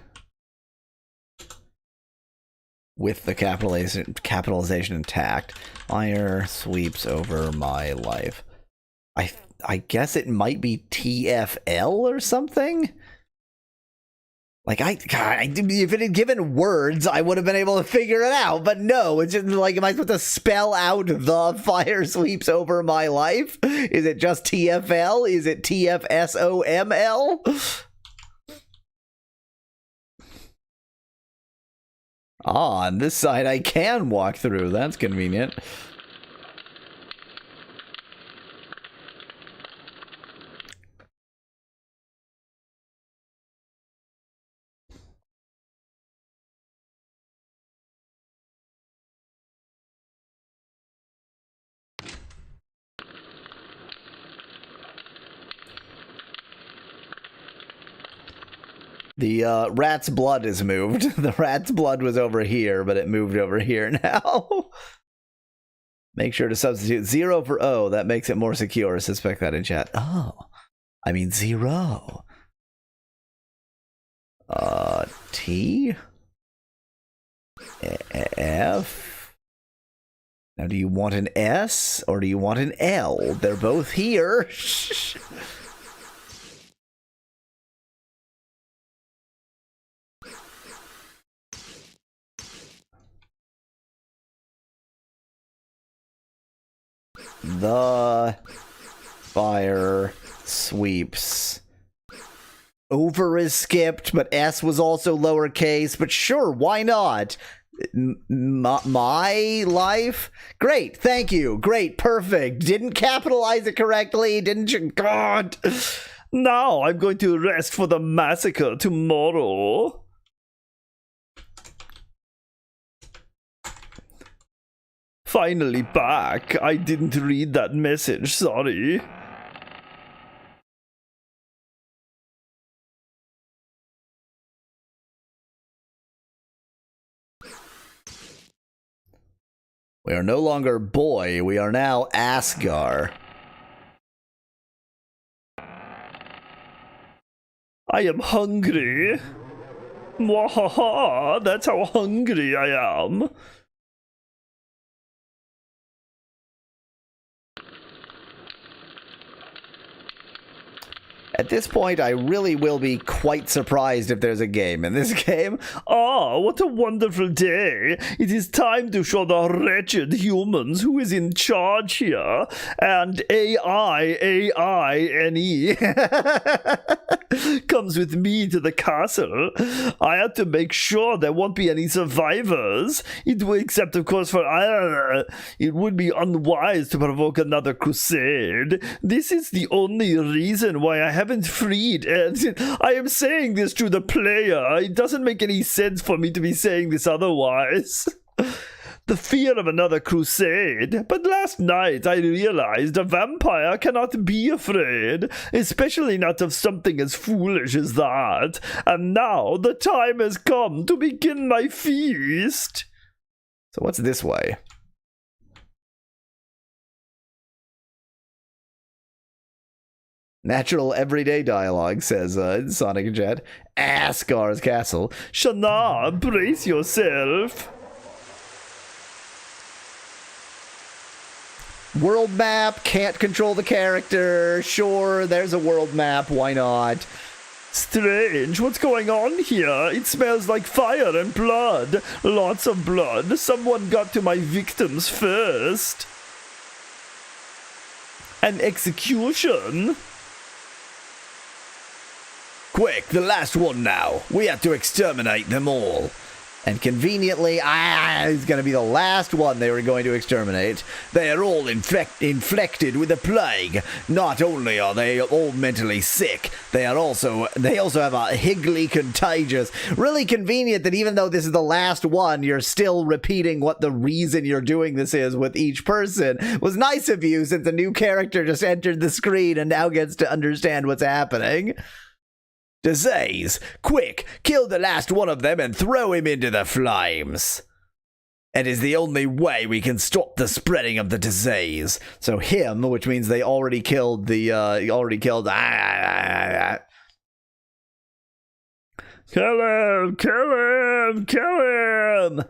[SPEAKER 1] with the capitalization intact. Fire sweeps over my life. I guess it might be TFL or something? Like, if it had given words, I would have been able to figure it out. But no, it's just like, am I supposed to spell out the fire sweeps over my life? Is it just TFL? Is it TFSOML? Ah, on this side I can walk through. That's convenient. The rat's blood is moved. The rat's blood was over here, but it moved over here now. Make sure to substitute 0 for O. That makes it more secure. Suspect that in chat. Oh, I mean 0. T? F? Now, do you want an S or do you want an L? They're both here. The fire sweeps. Over is skipped, but S was also lowercase, but sure, why not? My life? Great, thank you. Great, perfect. Didn't capitalize it correctly, didn't you? God.
[SPEAKER 2] Now I'm going to rest for the massacre tomorrow. Finally back. I didn't read that message, sorry.
[SPEAKER 1] We are no longer boy, we are now Asgar.
[SPEAKER 2] I am hungry. Mwahaha, that's how hungry I am.
[SPEAKER 1] At this point, I really will be quite surprised if there's a game in this game.
[SPEAKER 2] Ah, what a wonderful day. It is time to show the wretched humans who is in charge here. And AIAINE comes with me to the castle. I have to make sure there won't be any survivors. Except, of course, for it would be unwise to provoke another crusade. This is the only reason why I have haven't freed Ed. I am saying this to the player. It doesn't make any sense for me to be saying this otherwise. The fear of another crusade. But last night I realized a vampire cannot be afraid, especially not of something as foolish as that. And now the time has come to begin my feast.
[SPEAKER 1] So what's this way? Natural everyday dialogue, says Sonic and Jet. Asgar's castle.
[SPEAKER 2] Shana, brace yourself.
[SPEAKER 1] World map, can't control the character. Sure, there's a world map, why not?
[SPEAKER 2] Strange, what's going on here? It smells like fire and blood. Lots of blood. Someone got to my victims first. An execution?
[SPEAKER 5] Quick, the last one now. We have to exterminate them all.
[SPEAKER 1] And conveniently, he's going to be the last one they were going to exterminate.
[SPEAKER 5] They are all infected with the plague. Not only are they all mentally sick, they also have a highly contagious.
[SPEAKER 1] Really convenient that even though this is the last one, you're still repeating what the reason you're doing this is with each person. Was nice of you, since a new character just entered the screen and now gets to understand what's happening.
[SPEAKER 5] Disease! Quick, kill the last one of them and throw him into the flames. It is the only way we can stop the spreading of the disease.
[SPEAKER 1] So him, which means they already killed the,
[SPEAKER 2] Kill him! Kill him! Kill him!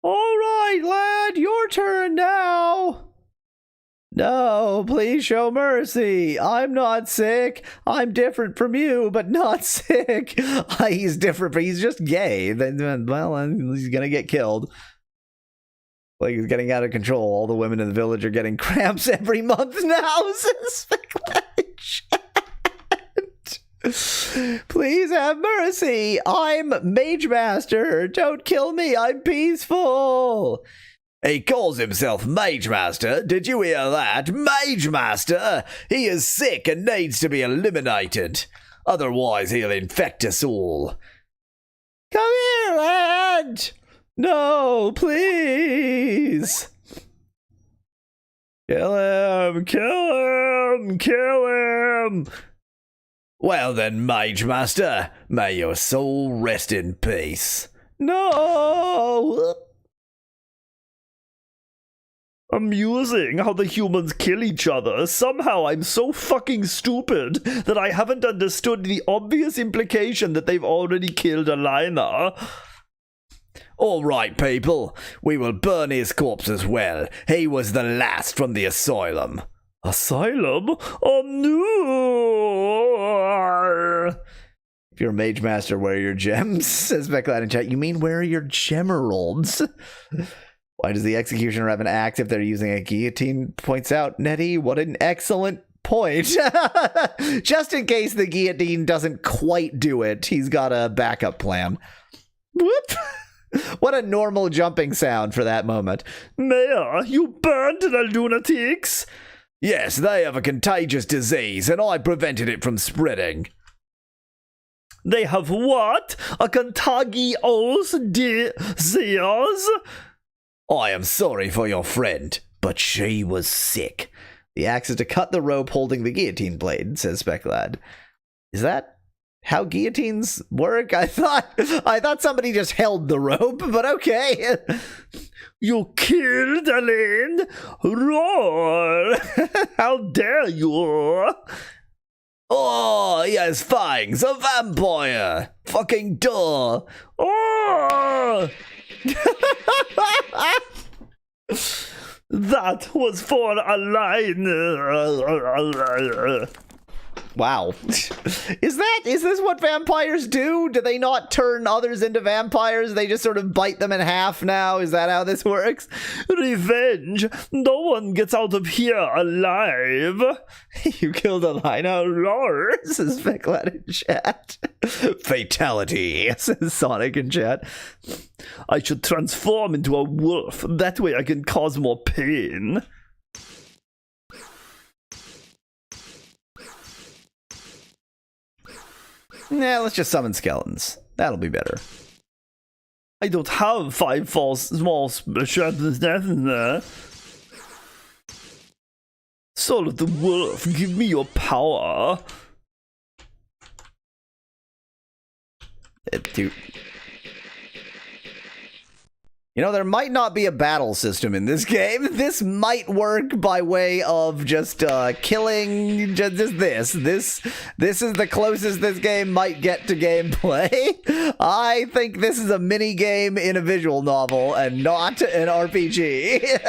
[SPEAKER 1] All right, lad, your turn now. No, please show mercy. I'm not sick. I'm different from you, but not sick. He's different, but he's just gay. Well, he's gonna get killed. Like, he's getting out of control. All the women in the village are getting cramps every month now. Please have mercy. I'm Mage Master. Don't kill me. I'm peaceful.
[SPEAKER 5] He calls himself Mage Master. Did you hear that? Mage Master! He is sick and needs to be eliminated. Otherwise, he'll infect us all.
[SPEAKER 1] Come here, lad! No, please!
[SPEAKER 2] Kill him! Kill him! Kill him!
[SPEAKER 5] Well then, Mage Master, may your soul rest in peace.
[SPEAKER 1] No!
[SPEAKER 2] Amusing how the humans kill each other. Somehow I'm so fucking stupid that I haven't understood the obvious implication that they've already killed Alina.
[SPEAKER 5] All right, people. We will burn his corpse as well. He was the last from the asylum.
[SPEAKER 2] Asylum? Oh no!
[SPEAKER 1] If you're a Mage Master, where are your gems? Says Becklad in chat. You mean where are your gemeralds? Why does the executioner have an axe if they're using a guillotine? Points out Nettie. What an excellent point. Just in case the guillotine doesn't quite do it, he's got a backup plan. Whoop. What a normal jumping sound for that moment.
[SPEAKER 2] Mayor, you burned the lunatics?
[SPEAKER 5] Yes, they have a contagious disease, and I prevented it from spreading.
[SPEAKER 2] They have what? A contagious disease?
[SPEAKER 5] I am sorry for your friend, but she was sick.
[SPEAKER 1] The axe is to cut the rope holding the guillotine blade, says Specklad. Is that how guillotines work? I thought somebody just held the rope, but okay.
[SPEAKER 2] You killed Aline? Roar! How dare you?
[SPEAKER 5] Oh, he has fangs, a vampire! Fucking duh!
[SPEAKER 2] Oh! That was for Aline.
[SPEAKER 1] Wow. Is this what vampires do? Do they not turn others into vampires? They just sort of bite them in half now? Is that how this works?
[SPEAKER 2] Revenge. No one gets out of here alive.
[SPEAKER 1] You killed Alina. Roar, says Specklad in chat.
[SPEAKER 5] Fatality,
[SPEAKER 1] says Sonic in chat.
[SPEAKER 2] I should transform into a wolf. That way I can cause more pain.
[SPEAKER 1] Nah, let's just summon skeletons. That'll be better.
[SPEAKER 2] I don't have 5 small sharpness in there. Soul of the wolf, give me your power.
[SPEAKER 1] Dude. You know, there might not be a battle system in this game. This might work by way of just killing just this. This is the closest this game might get to gameplay. I think this is a mini game in a visual novel and not an RPG.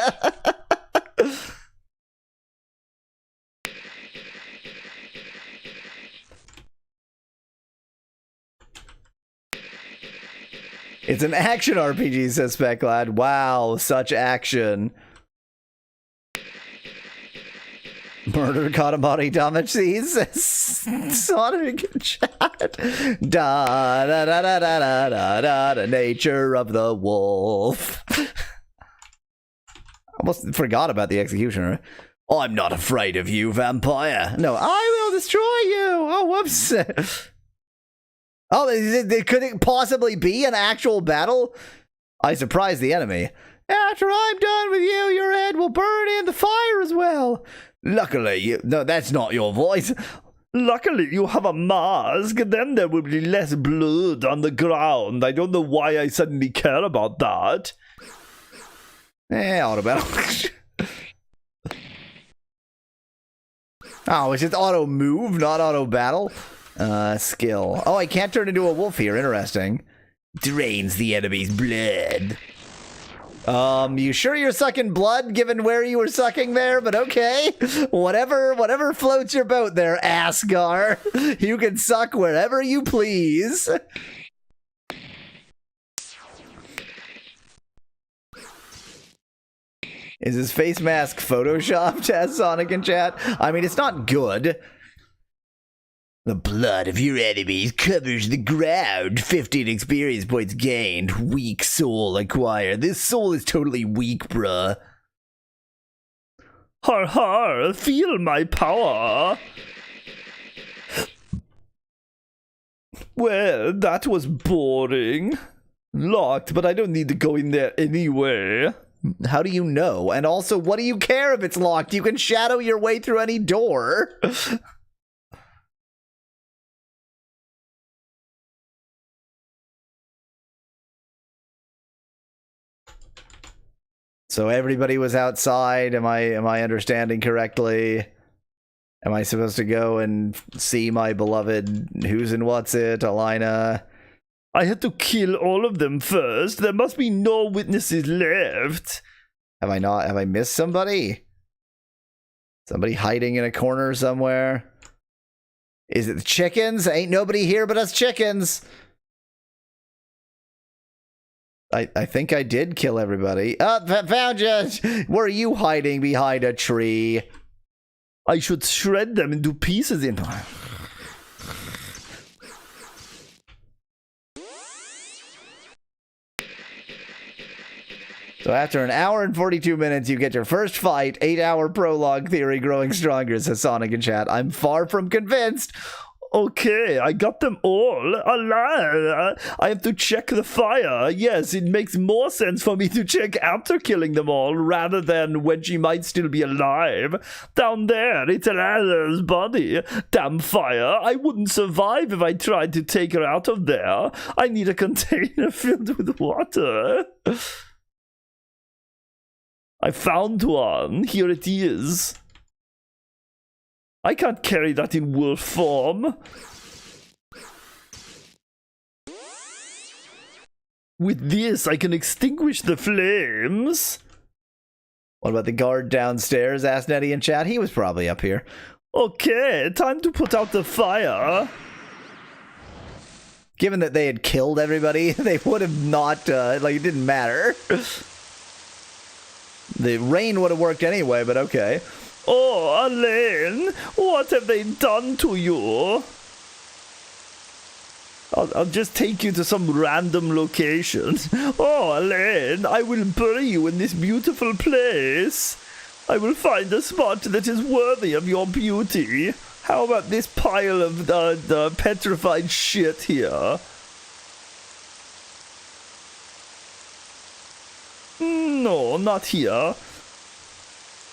[SPEAKER 1] It's an action RPG, says Specklad. Wow, such action. Murder Katamari Damacy, says Sonic in chat. Da da da da da da da da, the nature of the wolf. Almost forgot about the executioner. I'm not afraid of you, vampire. No, I will destroy you. Oh, whoops. Oh, could it possibly be an actual battle? I surprised the enemy. After I'm done with you, your head will burn in the fire as well. Luckily, no, that's not your voice.
[SPEAKER 2] Luckily, you have a mask, then there will be less blood on the ground. I don't know why I suddenly care about that.
[SPEAKER 1] Auto battle. Oh, it's just auto move, not auto battle. Skill. Oh, I can't turn into a wolf here. Interesting. Drains the enemy's blood. You sure you're sucking blood, given where you were sucking there? But okay. Whatever floats your boat there, Asgar. You can suck wherever you please. Is his face mask photoshopped, as Sonic in chat? I mean, it's not good. The blood of your enemies covers the ground. 15 experience points gained. Weak soul acquired. This soul is totally weak, bruh.
[SPEAKER 2] Har har, feel my power. Well, that was boring. Locked, but I don't need to go in there anyway.
[SPEAKER 1] How do you know? And also, what do you care if it's locked? You can shadow your way through any door. So everybody was outside. Am I understanding correctly? Am I supposed to go and see my beloved who's and what's it, Alina?
[SPEAKER 2] I had to kill all of them first. There must be no witnesses left.
[SPEAKER 1] Have I missed somebody? Somebody hiding in a corner somewhere? Is it the chickens? Ain't nobody here but us chickens. I think I did kill everybody. Found you! Were you hiding behind a tree?
[SPEAKER 2] I should shred them into pieces in...
[SPEAKER 1] So after an hour and 42 minutes, you get your first fight. 8-hour prologue theory growing stronger, says Sonic in chat. I'm far from convinced.
[SPEAKER 2] Okay, I got them all. Alive. I have to check the fire. Yes, it makes more sense for me to check after killing them all rather than when she might still be alive. Down there, it's Alana's body. Damn fire. I wouldn't survive if I tried to take her out of there. I need a container filled with water. I found one. Here it is. I can't carry that in wolf form. With this, I can extinguish the flames.
[SPEAKER 1] What about the guard downstairs? Asked Nettie in chat. He was probably up here.
[SPEAKER 2] Okay, time to put out the fire.
[SPEAKER 1] Given that they had killed everybody, they would have not, like, it didn't matter. The rain would have worked anyway, but okay.
[SPEAKER 2] Oh, Elaine, what have they done to you? I'll just take you to some random location. Oh, Elaine, I will bury you in this beautiful place. I will find a spot that is worthy of your beauty. How about this pile of the petrified shit here? No, not here.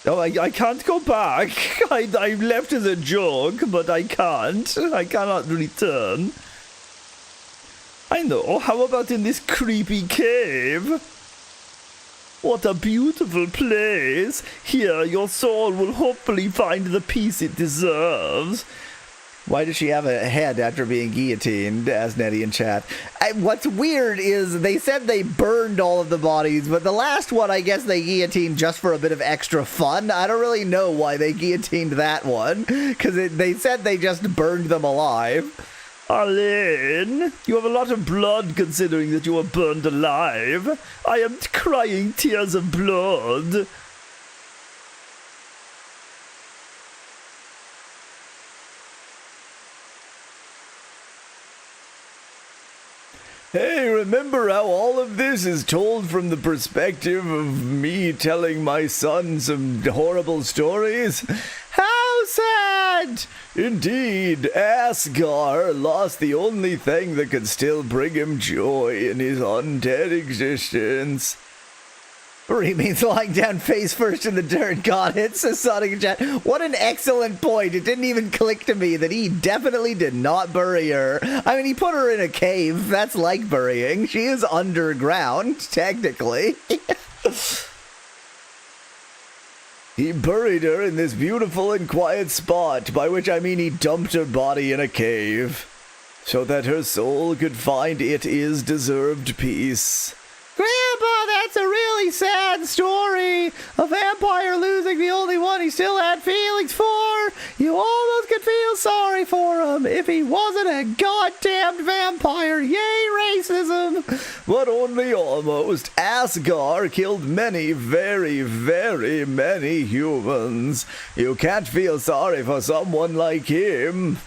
[SPEAKER 2] Oh, I can't go back. I left as a joke, but I can't. I cannot return. I know. How about in this creepy cave? What a beautiful place. Here, your soul will hopefully find the peace it deserves.
[SPEAKER 1] Why does she have a head after being guillotined? Asked Nettie in chat. What's weird is they said they burned all of the bodies, but the last one, I guess they guillotined just for a bit of extra fun. I don't really know why they guillotined that one, because they said they just burned them alive.
[SPEAKER 2] Arlene, you have a lot of blood considering that you were burned alive. I am crying tears of blood.
[SPEAKER 5] Hey, remember how all of this is told from the perspective of me telling my son some horrible stories? How sad! Indeed, Asgar lost the only thing that could still bring him joy in his undead existence.
[SPEAKER 1] He means lying down face first in the dirt. Got it, says Sonic in chat. What an excellent point. It didn't even click to me that he definitely did not bury her. I mean, he put her in a cave. That's like burying. She is underground, technically.
[SPEAKER 5] He buried her in this beautiful and quiet spot, by which I mean he dumped her body in a cave, so that her soul could find its deserved peace.
[SPEAKER 1] Grandpa, that's a really sad story. A vampire losing the only one he still had feelings for. You almost could feel sorry for him if he wasn't a goddamned vampire. Yay, racism.
[SPEAKER 5] But only almost. Asgar killed many, very, very many humans. You can't feel sorry for someone like him.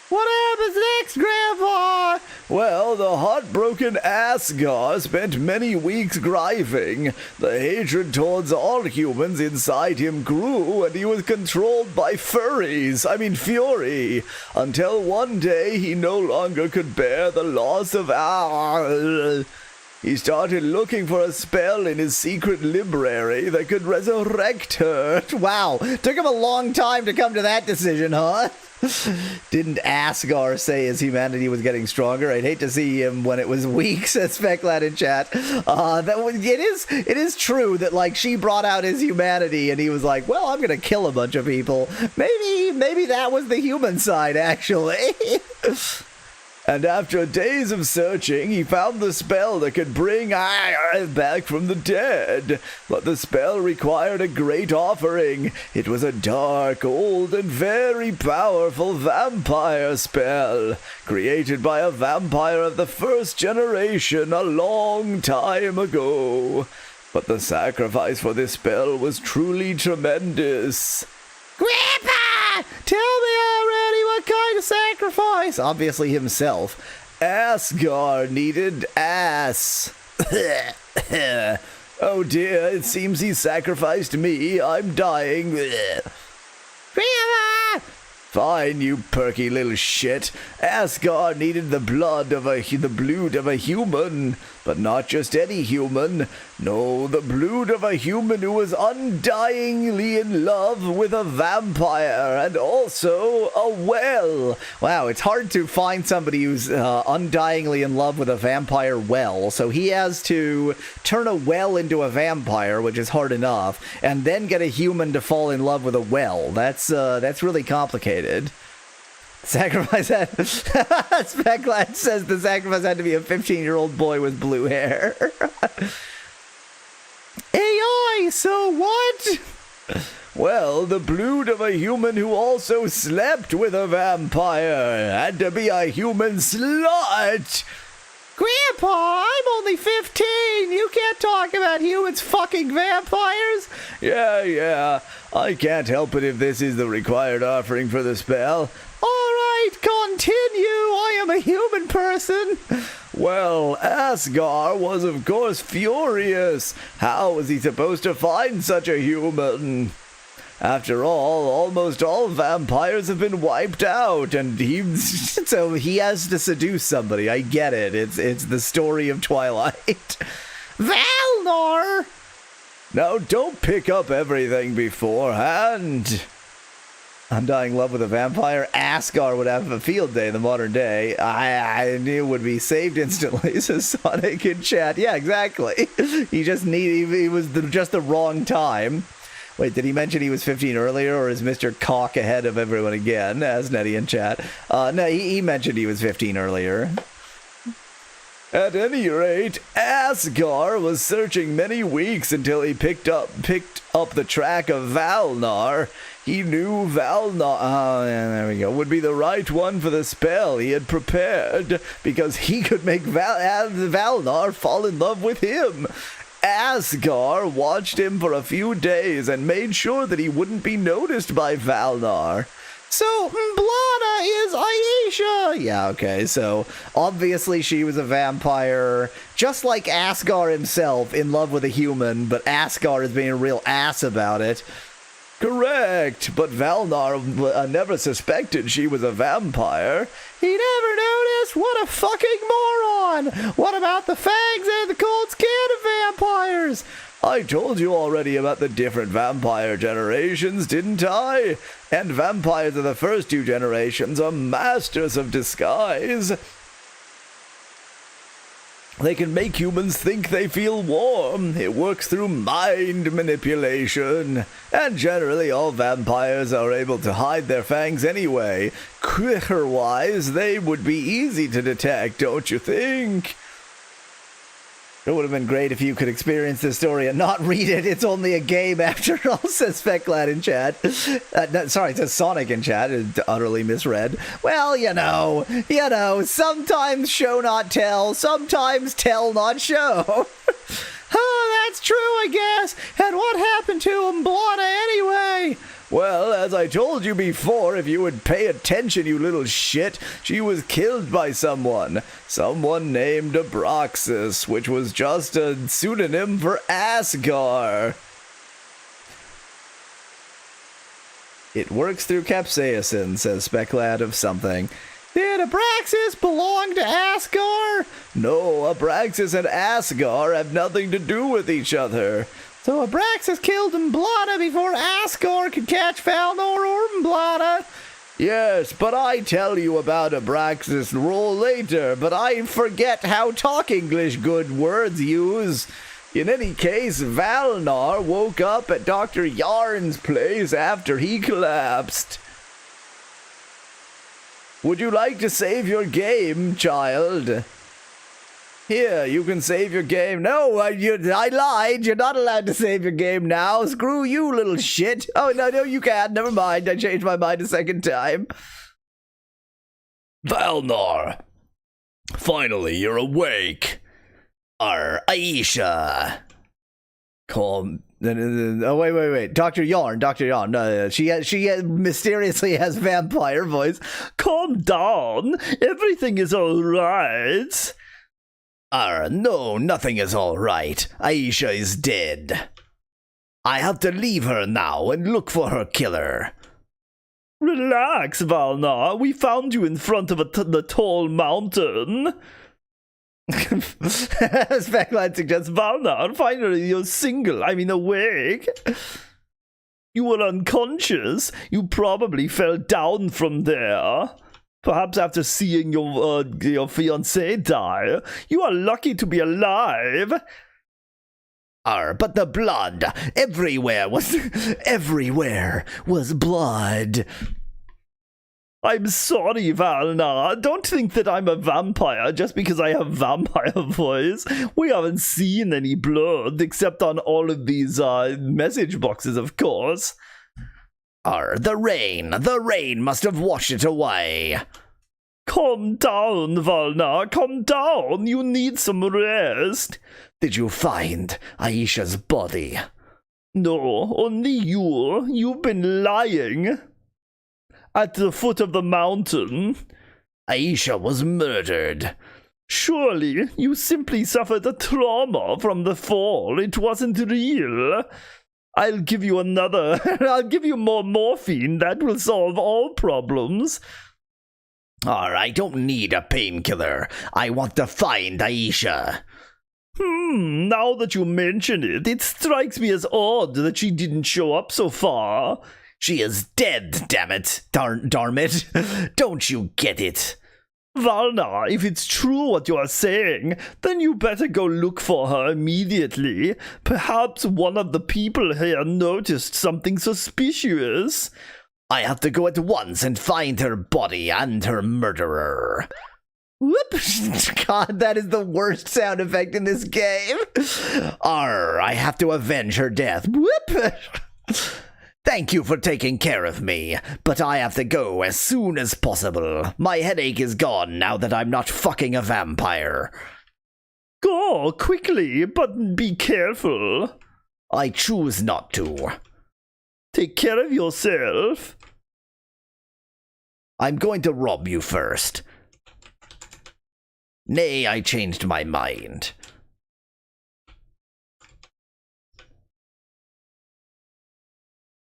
[SPEAKER 1] What happens next, Grandpa?
[SPEAKER 5] Well, the heartbroken Asgar spent many weeks griping. The hatred towards all humans inside him grew, and he was controlled by fury, until one day he no longer could bear the loss of He started looking for a spell in his secret library that could resurrect her.
[SPEAKER 1] Wow, took him a long time to come to that decision, huh? Didn't Asgar say his humanity was getting stronger? I'd hate to see him when it was weak, says Specklad in chat. It is true that, like, she brought out his humanity and he was like, well, I'm gonna kill a bunch of people. Maybe that was the human side, actually.
[SPEAKER 5] And after days of searching, he found the spell that could bring back from the dead. But the spell required a great offering. It was a dark, old, and very powerful vampire spell, created by a vampire of the first generation a long time ago. But the sacrifice for this spell was truly tremendous.
[SPEAKER 1] Grandpa! Tell me already what kind of sacrifice? Obviously himself.
[SPEAKER 5] Asgar needed ass. Oh dear, it seems he sacrificed me. I'm dying.
[SPEAKER 1] Grandma!
[SPEAKER 5] Fine, you perky little shit. Asgar needed the blood of the blood of a human, but not just any human. No, the blood of a human who was undyingly in love with a vampire, and also a well.
[SPEAKER 1] Wow, it's hard to find somebody who's undyingly in love with a vampire well, so he has to turn a well into a vampire, which is hard enough, and then get a human to fall in love with a well. That's really complicated. Sacrifice had... Specklad says the sacrifice had to be a 15-year-old boy with blue hair. AI, so what?
[SPEAKER 5] Well, the blood of a human who also slept with a vampire had to be a human slut.
[SPEAKER 1] Grandpa, I'm only 15. You can't talk about humans fucking vampires.
[SPEAKER 5] Yeah. I can't help it if this is the required offering for the spell.
[SPEAKER 1] All right, continue. I am a human person.
[SPEAKER 5] Well, Asgar was of course furious. How was he supposed to find such a human? After all, almost all vampires have been wiped out, and
[SPEAKER 1] So he has to seduce somebody. I get it. It's the story of Twilight. Valnor!
[SPEAKER 5] Now, don't pick up everything beforehand.
[SPEAKER 1] Undying love with a vampire. Asgar would have a field day in the modern day. I knew would be saved instantly, says Sonic in chat. Yeah, exactly. He was just the wrong time. Wait, did he mention he was 15 earlier, or is Mr. Cock ahead of everyone again, as Nettie in chat? No, he mentioned he was 15 earlier.
[SPEAKER 5] At any rate, Asgar was searching many weeks until he picked up the track of Valnar. He knew Valnar, there we go, would be the right one for the spell he had prepared, because he could make Valnar fall in love with him. Asgar watched him for a few days and made sure that he wouldn't be noticed by Valnar.
[SPEAKER 1] So, Blana is Aisha! Yeah, okay, so obviously she was a vampire, just like Asgar himself, in love with a human, but Asgar is being a real ass about it.
[SPEAKER 5] Correct, but Valnar never suspected she was a vampire.
[SPEAKER 1] He never noticed? What a fucking moron! What about the fangs and the cold skin of vampires?
[SPEAKER 5] I told you already about the different vampire generations, didn't I? And vampires of the first two generations are masters of disguise. They can make humans think they feel warm. It works through mind manipulation. And generally all vampires are able to hide their fangs anyway. Critter-wise, they would be easy to detect, don't you think?
[SPEAKER 1] It would have been great if you could experience this story and not read it. It's only a game after all, says Fecklad in chat. Sorry, it says Sonic in chat. It's utterly misread. Well, you know, sometimes show not tell, sometimes tell not show. Oh, that's true, I guess. And what happened to Blana anyway?
[SPEAKER 5] Well, as I told you before, if you would pay attention, you little shit, she was killed by someone. Someone named Abraxas, which was just a pseudonym for Asgar.
[SPEAKER 1] It works through capsaicin, says Specklad of something. Did Abraxas belong to Asgar?
[SPEAKER 5] No, Abraxas and Asgar have nothing to do with each other.
[SPEAKER 1] So Abraxas killed Blana before Asgar could catch Valnor or Blana.
[SPEAKER 5] Yes, but I tell you about Abraxas' role later, but I forget how talk English good words use. In any case, Valnar woke up at Dr. Yarn's place after he collapsed. Would you like to save your game, child? Here, you can save your game. No, I lied. You're not allowed to save your game now. Screw you, little shit. Oh, no, you can. Never mind. I changed my mind a second time.
[SPEAKER 2] Valnar, finally, you're awake.
[SPEAKER 1] Aisha. Calm. Oh, wait. Dr. Yarn. No, she mysteriously has vampire voice.
[SPEAKER 2] Calm down. Everything is all right.
[SPEAKER 1] No, nothing is all right. Aisha is dead. I have to leave her now and look for her killer.
[SPEAKER 2] Relax, Valnar. We found you in front of the tall mountain.
[SPEAKER 1] Speckline suggests,
[SPEAKER 2] Valnar, finally you're awake. You were unconscious. You probably fell down from there. Perhaps after seeing your fiancé die. You are lucky to be alive.
[SPEAKER 1] But the blood everywhere was blood.
[SPEAKER 2] I'm sorry, Valnar. Don't think that I'm a vampire just because I have vampire voice. We haven't seen any blood except on all of these message boxes, of course.
[SPEAKER 1] The rain must have washed it away.
[SPEAKER 2] Calm down, Valnar, calm down. You need some rest.
[SPEAKER 1] Did you find Aisha's body?
[SPEAKER 2] No, only you. You've been lying. At the foot of the mountain.
[SPEAKER 1] Aisha was murdered.
[SPEAKER 2] Surely, you simply suffered a trauma from the fall. It wasn't real. I'll give you another. I'll give you more morphine. That will solve all problems.
[SPEAKER 5] I don't need a painkiller. I want to find Aisha.
[SPEAKER 2] Now that you mention it, it strikes me as odd that she didn't show up so far.
[SPEAKER 5] She is dead, damn it. Darn it. Don't you get it?
[SPEAKER 2] Valna, if it's true what you are saying, then you better go look for her immediately. Perhaps one of the people here noticed something suspicious.
[SPEAKER 5] I have to go at once and find her body and her murderer.
[SPEAKER 1] Whoop! God, that is the worst sound effect in this game.
[SPEAKER 5] I have to avenge her death.
[SPEAKER 1] Whoop!
[SPEAKER 5] Thank you for taking care of me, but I have to go as soon as possible. My headache is gone now that I'm not fucking a vampire.
[SPEAKER 2] Go quickly, but be careful.
[SPEAKER 5] I choose not to.
[SPEAKER 2] Take care of yourself.
[SPEAKER 5] I'm going to rob you first. Nay, I changed my mind.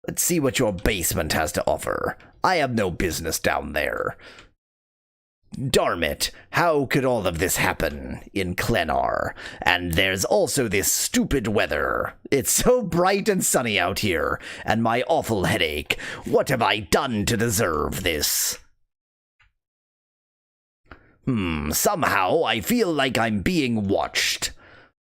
[SPEAKER 5] Let's see what your basement has to offer. I have no business down there. Darn it, how could all of this happen in Klenar? And there's also this stupid weather. It's so bright and sunny out here, and my awful headache. What have I done to deserve this? Somehow I feel like I'm being watched.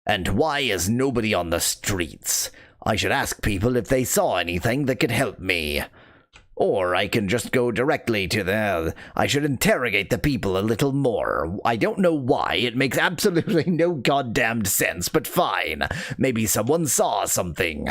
[SPEAKER 5] And why is nobody on the streets? I should ask people if they saw anything that could help me. Or I can just go directly to I should interrogate the people a little more. I don't know why. It makes absolutely no goddamned sense, but fine. Maybe someone saw something.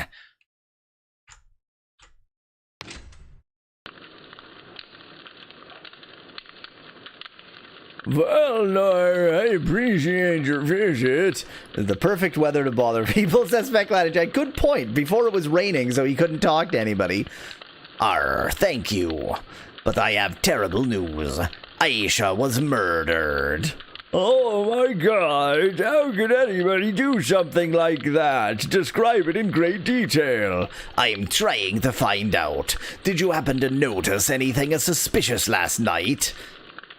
[SPEAKER 1] Well, I appreciate your visit. The perfect weather to bother people, says Specklatter. Good point. Before it was raining, so he couldn't talk to anybody.
[SPEAKER 5] Thank you. But I have terrible news. Aisha was murdered.
[SPEAKER 1] Oh my god, how could anybody do something like that? Describe it in great detail.
[SPEAKER 5] I'm trying to find out. Did you happen to notice anything suspicious last night?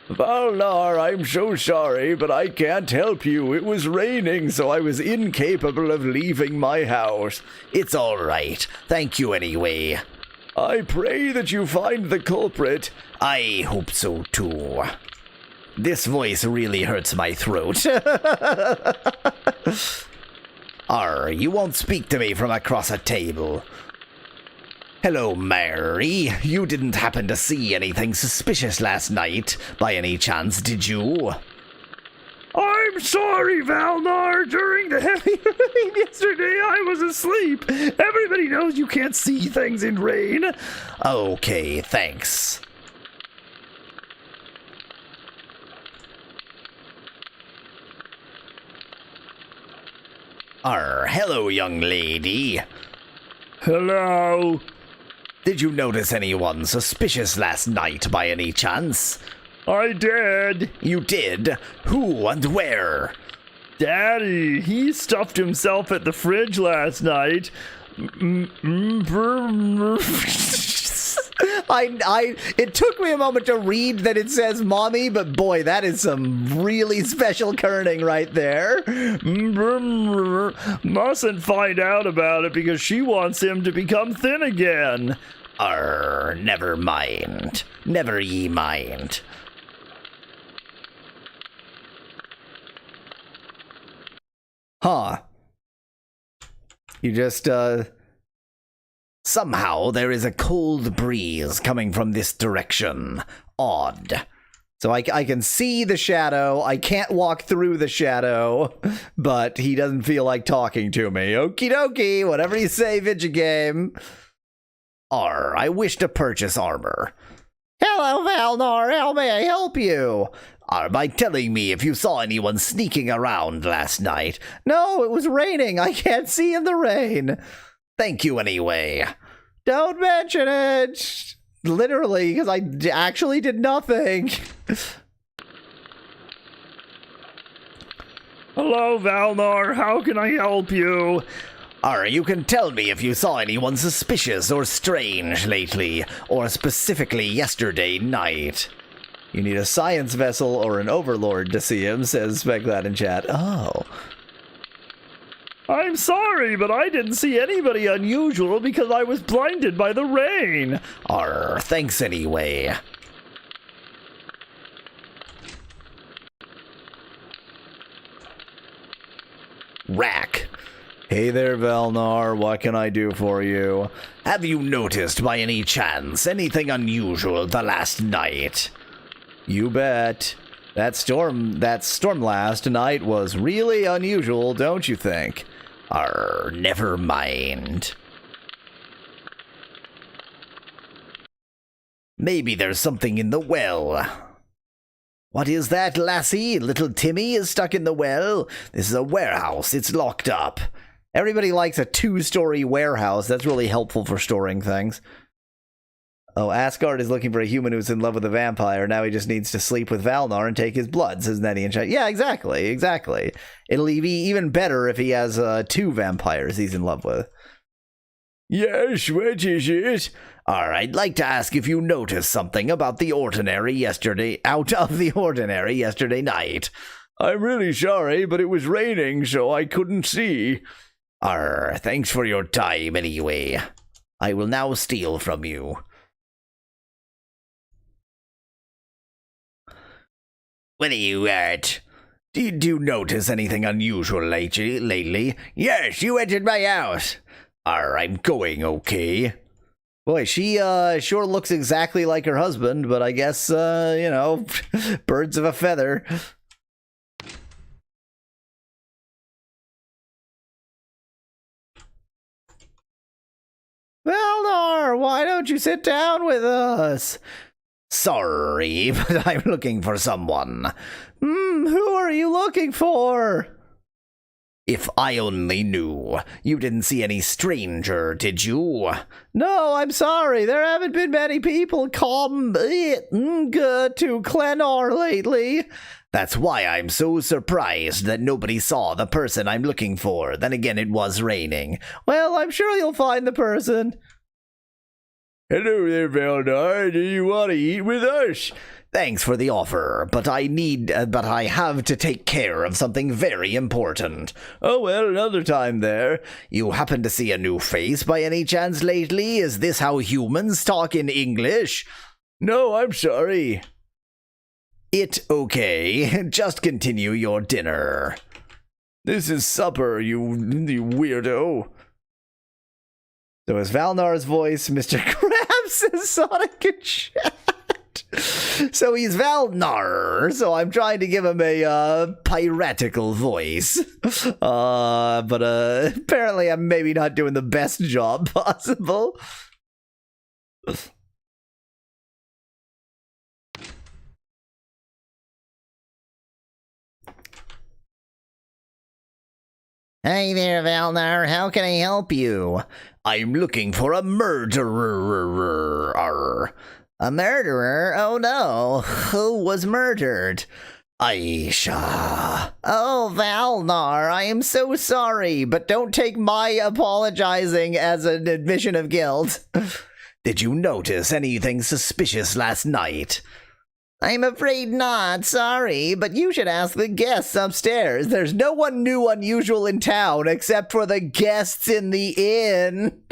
[SPEAKER 1] Valnar, I'm so sorry, but I can't help you. It was raining, so I was incapable of leaving my house.
[SPEAKER 5] It's all right. Thank you anyway.
[SPEAKER 1] I pray that you find the culprit.
[SPEAKER 5] I hope so too. This voice really hurts my throat. You won't speak to me from across a table. Hello, Mary. You didn't happen to see anything suspicious last night, by any chance, did you?
[SPEAKER 2] I'm sorry, Valnar. During the heavy rain yesterday, I was asleep. Everybody knows you can't see things in rain.
[SPEAKER 5] Okay, thanks. Hello, young lady.
[SPEAKER 2] Hello.
[SPEAKER 5] Did you notice anyone suspicious last night by any chance?
[SPEAKER 2] I did.
[SPEAKER 5] You did? Who and where?
[SPEAKER 2] Daddy, he stuffed himself at the fridge last night.
[SPEAKER 1] It took me a moment to read that it says mommy, but boy, that is some really special kerning right there.
[SPEAKER 2] Mustn't find out about it because she wants him to become thin again.
[SPEAKER 5] Never mind. Never ye mind.
[SPEAKER 1] Huh. You just,
[SPEAKER 5] Somehow there is a cold breeze coming from this direction. Odd.
[SPEAKER 1] So I can see the shadow. I can't walk through the shadow, but he doesn't feel like talking to me. Okie dokie, whatever you say, video game.
[SPEAKER 5] I wish to purchase armor.
[SPEAKER 1] Hello, Valnar. How may I help you?
[SPEAKER 5] By telling me if you saw anyone sneaking around last night.
[SPEAKER 1] No, it was raining. I can't see in the rain.
[SPEAKER 5] Thank you anyway.
[SPEAKER 1] Don't mention it. Literally, because I actually did nothing.
[SPEAKER 2] Hello, Valnar. How can I help you?
[SPEAKER 1] You can tell me if you saw anyone suspicious or strange lately, or specifically yesterday night. You need a science vessel or an overlord to see him, says Speglad in chat. Oh.
[SPEAKER 2] I'm sorry, but I didn't see anybody unusual because I was blinded by the rain.
[SPEAKER 1] Thanks anyway. Rack. Hey there, Valnar. What can I do for you? Have you noticed by any chance anything unusual the last night? You bet. That storm last night was really unusual, don't you think? Never mind. Maybe there's something in the well. What is that, lassie? Little Timmy is stuck in the well? This is a warehouse. It's locked up. Everybody likes a 2-story warehouse. That's really helpful for storing things. Oh, Asgard is looking for a human who's in love with a vampire. Now he just needs to sleep with Valnar and take his blood, says Nettie in chat. Yeah, exactly. It'll be even better if he has 2 vampires he's in love with.
[SPEAKER 5] Yes, what is it?
[SPEAKER 1] I'd like to ask if you noticed something about the ordinary yesterday, out of the ordinary yesterday night.
[SPEAKER 5] I'm really sorry, but it was raining, so I couldn't see.
[SPEAKER 1] Thanks for your time anyway. I will now steal from you. What are you at? Did you notice anything unusual lately? Yes, you entered my house. I'm going okay. Boy, she sure looks exactly like her husband, but I guess, birds of a feather. Valnar, why don't you sit down with us? Sorry, but I'm looking for someone. Who are you looking for? If I only knew. You didn't see any stranger, did you? No, I'm sorry. There haven't been many people come to Clenor lately. That's why I'm so surprised that nobody saw the person I'm looking for. Then again, it was raining. Well, I'm sure you'll find the person.
[SPEAKER 5] Hello there, Valnar. Do you want to eat with us?
[SPEAKER 1] Thanks for the offer, but I have to take care of something very important.
[SPEAKER 5] Oh, well, another time there.
[SPEAKER 1] You happen to see a new face by any chance lately? Is this how humans talk in English?
[SPEAKER 5] No, I'm sorry.
[SPEAKER 1] Okay. Just continue your dinner.
[SPEAKER 5] This is supper, you weirdo.
[SPEAKER 1] So is Valnar's voice Mr. Krabs and Sonic and chat? So he's Valnar, so I'm trying to give him a piratical voice. But apparently I'm maybe not doing the best job possible. Hey there, Valnar. How can I help you? I'm looking for a murderer. A murderer? Oh no. Who was murdered? Aisha. Oh, Valnar, I am so sorry, but don't take my apologizing as an admission of guilt. Did you notice anything suspicious last night? I'm afraid not, sorry, but you should ask the guests upstairs. There's no one new unusual in town except for the guests in the inn.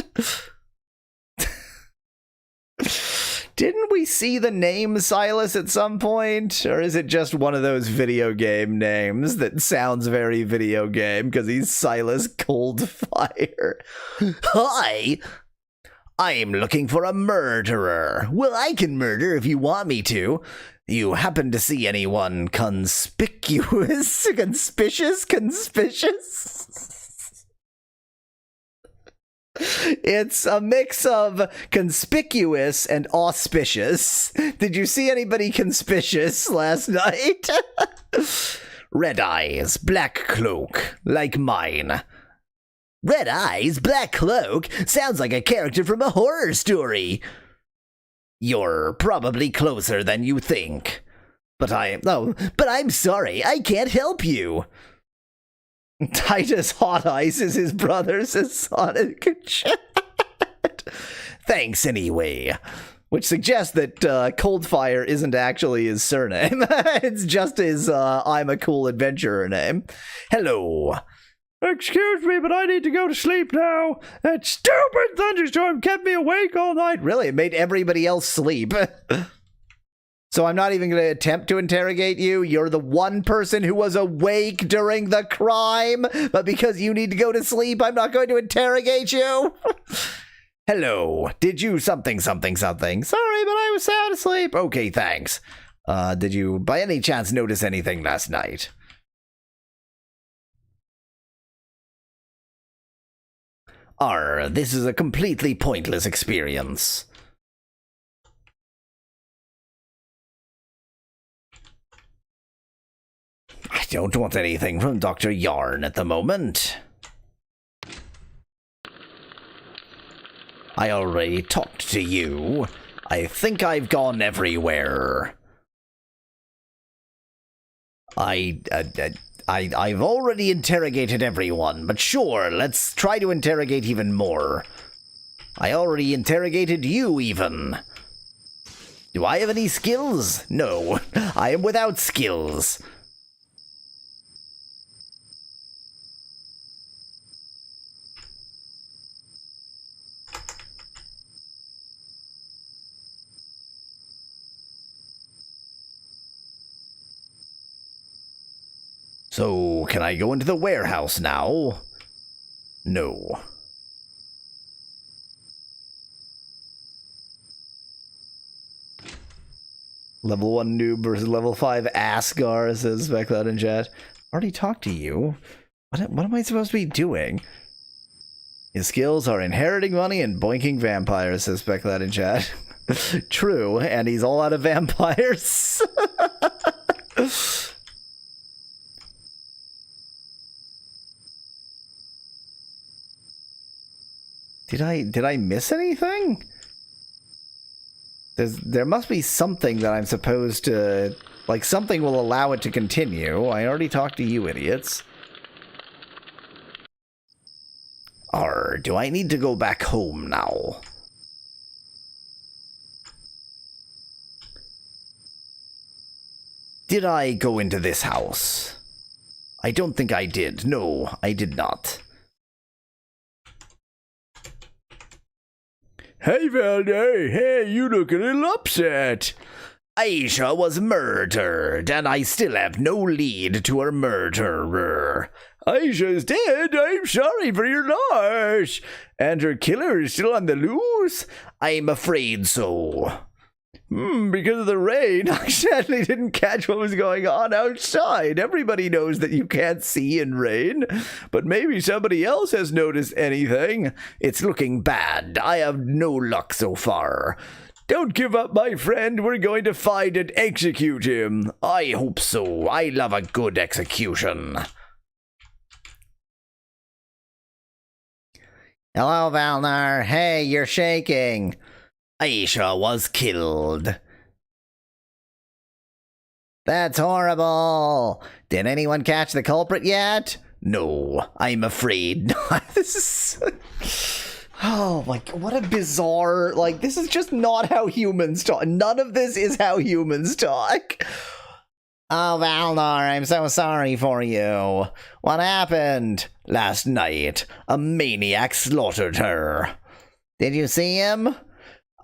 [SPEAKER 1] Didn't we see the name Silas at some point? Or is it just one of those video game names that sounds very video game because he's Silas Coldfire? Hi! I'm looking for a murderer. Well, I can murder if you want me to. You happen to see anyone conspicuous? Conspicuous? It's a mix of conspicuous and auspicious. Did you see anybody conspicuous last night? Red eyes, black cloak, like mine. Red eyes, black cloak? Sounds like a character from a horror story. You're probably closer than you think. But I'm sorry, I can't help you. Titus Hot Ice is his brother, says Sonic in chat. Thanks anyway. Which suggests that Coldfire isn't actually his surname. It's just his I'm a cool adventurer name. Hello.
[SPEAKER 2] Excuse me, but I need to go to sleep now. That stupid thunderstorm kept me awake all night.
[SPEAKER 1] Really? It made everybody else sleep. So I'm not even going to attempt to interrogate you. You're the one person who was awake during the crime, but because you need to go to sleep, I'm not going to interrogate you. Hello. Did you something? Sorry, but I was sound asleep. Okay, thanks. Did you by any chance notice anything last night? This is a completely pointless experience. I don't want anything from Dr. Yarn at the moment. I already talked to you. I think I've gone everywhere. I've already interrogated everyone, but sure, let's try to interrogate even more. I already interrogated you, even. Do I have any skills? No, I am without skills. So, can I go into the warehouse now? No. Level 1 noob versus level 5 Asgar, says Specloud in chat. Already talked to you. What am I supposed to be doing? His skills are inheriting money and boinking vampires, says Specloud in chat. True, and he's all out of vampires. Did I miss anything? There must be something that I'm supposed to... Like, something will allow it to continue. I already talked to you idiots. Do I need to go back home now? Did I go into this house? I don't think I did. No, I did not.
[SPEAKER 5] Hey, Valday, hey, you look a little upset.
[SPEAKER 1] Aisha was murdered, and I still have no lead to her murderer.
[SPEAKER 5] Aisha's dead, I'm sorry for your loss. And her killer is still on the loose?
[SPEAKER 1] I'm afraid so.
[SPEAKER 5] Because of the rain, I sadly didn't catch what was going on outside. Everybody knows that you can't see in rain, but maybe somebody else has noticed anything.
[SPEAKER 1] It's looking bad. I have no luck so far.
[SPEAKER 5] Don't give up, my friend. We're going to find and execute him.
[SPEAKER 1] I hope so. I love a good execution. Hello, Valnar. Hey, you're shaking. Aisha was killed. That's horrible. Did anyone catch the culprit yet? No, I'm afraid not. This is... Oh my god, what a bizarre... Like, this is just not how humans talk. None of this is how humans talk. Oh, Valnar, I'm so sorry for you. What happened? Last night, a maniac slaughtered her. Did you see him?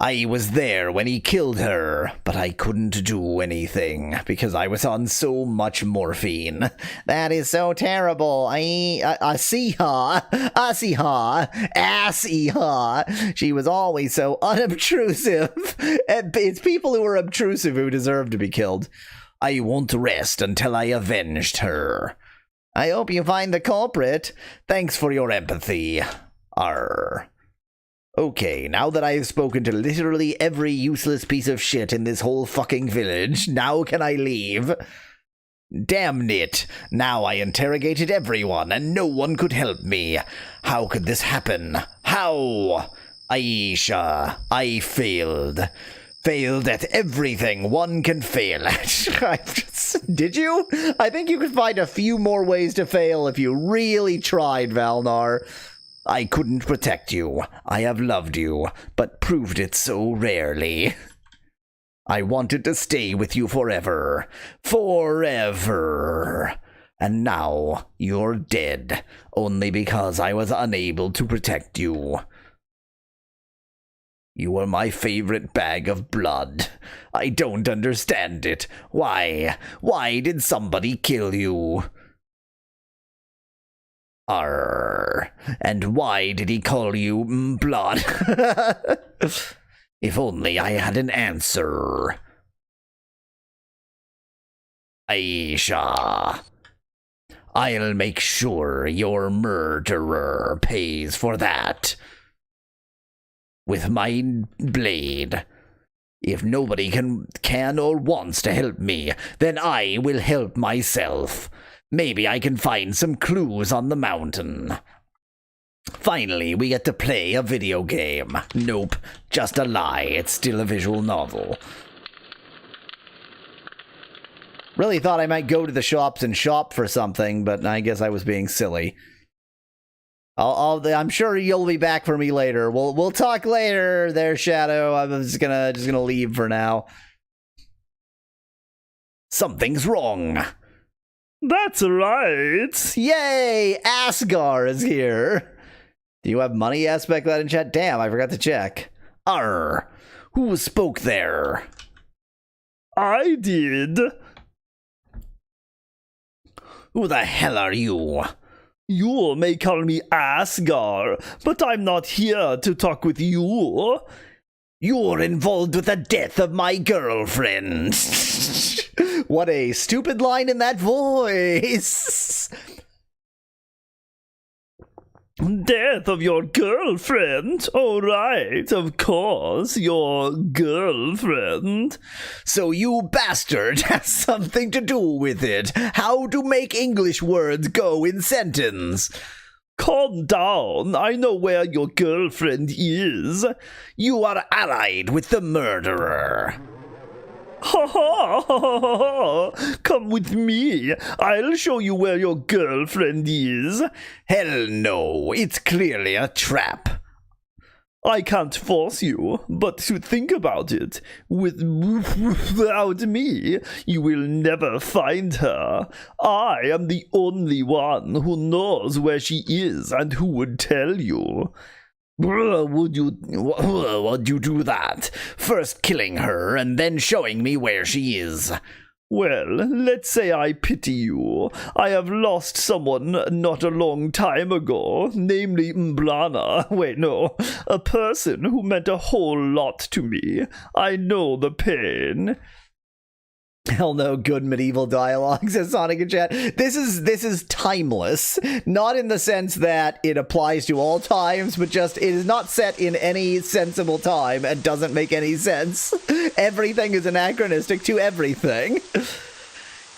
[SPEAKER 1] I was there when he killed her, but I couldn't do anything because I was on so much morphine. That is so terrible. I see her. She was always so unobtrusive. It's people who are obtrusive who deserve to be killed. I won't rest until I avenged her. I hope you find the culprit. Thanks for your empathy. Arr. Okay, now that I have spoken to literally every useless piece of shit in this whole fucking village, now can I leave? Damn it! Now I interrogated everyone and no one could help me. How could this happen? How? Aisha, I failed. Failed at everything one can fail at. I'm just Did you? I think you could find a few more ways to fail if you really tried, Valnar. I couldn't protect you. I have loved you, but proved it so rarely. I wanted to stay with you forever. Forever. And now you're dead, only because I was unable to protect you. You were my favorite bag of blood. I don't understand it. Why? Why did somebody kill you? Arr. And why did he call you blood? If only I had an answer. Aisha. I'll make sure your murderer pays for that. With my blade. If nobody can or wants to help me, then I will help myself. Maybe I can find some clues on the mountain. Finally, we get to play a video game. Nope, just a lie. It's still a visual novel. Really thought I might go to the shops and shop for something, but I guess I was being silly. I'm sure you'll be back for me later. We'll talk later there, Shadow. I'm just gonna leave for now. Something's wrong.
[SPEAKER 2] That's right.
[SPEAKER 1] Yay! Asgar is here. Do you have money aspect that in chat? Damn, I forgot to check. Arr. Who spoke there?
[SPEAKER 2] I did.
[SPEAKER 1] Who the hell are you?
[SPEAKER 2] You may call me Asgar, but I'm not here to talk with you.
[SPEAKER 1] You're involved with the death of my girlfriend. What a stupid line in that voice.
[SPEAKER 2] Death of your girlfriend? Oh, right, of course, your girlfriend.
[SPEAKER 1] So you bastard has something to do with it. How to make English words go in sentence.
[SPEAKER 2] Calm down, I know where your girlfriend is.
[SPEAKER 1] You are allied with the murderer.
[SPEAKER 2] Ha ha ha ha ha! Come with me. I'll show you where your girlfriend is.
[SPEAKER 1] Hell no, it's clearly a trap.
[SPEAKER 2] I can't force you, but to think about it, without me, you will never find her. I am the only one who knows where she is and who would tell you.
[SPEAKER 1] Would you do that? First killing her and then showing me where she is.
[SPEAKER 2] Well, let's say I pity you. I have lost someone not a long time ago, namely Mblana. Wait, no, a person who meant a whole lot to me. I know the pain.
[SPEAKER 1] Hell no, good medieval dialogue, says Sonic in chat. This is timeless. Not in the sense that it applies to all times, but just it is not set in any sensible time and doesn't make any sense. Everything is anachronistic to everything.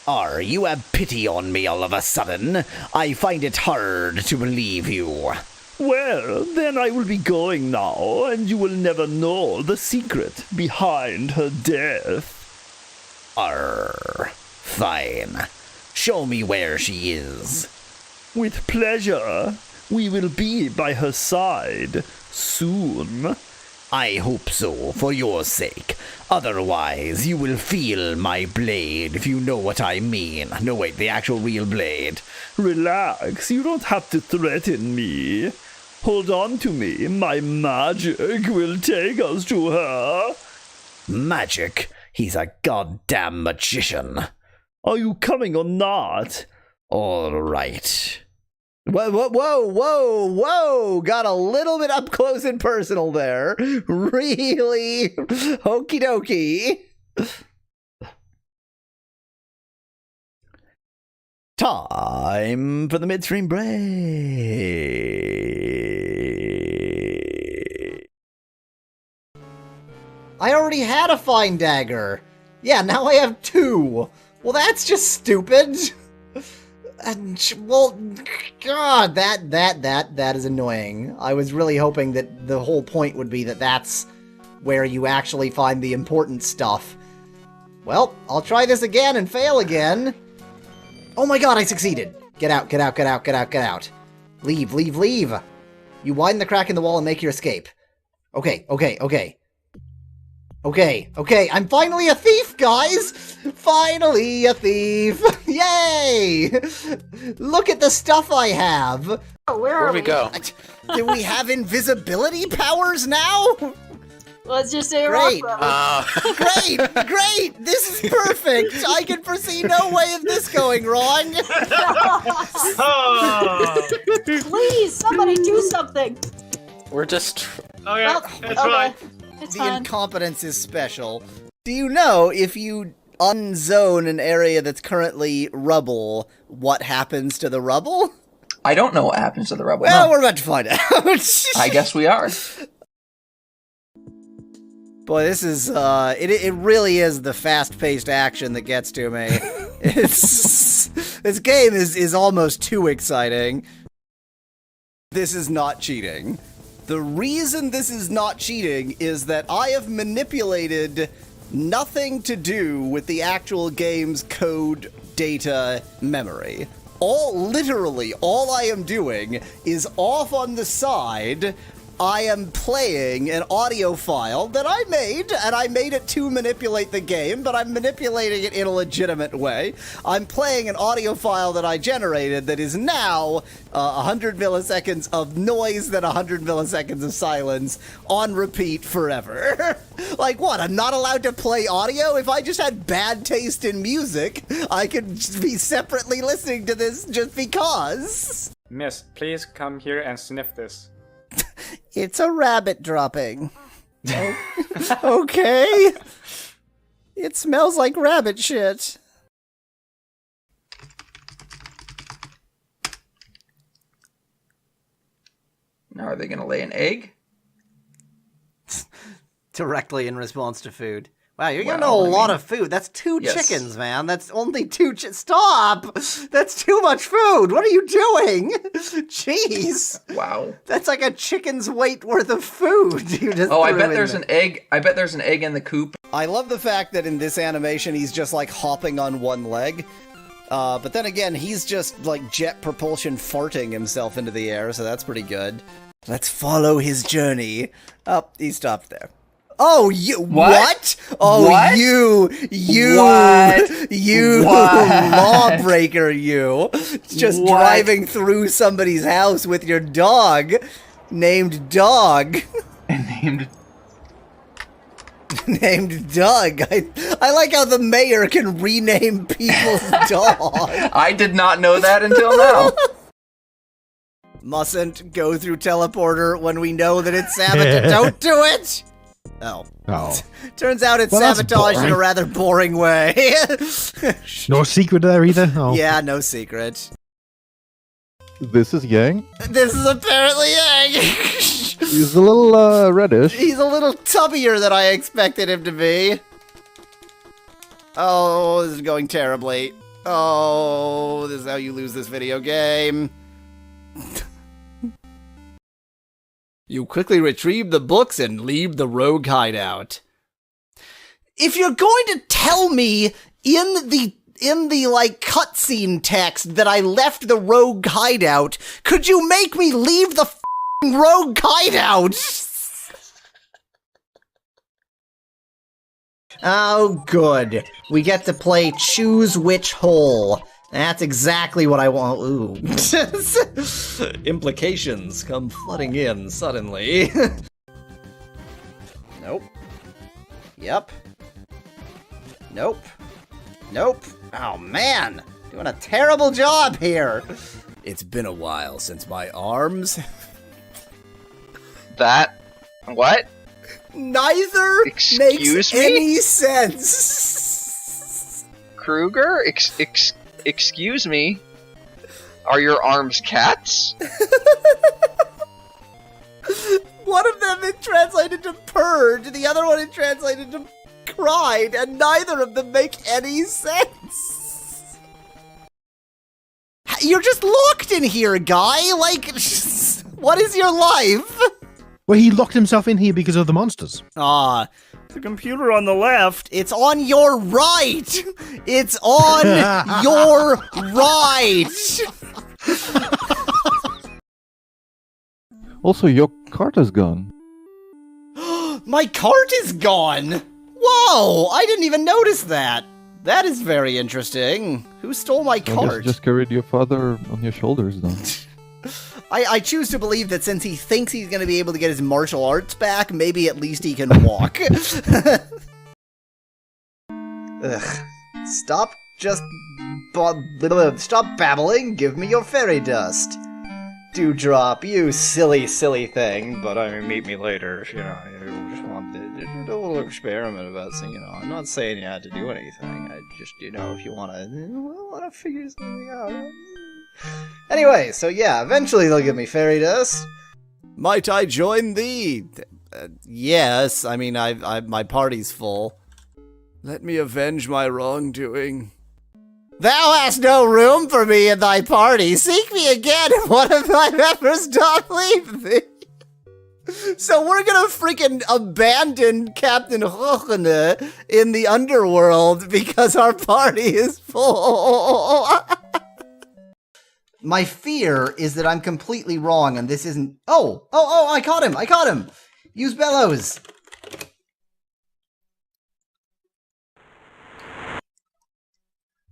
[SPEAKER 1] You have pity on me all of a sudden. I find it hard to believe you.
[SPEAKER 2] Well, then I will be going now, and you will never know the secret behind her death.
[SPEAKER 1] Fine. Show me where she is.
[SPEAKER 2] With pleasure. We will be by her side soon.
[SPEAKER 1] I hope so, for your sake. Otherwise, you will feel my blade, if you know what I mean. No, wait, the actual real blade.
[SPEAKER 2] Relax, you don't have to threaten me. Hold on to me, my magic will take us to her.
[SPEAKER 1] Magic? He's a goddamn magician.
[SPEAKER 2] Are you coming or not?
[SPEAKER 1] All right. Whoa. Got a little bit up close and personal there. Really? Okie dokie. Time for the midstream break.
[SPEAKER 3] I already had a fine dagger. Yeah, now I have two. Well, that's just stupid. Well, God, that is annoying. I was really hoping that the whole point would be that that's where you actually find the important stuff. Well, I'll try this again and fail again. Oh my god, I succeeded. Get out, get out, get out, get out, get out. Leave, leave, leave. You widen the crack in the wall and make your escape. Okay, okay, okay. Okay, okay, I'm finally a thief, guys! Finally a thief! Yay! Look at the stuff I have!
[SPEAKER 6] Where we go?
[SPEAKER 3] Do we have invisibility powers now?
[SPEAKER 7] Let's just say
[SPEAKER 3] Great.
[SPEAKER 7] Great.
[SPEAKER 3] Great! This is perfect! I can foresee no way of this going wrong!
[SPEAKER 7] Please, somebody do something.
[SPEAKER 6] We're just...
[SPEAKER 7] Okay, it's fine. It's
[SPEAKER 3] The
[SPEAKER 7] fine.
[SPEAKER 3] incompetence is special. Do you know if you unzone an area that's currently rubble, what happens to the rubble?
[SPEAKER 8] I don't know what happens to the rubble.
[SPEAKER 3] Well,
[SPEAKER 8] no.
[SPEAKER 3] we're about to find out.
[SPEAKER 8] I guess we are.
[SPEAKER 3] Boy, this is, it really is the fast-paced action that gets to me. This game is almost too exciting. This is not cheating. The reason this is not cheating is that I have manipulated nothing to do with the actual game's code, data, memory. Literally, all I am doing is off on the side, I am playing an audio file that I made, and I made it to manipulate the game, but I'm manipulating it in a legitimate way. I'm playing an audio file that I generated that is now 100 milliseconds of noise, then 100 milliseconds of silence on repeat forever. Like what? I'm not allowed to play audio? If I just had bad taste in music, I could be separately listening to this just because.
[SPEAKER 9] Miss, please come here and sniff this.
[SPEAKER 3] It's a rabbit dropping. Okay. It smells like rabbit shit.
[SPEAKER 8] Now, are they going to lay an egg?
[SPEAKER 3] Directly in response to food. Wow, you're getting
[SPEAKER 8] Well,
[SPEAKER 3] a lot of food. That's two
[SPEAKER 8] Yes.
[SPEAKER 3] chickens, man. That's only two Stop! That's too much food. What are you doing? Jeez.
[SPEAKER 8] Wow.
[SPEAKER 3] That's like a chicken's weight worth of food. You just
[SPEAKER 8] Oh, I
[SPEAKER 3] threw
[SPEAKER 8] bet
[SPEAKER 3] in
[SPEAKER 8] there's
[SPEAKER 3] there.
[SPEAKER 8] an egg. I bet there's an egg in the coop.
[SPEAKER 3] I love the fact that in this animation he's just like hopping on one leg. But then again, he's just like jet propulsion farting himself into the air, so that's pretty good. Let's follow his journey. Oh, he stopped there. Oh, you what? Oh,
[SPEAKER 8] What?
[SPEAKER 3] you
[SPEAKER 8] What?
[SPEAKER 3] you
[SPEAKER 8] What?
[SPEAKER 3] lawbreaker, you just
[SPEAKER 8] What?
[SPEAKER 3] driving through somebody's house with your dog, named Dog.
[SPEAKER 8] Named.
[SPEAKER 3] Named Doug. I like how the mayor can rename people's dog.
[SPEAKER 8] I did not know that until now.
[SPEAKER 3] Mustn't go through teleporter when we know that it's sabotage. Don't do it! Oh.
[SPEAKER 4] Oh.
[SPEAKER 3] Turns out it's
[SPEAKER 4] Well, that's
[SPEAKER 3] sabotage in a
[SPEAKER 4] boring.
[SPEAKER 3] rather boring way.
[SPEAKER 4] No secret there either? Oh.
[SPEAKER 3] Yeah, no secret.
[SPEAKER 10] This is Yang.
[SPEAKER 3] This is apparently Egg.
[SPEAKER 10] He's a little reddish.
[SPEAKER 3] He's a little tubbier than I expected him to be. Oh, this is going terribly. Oh, this is how you lose this video game. You quickly retrieve the books and leave the rogue hideout. If you're going to tell me in the like cutscene text that I left the rogue hideout, could you make me leave the f***ing rogue hideout? Oh, good. We get to play Choose Which Hole. That's exactly what I want. Ooh. Implications come flooding in suddenly. Nope. Yep. Nope. Nope. Oh, man. Doing a terrible job here. It's been a while since my arms.
[SPEAKER 6] That... What?
[SPEAKER 3] Neither
[SPEAKER 6] Excuse
[SPEAKER 3] makes
[SPEAKER 6] me?
[SPEAKER 3] any sense.
[SPEAKER 6] Kruger? Excuse me? Are your arms cats?
[SPEAKER 3] One of them is translated to purred, the other one is translated to cried, and neither of them make any sense. You're just locked in here, guy. Like, what is your life?
[SPEAKER 4] Well, he locked himself in here because of the monsters.
[SPEAKER 3] Ah,
[SPEAKER 2] The computer on the left.
[SPEAKER 3] It's on your right! It's on your right!
[SPEAKER 10] Also, your cart is gone.
[SPEAKER 3] My cart is gone! Whoa! I didn't even notice that! That is very interesting. Who stole my
[SPEAKER 10] I guess
[SPEAKER 3] cart?
[SPEAKER 10] just carried your father on your shoulders then.
[SPEAKER 3] I choose to believe that since he thinks he's going to be able to get his martial arts back, maybe at least he can walk. Ugh. Stop stop babbling. Give me your fairy dust. Dewdrop, you silly, silly thing. But I mean, meet me later if, you just want to do a little experiment about, I'm not saying you had to do anything. I just, if you want to figure something out. Anyway, so yeah, eventually they'll give me fairy dust. Might I join thee? Yes, I mean, my party's full. Let me avenge my wrongdoing. Thou hast no room for me in thy party. Seek me again if one of thy members doth leave thee. So we're gonna freaking abandon Captain Hochene in the underworld because our party is full. My fear is that I'm completely wrong and this isn't... Oh, I caught him! Use bellows!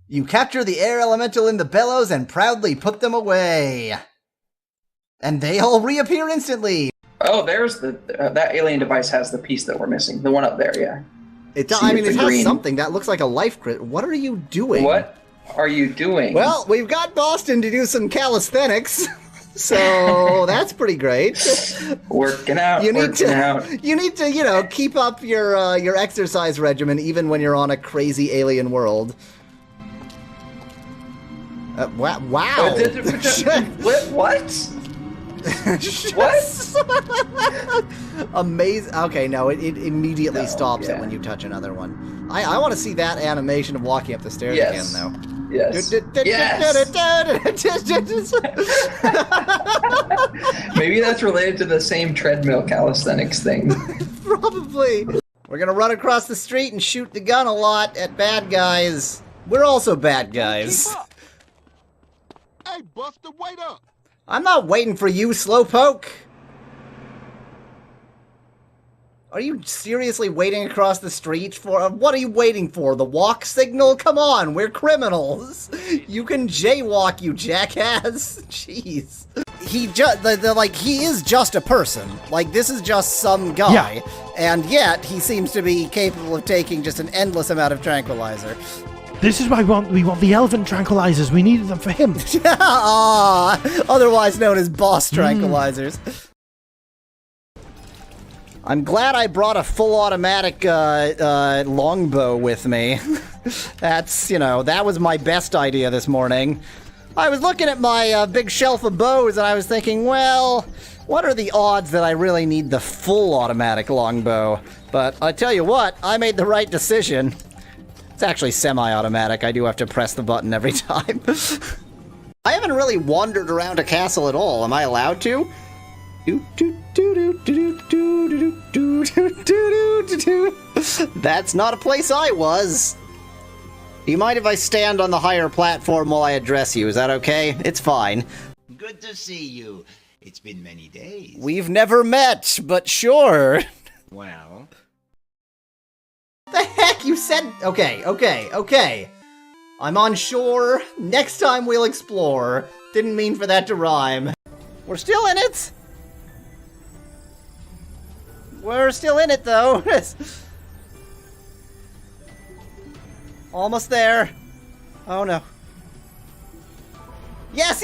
[SPEAKER 3] You capture the air elemental in the bellows and proudly put them away. And they all reappear instantly.
[SPEAKER 8] Oh, there's that alien device has the piece that we're missing. The one up there, yeah.
[SPEAKER 3] It has something that looks like a life crit. What are you doing?
[SPEAKER 8] What are you doing?
[SPEAKER 3] Well, we've got Boston to do some calisthenics, so that's pretty great.
[SPEAKER 8] Working out. You need
[SPEAKER 3] to, keep up your exercise regimen even when you're on a crazy alien world. Wow.
[SPEAKER 8] What? What?
[SPEAKER 3] Amazing. Okay, no, it immediately stops it when you touch another one. I want to see that animation of walking up the stairs again, though.
[SPEAKER 8] Yes. Maybe that's related to the same treadmill calisthenics thing.
[SPEAKER 3] Probably. We're gonna run across the street and shoot the gun a lot at bad guys. We're also bad guys.
[SPEAKER 11] Hey, Buster, wait up!
[SPEAKER 3] I'm not waiting for you, slowpoke. Are you seriously waiting across the street for... What are you waiting for? The walk signal? Come on, we're criminals. You can jaywalk, you jackass. Jeez. He is just a person. Like, this is just some guy.
[SPEAKER 4] Yeah.
[SPEAKER 3] And yet, he seems to be capable of taking just an endless amount of tranquilizer.
[SPEAKER 4] This is why we want the elven tranquilizers. We needed them for him.
[SPEAKER 3] Otherwise known as boss tranquilizers. I'm glad I brought a full automatic longbow with me. That was my best idea this morning. I was looking at my big shelf of bows and I was thinking, well, what are the odds that I really need the full automatic longbow? But I tell you what, I made the right decision. It's actually semi-automatic. I do have to press the button every time. I haven't really wandered around a castle at all. Am I allowed to? That's not a place I was. Do you mind if I stand on the higher platform while I address you? Is that okay? It's fine.
[SPEAKER 12] Good to see you. It's been many days.
[SPEAKER 3] We've never met, but sure.
[SPEAKER 12] Well...
[SPEAKER 3] The heck? You said... Okay. I'm on shore. Next time we'll explore. Didn't mean for that to rhyme. We're still in it. We're still in it, though. Almost there. Oh, no. Yes!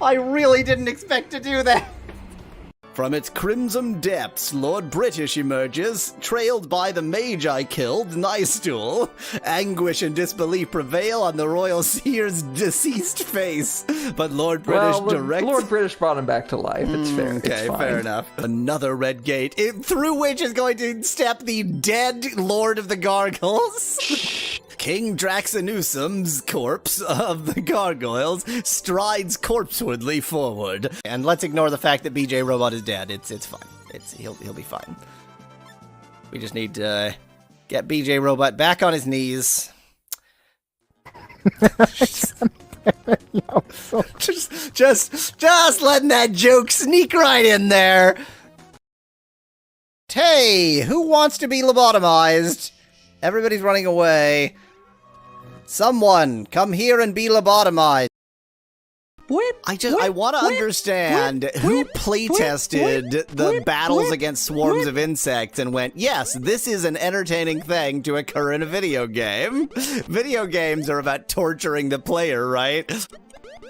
[SPEAKER 3] I really didn't expect to do that. From its crimson depths, Lord British emerges, trailed by the mage I killed, Nicestool. Anguish and disbelief prevail on the royal seer's deceased face, but Lord British directs...
[SPEAKER 13] Lord British brought him back to life. It's fair.
[SPEAKER 3] Okay, fair enough. Another red gate, through which is going to step the dead Lord of the Gargoyles. King Draxanusum's corpse of the gargoyles strides corpsewardly forward. And let's ignore the fact that BJ Robot is dead. It's fine. He'll be fine. We just need to get BJ Robot back on his knees. just letting that joke sneak right in there. Hey, who wants to be lobotomized? Everybody's running away. Someone, come here and be lobotomized. I want to understand who playtested the battles against swarms of insects and went, yes, this is an entertaining thing to occur in a video game. Video games are about torturing the player, right?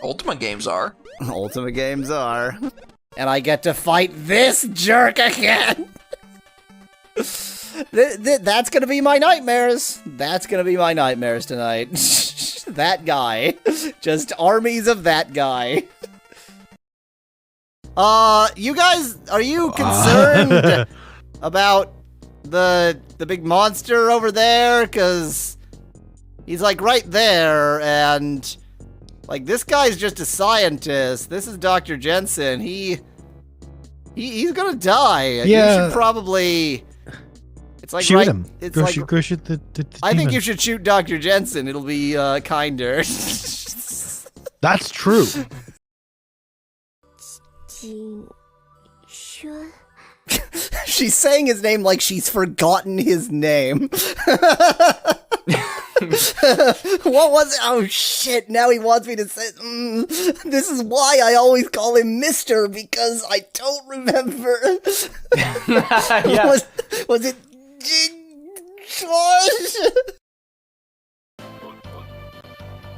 [SPEAKER 6] Ultima games are.
[SPEAKER 3] Ultima games are. And I get to fight this jerk again! That's gonna be my nightmares. That's gonna be my nightmares tonight. That guy. Just armies of that guy. You guys, are you concerned about the big monster over there? 'Cause he's like right there, and like this guy's just a scientist. This is Dr. Jensen. He's gonna die.
[SPEAKER 4] Yeah.
[SPEAKER 3] You should probably. It's like
[SPEAKER 4] shoot him.
[SPEAKER 3] It's
[SPEAKER 4] go
[SPEAKER 3] like
[SPEAKER 4] shoot the
[SPEAKER 3] I think
[SPEAKER 4] demon.
[SPEAKER 3] you should shoot Dr. Jensen. It'll be kinder.
[SPEAKER 4] That's true.
[SPEAKER 3] She's saying his name like she's forgotten his name. What was it? Oh shit, now he wants me to say this is why I always call him Mr. because I don't remember.
[SPEAKER 9] Yeah.
[SPEAKER 3] Was it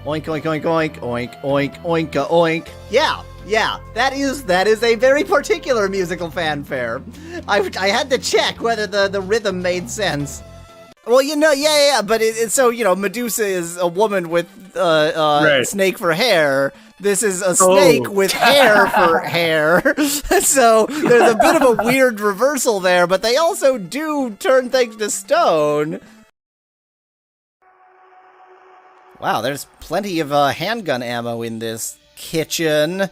[SPEAKER 3] Oink oink oink oink oink oink oinka oink. Yeah, that is a very particular musical fanfare. I had to check whether the rhythm made sense. Well, yeah, but so Medusa is a woman with snake for hair. This is a snake with hair for hair. So there's a bit of a weird reversal there, but they also do turn things to stone. Wow, there's plenty of handgun ammo in this kitchen.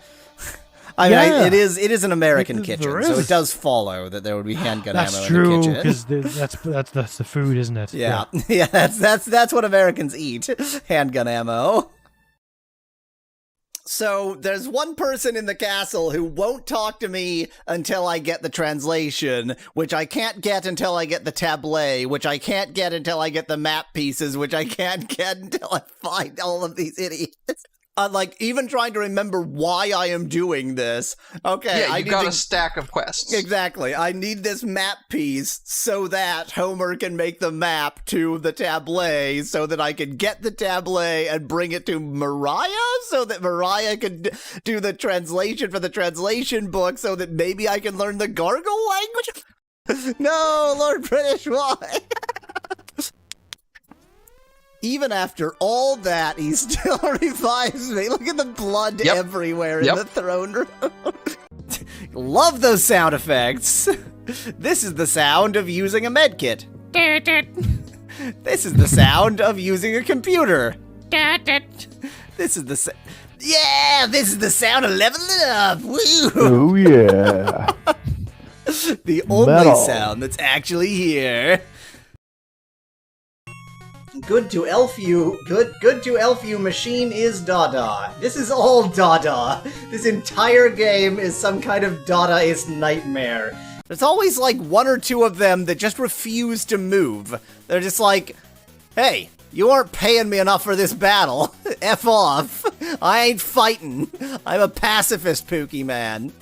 [SPEAKER 3] I mean, it is an American kitchen, so it does follow that there would be handgun ammo in the kitchen.
[SPEAKER 4] That's true, because that's the food, isn't it?
[SPEAKER 3] Yeah, that's what Americans eat, handgun ammo. So there's one person in the castle who won't talk to me until I get the translation, which I can't get until I get the tablet, which I can't get until I get the map pieces, which I can't get until I find all of these idiots. Like, even trying to remember why I am doing this. Okay,
[SPEAKER 6] yeah, you got a stack of quests.
[SPEAKER 3] Exactly. I need this map piece so that Homer can make the map to the tablet so that I can get the tablet and bring it to Mariah so that Mariah can do the translation for the translation book so that maybe I can learn the gargle language. No, Lord British, why? Even after all that, he still revives me. Look at the blood everywhere in the throne room. Love those sound effects. This is the sound of using a medkit. This is the sound of using a computer. This is the this is the sound of leveling up. Woo!
[SPEAKER 10] Oh yeah.
[SPEAKER 3] The only sound that's actually here. Good to Elfew, good to Elfew machine is Dada. This is all Dada. This entire game is some kind of Dadaist nightmare. There's always like one or two of them that just refuse to move. They're just like, hey, you aren't paying me enough for this battle. F off. I ain't fighting. I'm a pacifist, Pookie man.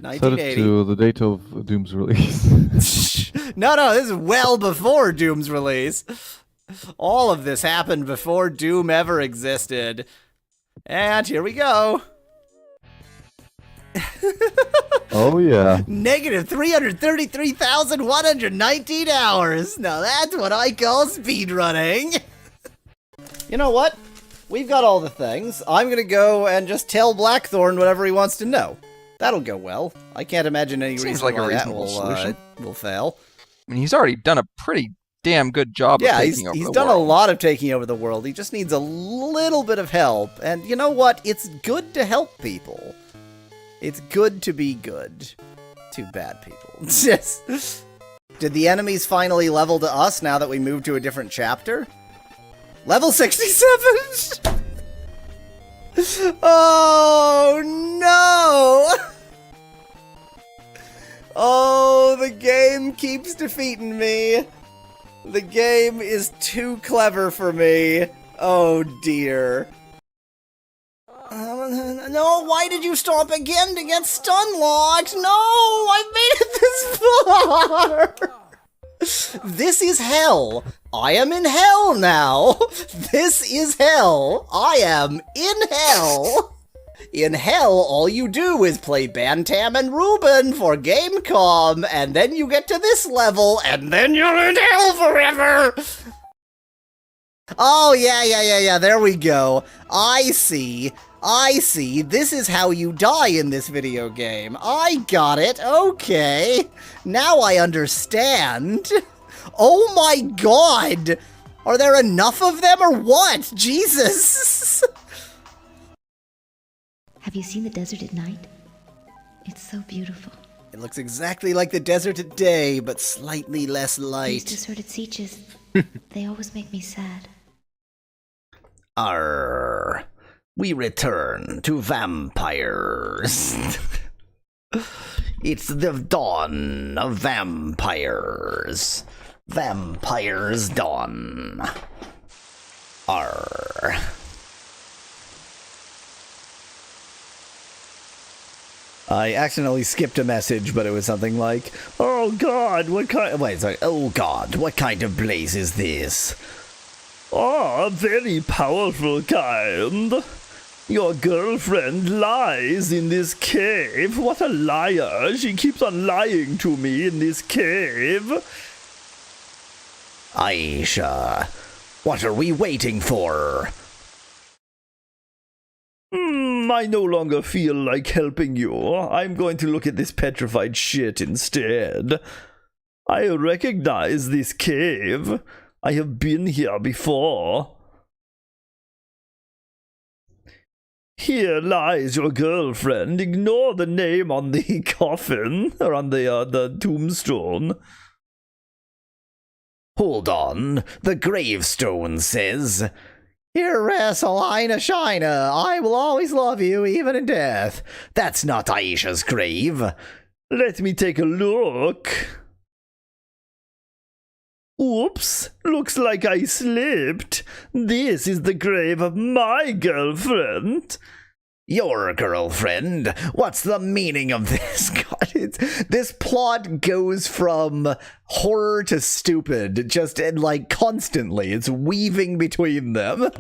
[SPEAKER 10] Set it to the date of Doom's release.
[SPEAKER 3] No, this is well before Doom's release. All of this happened before Doom ever existed. And here we go.
[SPEAKER 10] Oh yeah.
[SPEAKER 3] Negative 333,119 hours. Now that's what I call speedrunning. You know what? We've got all the things. I'm gonna go and just tell Blackthorn whatever he wants to know. That'll go well. I can't imagine any reason
[SPEAKER 6] like a
[SPEAKER 3] why that
[SPEAKER 6] reasonable solution.
[SPEAKER 3] will fail.
[SPEAKER 6] I mean, he's already done a pretty damn good job of taking over the world.
[SPEAKER 3] He's done a lot of taking over the world. He just needs a little bit of help. And you know what? It's good to help people. It's good to be good to bad people. Yes. Did the enemies finally level to us now that we moved to a different chapter? Level 67? Oh, no! Oh, the game keeps defeating me. The game is too clever for me. Oh, dear. No, why did you stop again to get stun locked? No, I made it this far! This is hell. I am in hell now. This is hell. I am in hell. In hell, all you do is play Bantam and Ruben for Gamecom, and then you get to this level, and then you're in hell forever! Oh, yeah, there we go. I see. This is how you die in this video game. I got it. Okay. Now I understand. Oh my god! Are there enough of them or what? Jesus!
[SPEAKER 14] Have you seen the desert at night? It's so beautiful.
[SPEAKER 3] It looks exactly like the desert at day, but slightly less light.
[SPEAKER 14] These deserted sietches, they always make me sad.
[SPEAKER 1] Arr. We return to vampires. It's the dawn of vampires. Vampires dawn. Arr. I accidentally skipped a message, but it was something like, "Oh God, what kind?" Wait, sorry. "Oh God, what kind of blaze is this?"
[SPEAKER 2] "Ah, very powerful kind. Your girlfriend lies in this cave. What a liar. She keeps on lying to me in this cave."
[SPEAKER 1] Aisha, what are we waiting for?
[SPEAKER 2] I no longer feel like helping you. I'm going to look at this petrified shit instead. I recognize this cave. I have been here before. Here lies your girlfriend. Ignore the name on the coffin, or on the tombstone.
[SPEAKER 1] Hold on, the gravestone says, "Here rests Alina Shina. I will always love you, even in death." That's not Aisha's grave.
[SPEAKER 2] Let me take a look. Oops, looks like I slipped. This is the grave of my girlfriend.
[SPEAKER 1] Your girlfriend? What's the meaning of this? God, this plot goes from horror to stupid, just like constantly. It's weaving between them.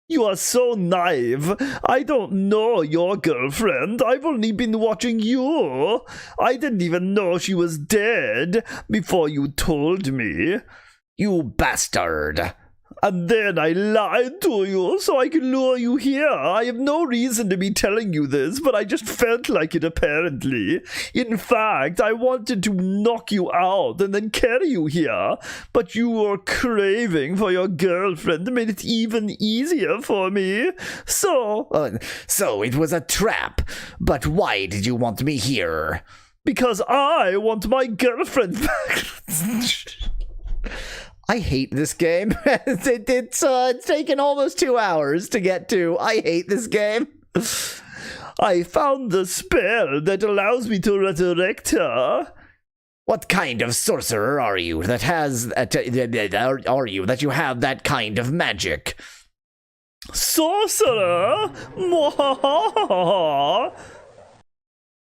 [SPEAKER 2] You are so naive. I don't know your girlfriend. I've only been watching you. I didn't even know she was dead before you told me.
[SPEAKER 1] You bastard.
[SPEAKER 2] And then I lied to you so I could lure you here. I have no reason to be telling you this, but I just felt like it apparently. In fact, I wanted to knock you out and then carry you here, but your craving for your girlfriend made it even easier for me. So
[SPEAKER 1] it was a trap. But why did you want me here?
[SPEAKER 2] Because I want my girlfriend back.
[SPEAKER 1] I hate this game. It's taken almost 2 hours to get to. I hate this game.
[SPEAKER 2] I found the spell that allows me to resurrect her.
[SPEAKER 1] What kind of sorcerer are you that you have that kind of magic?
[SPEAKER 2] Sorcerer?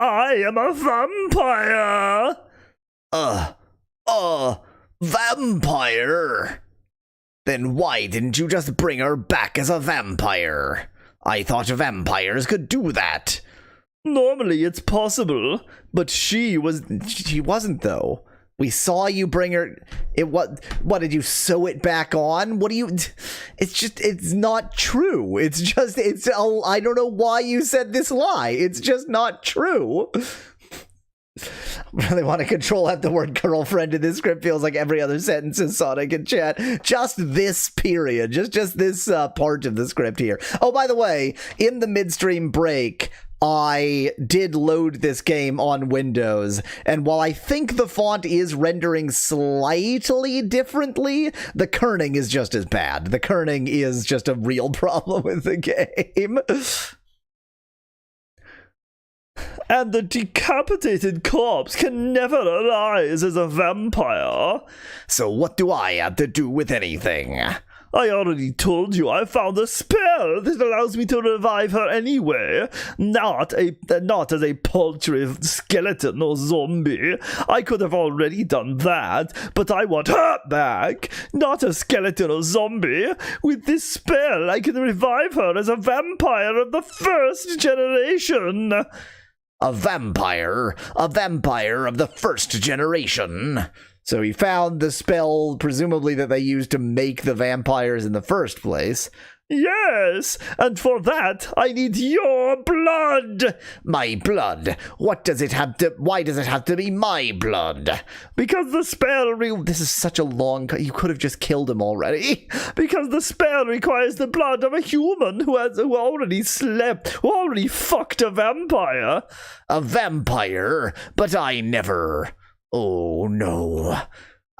[SPEAKER 2] I am a vampire.
[SPEAKER 1] Vampire? Then why didn't you just bring her back as a vampire? I thought vampires could do that.
[SPEAKER 2] Normally it's possible, but she
[SPEAKER 1] wasn't though. We saw you bring her. What did you sew it back on? It's not true. I don't know why you said this lie. It's just not true. Really want to control F the word girlfriend in this script. Feels like every other sentence in Sonic in chat. Just this period. Just this part of the script here. Oh, by the way, in the midstream break, I did load this game on Windows, and while I think the font is rendering slightly differently, the kerning is just as bad. The kerning is just a real problem with the game.
[SPEAKER 2] And the decapitated corpse can never arise as a vampire.
[SPEAKER 1] So what do I have to do with anything?
[SPEAKER 2] I already told you I found a spell that allows me to revive her anyway. Not as a paltry skeleton or zombie. I could have already done that, but I want her back, not a skeleton or zombie. With this spell, I can revive her as a vampire of the first generation.
[SPEAKER 1] A vampire of the first generation. So he found the spell, presumably that they used to make the vampires in the first place.
[SPEAKER 2] Yes, and for that, I need your blood.
[SPEAKER 1] My blood? Why does it have to be my blood?
[SPEAKER 2] Because the spell
[SPEAKER 1] This is such a long... You could have just killed him already.
[SPEAKER 2] Because the spell requires the blood of a human who already fucked a vampire.
[SPEAKER 1] A vampire? But I never... Oh, no.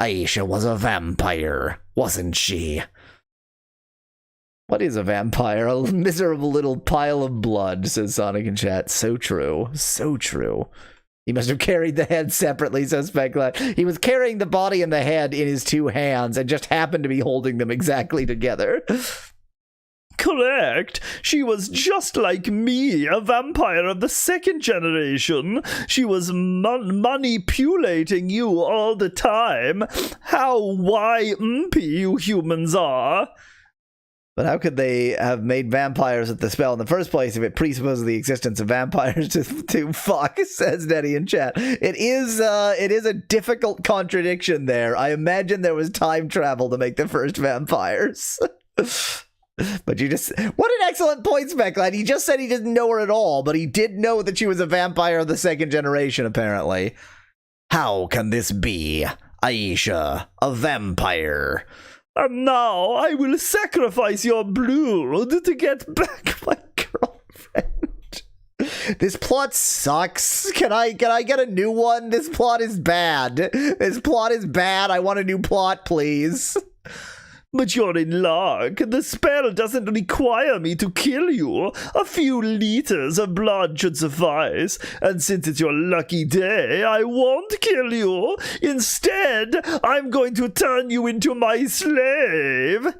[SPEAKER 1] Aisha was a vampire, wasn't she? What is a vampire? A miserable little pile of blood, says Sonic in chat. So true. So true. He must have carried the head separately, says Specklat. He was carrying the body and the head in his two hands and just happened to be holding them exactly together.
[SPEAKER 2] Correct. She was just like me, a vampire of the second generation. She was manipulating you all the time. How YMP you humans are.
[SPEAKER 1] But how could they have made vampires with the spell in the first place if it presupposes the existence of vampires to fuck, says Nettie in chat. It is a difficult contradiction there. I imagine there was time travel to make the first vampires. But what an excellent point, Speckline. He just said he didn't know her at all, but he did know that she was a vampire of the second generation, apparently. How can this be? Aisha, a vampire.
[SPEAKER 2] And now I will sacrifice your blood to get back my girlfriend.
[SPEAKER 1] This plot sucks. Can I get a new one? This plot is bad. This plot is bad. I want a new plot, please.
[SPEAKER 2] But you're in luck. The spell doesn't require me to kill you. A few liters of blood should suffice. And since it's your lucky day, I won't kill you. Instead, I'm going to turn you into my slave.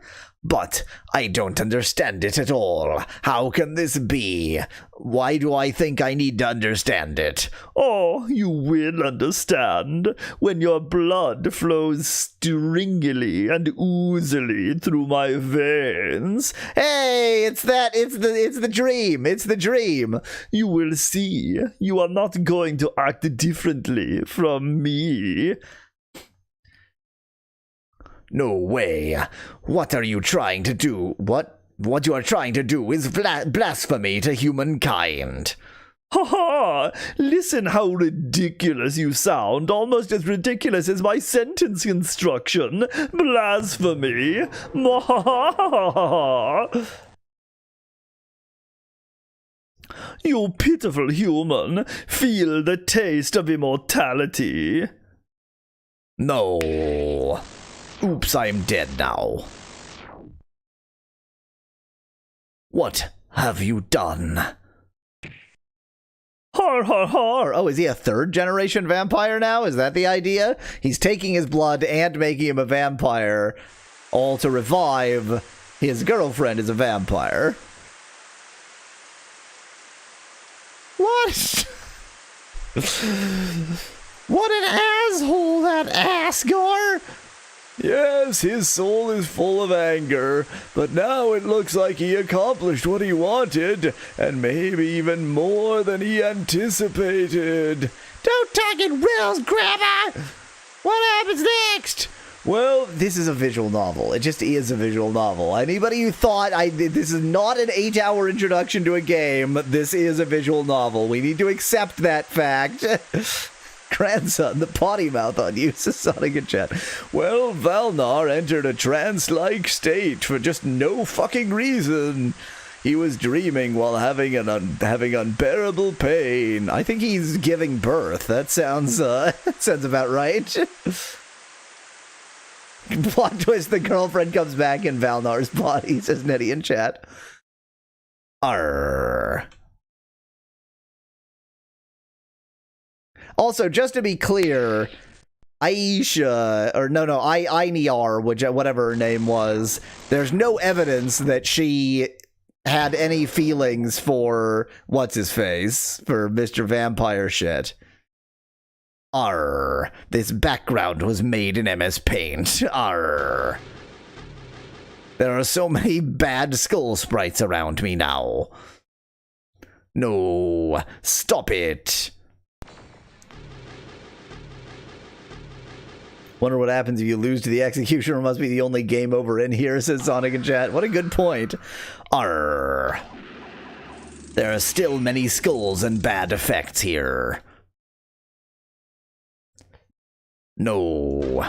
[SPEAKER 1] But I don't understand it at all. How can this be? Why do I think I need to understand it?
[SPEAKER 2] Oh, you will understand when your blood flows stringily and oozily through my veins.
[SPEAKER 1] Hey, it's the dream. It's the dream.
[SPEAKER 2] You will see. You are not going to act differently from me.
[SPEAKER 1] No way. What are you trying to do? What you are trying to do is blasphemy to humankind.
[SPEAKER 2] Ha ha! Listen how ridiculous you sound, almost as ridiculous as my sentence construction. Blasphemy! You pitiful human, feel the taste of immortality.
[SPEAKER 1] No. Oops, I am dead now. What have you done?
[SPEAKER 2] Har har har!
[SPEAKER 1] Oh, is he a third generation vampire now? Is that the idea? He's taking his blood and making him a vampire, all to revive his girlfriend as a vampire. What? What an asshole, that Asgore!
[SPEAKER 5] Yes, his soul is full of anger, but now it looks like he accomplished what he wanted, and maybe even more than he anticipated.
[SPEAKER 1] Don't talk in riddles, Grandma! What happens next? Well, this is a visual novel. It just is a visual novel. Anybody who thought this is not an 8-hour introduction to a game, this is a visual novel. We need to accept that fact.
[SPEAKER 5] grandson, the potty mouth on you, says Sonic in chat. Well, Valnar entered a trance-like state for just no fucking reason. He was dreaming while having unbearable pain. I think he's giving birth. That sounds about right. Plot twist, the girlfriend comes back in Valnar's body, says Nettie in chat. Arr. Also, just to be clear, Aisha, or Ainiar, whatever her name was, there's no evidence that she had any feelings for what's-his-face, for Mr. Vampire shit. Arr. This background was made in MS Paint. Arr. There are so many bad skull sprites around me now. No. Stop it. Wonder what happens if you lose to the Executioner. Must be the only game over in here, says Sonic in chat. What a good point. Arr. There are still many skulls and bad effects here. No.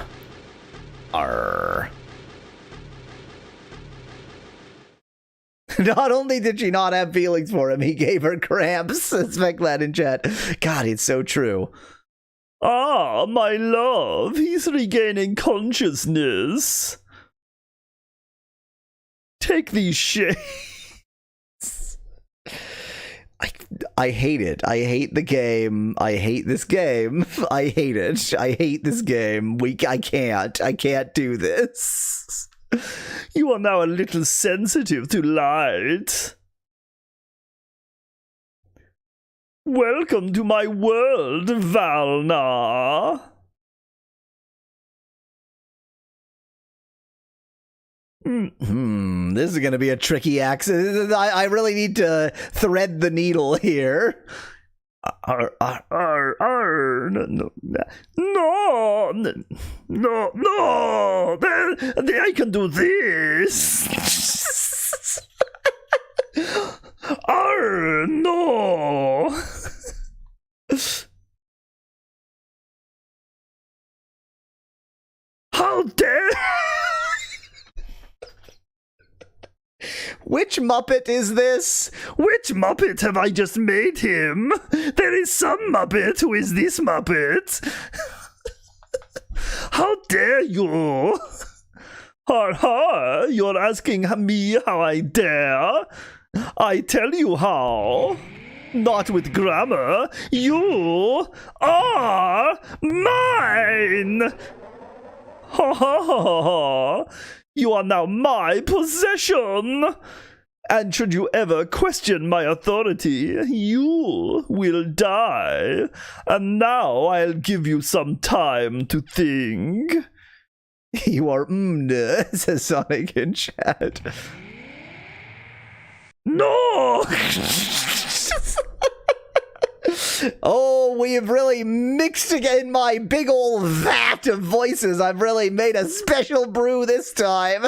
[SPEAKER 5] Arr. Not only did she not have feelings for him, he gave her cramps, says Speclad in chat. God, it's so true.
[SPEAKER 2] Ah, my love, he's regaining consciousness. Take these shades.
[SPEAKER 5] I hate it. I hate the game. I hate this game. I hate it. I hate this game. I can't do this.
[SPEAKER 2] You are now a little sensitive to light. Welcome to my world, Valnar.
[SPEAKER 5] This is going to be a tricky accent. I really need to thread the needle here.
[SPEAKER 2] No. I can do this. No. How dare!
[SPEAKER 5] Which Muppet is this?
[SPEAKER 2] Which Muppet have I just made him? There is some Muppet who is this Muppet. How dare you? Ha, you're asking me how I dare? I tell you how. Not with grammar. You are mine. Ha ha ha ha. You are now my possession. And should you ever question my authority, you will die. And now I'll give you some time to think.
[SPEAKER 5] You are says Sonic in chat.
[SPEAKER 2] No!
[SPEAKER 5] Oh, we have really mixed again my big old vat of voices. I've really made a special brew this time.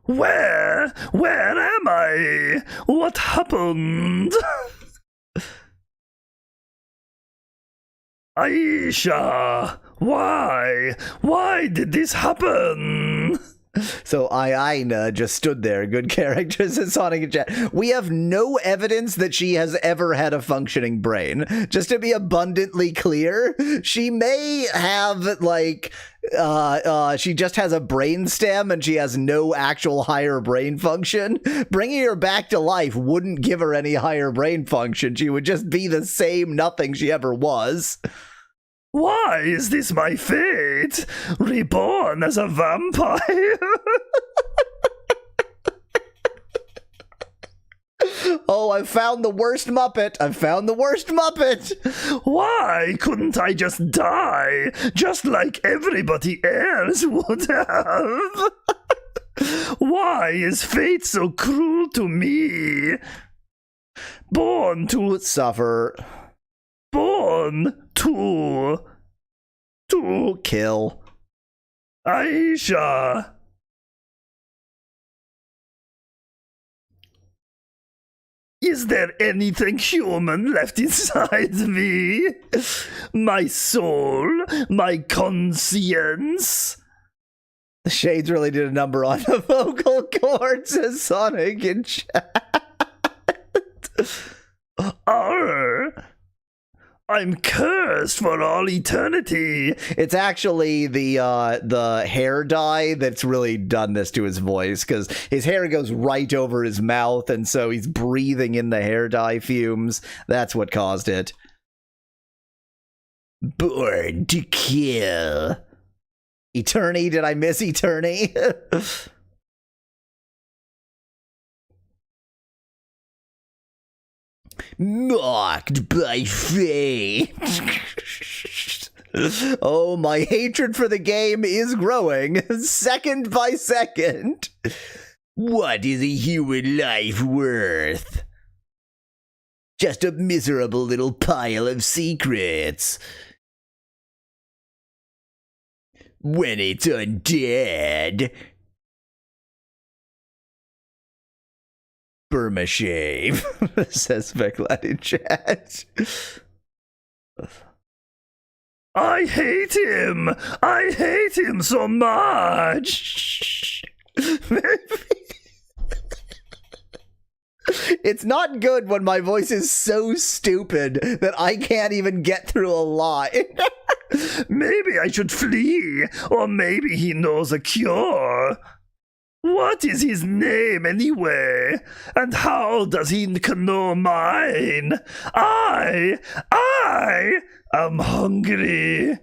[SPEAKER 2] Where am I? What happened? Aisha, why did this happen?
[SPEAKER 5] So Aina just stood there, good characters in Sonic and chat. We have no evidence that she has ever had a functioning brain. Just to be abundantly clear, she may have, like, she just has a brain stem and she has no actual higher brain function. Bringing her back to life wouldn't give her any higher brain function. She would just be the same nothing she ever was.
[SPEAKER 2] Why is this my fate? Reborn as a vampire?
[SPEAKER 5] Oh, I've found the worst Muppet.
[SPEAKER 2] Why couldn't I just die? Just like everybody else would have. Why is fate so cruel to me? Born to
[SPEAKER 5] suffer.
[SPEAKER 2] Born to To
[SPEAKER 1] kill.
[SPEAKER 2] Aisha. Is there anything human left inside me? My soul? My conscience?
[SPEAKER 1] The Shades really did a number on the vocal cords as Sonic in chat.
[SPEAKER 2] I'm cursed for all eternity.
[SPEAKER 1] It's actually the hair dye that's really done this to his voice, because his hair goes right over his mouth, and so he's breathing in the hair dye fumes. That's what caused it. Born to kill. Eternity? Did I miss Eternity? Mocked by fate. Oh, my hatred for the game is growing, second by second. What is a human life worth? Just a miserable little pile of secrets. When it's undead. Burma shave, says Veclad in chat.
[SPEAKER 2] I hate him! I hate him so much!
[SPEAKER 1] It's not good when my voice is so stupid that I can't even get through a line.
[SPEAKER 2] Maybe I should flee, or maybe he knows a cure. What is his name anyway? And how does he know mine? I am hungry.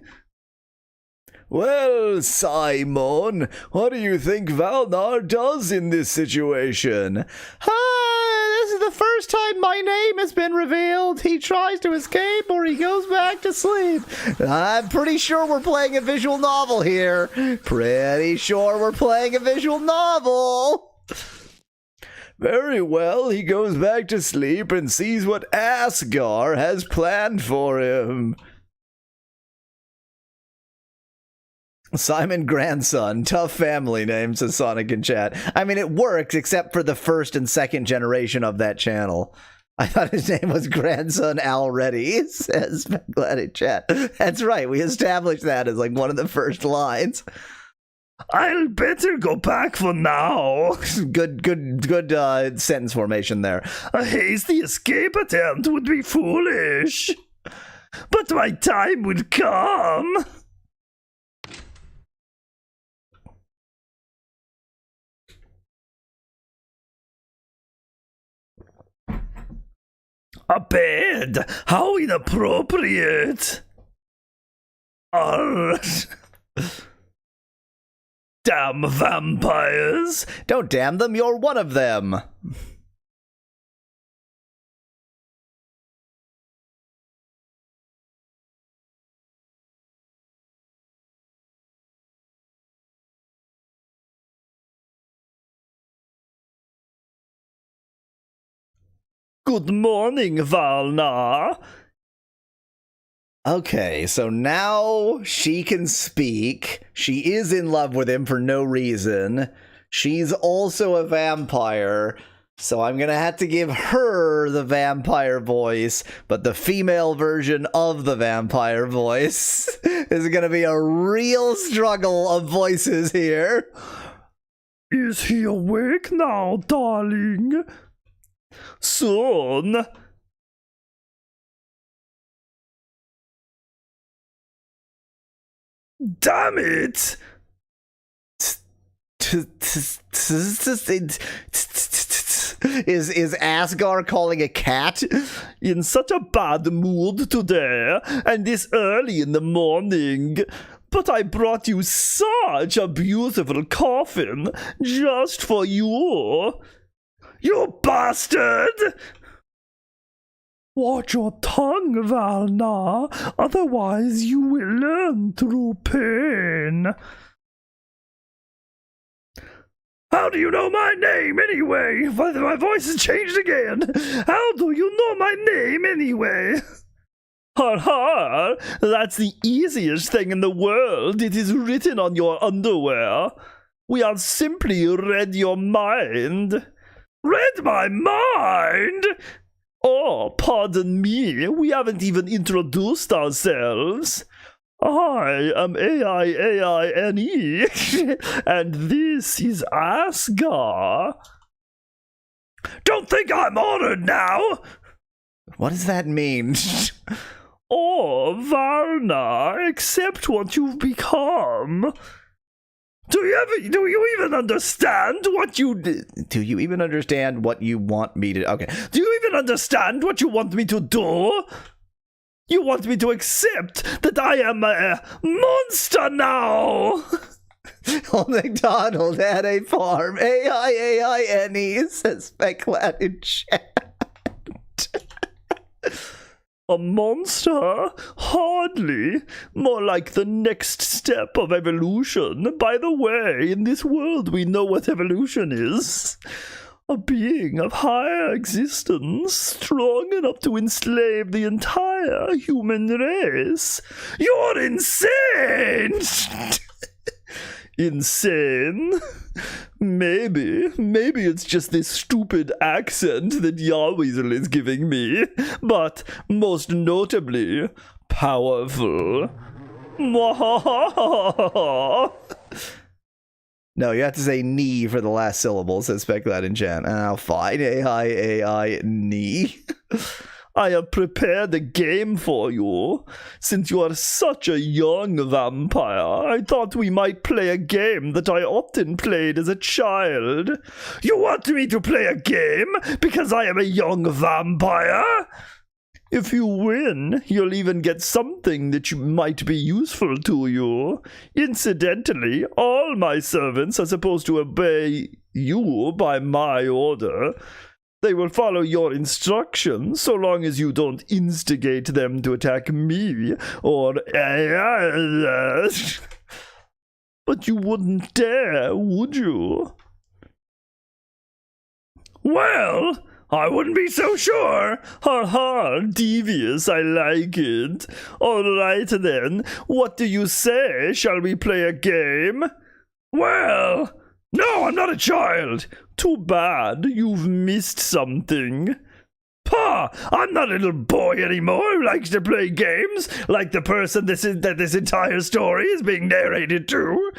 [SPEAKER 5] Well, Simon, what do you think Valnar does in this situation?
[SPEAKER 1] This is the first time my name has been revealed. He tries to escape or he goes back to sleep. I'm pretty sure we're playing a visual novel here. Pretty sure we're playing a visual novel.
[SPEAKER 5] Very well, he goes back to sleep and sees what Asgar has planned for him.
[SPEAKER 1] Simon Grandson, tough family name, says Sonic in chat. I mean, it works, except for the first and second generation of that channel. I thought his name was Grandson already, says Glad in chat. That's right, we established that as like one of the first lines.
[SPEAKER 2] I'll better go back for now.
[SPEAKER 1] Good sentence formation there.
[SPEAKER 2] A hasty escape attempt would be foolish. But my time will come. A bed? How inappropriate! Damn vampires!
[SPEAKER 1] Don't damn them, you're one of them!
[SPEAKER 2] Good morning, Valna.
[SPEAKER 1] Okay, so now she can speak. She is in love with him for no reason. She's also a vampire, so I'm gonna have to give her the vampire voice, but the female version of the vampire voice is gonna be a real struggle of voices here.
[SPEAKER 2] Is he awake now, darling? Soon. Damn it!
[SPEAKER 1] Is Asgar calling a cat?
[SPEAKER 2] In such a bad mood today, and this early in the morning. But I brought you such a beautiful coffin just for you. You bastard! Watch your tongue, Valna, otherwise you will learn through pain. How do you know my name anyway? My voice has changed again. How do you know my name anyway? Har har! That's the easiest thing in the world. It is written on your underwear. We have simply read your mind. Read my mind? Oh, pardon me. We haven't even introduced ourselves. I am AIAINE, and this is Asgar. Don't think I'm honored now!
[SPEAKER 1] What does that mean?
[SPEAKER 2] Oh, Varna, accept what you've become. Do you even understand what you...
[SPEAKER 1] Do you even understand what you want me to... Okay.
[SPEAKER 2] Do you even understand what you want me to do? You want me to accept that I am a monster now!
[SPEAKER 1] Old MacDonald had a farm. AIAINE, says Specklad in chat.
[SPEAKER 2] A monster? Hardly. More like the next step of evolution. By the way, in this world we know what evolution is. A being of higher existence, strong enough to enslave the entire human race. You're insane! Insane? Maybe it's just this stupid accent that Yarweasel is giving me, but most notably, powerful.
[SPEAKER 1] No, you have to say knee for the last syllable, says Specklad in chat. Oh, fine. AI, knee.
[SPEAKER 2] I have prepared a game for you. Since you are such a young vampire, I thought we might play a game that I often played as a child. You want me to play a game because I am a young vampire? If you win, you'll even get something that might be useful to you. Incidentally, all my servants are supposed to obey you by my order. They will follow your instructions so long as you don't instigate them to attack me or... But you wouldn't dare, would you? Well, I wouldn't be so sure. Har har, devious, I like it. All right then, what do you say? Shall we play a game? Well... No, I'm not a child. Too bad. You've missed something. Pa, I'm not a little boy anymore who likes to play games like the person that this entire story is being narrated to.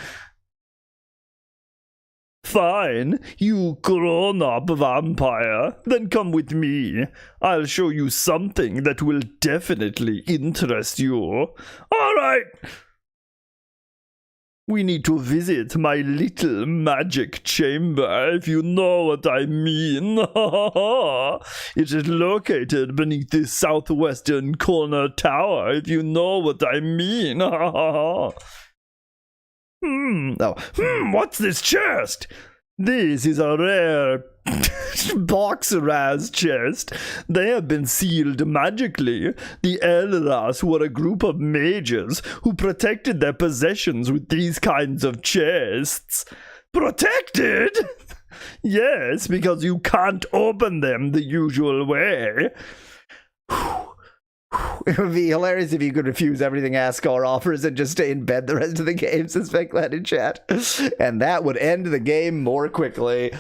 [SPEAKER 2] Fine, you grown-up vampire. Then come with me. I'll show you something that will definitely interest you. All right. We need to visit my little magic chamber, if you know what I mean. It is located beneath the southwestern corner tower, if you know what I mean. What's this chest? This is a rare Boxeraz chest. They have been sealed magically. The Elras were a group of mages who protected their possessions with these kinds of chests. Protected? Yes, because you can't open them the usual way.
[SPEAKER 1] It would be hilarious if you could refuse everything Ascar offers and just stay in bed the rest of the game, says Specklad in chat. And that would end the game more quickly.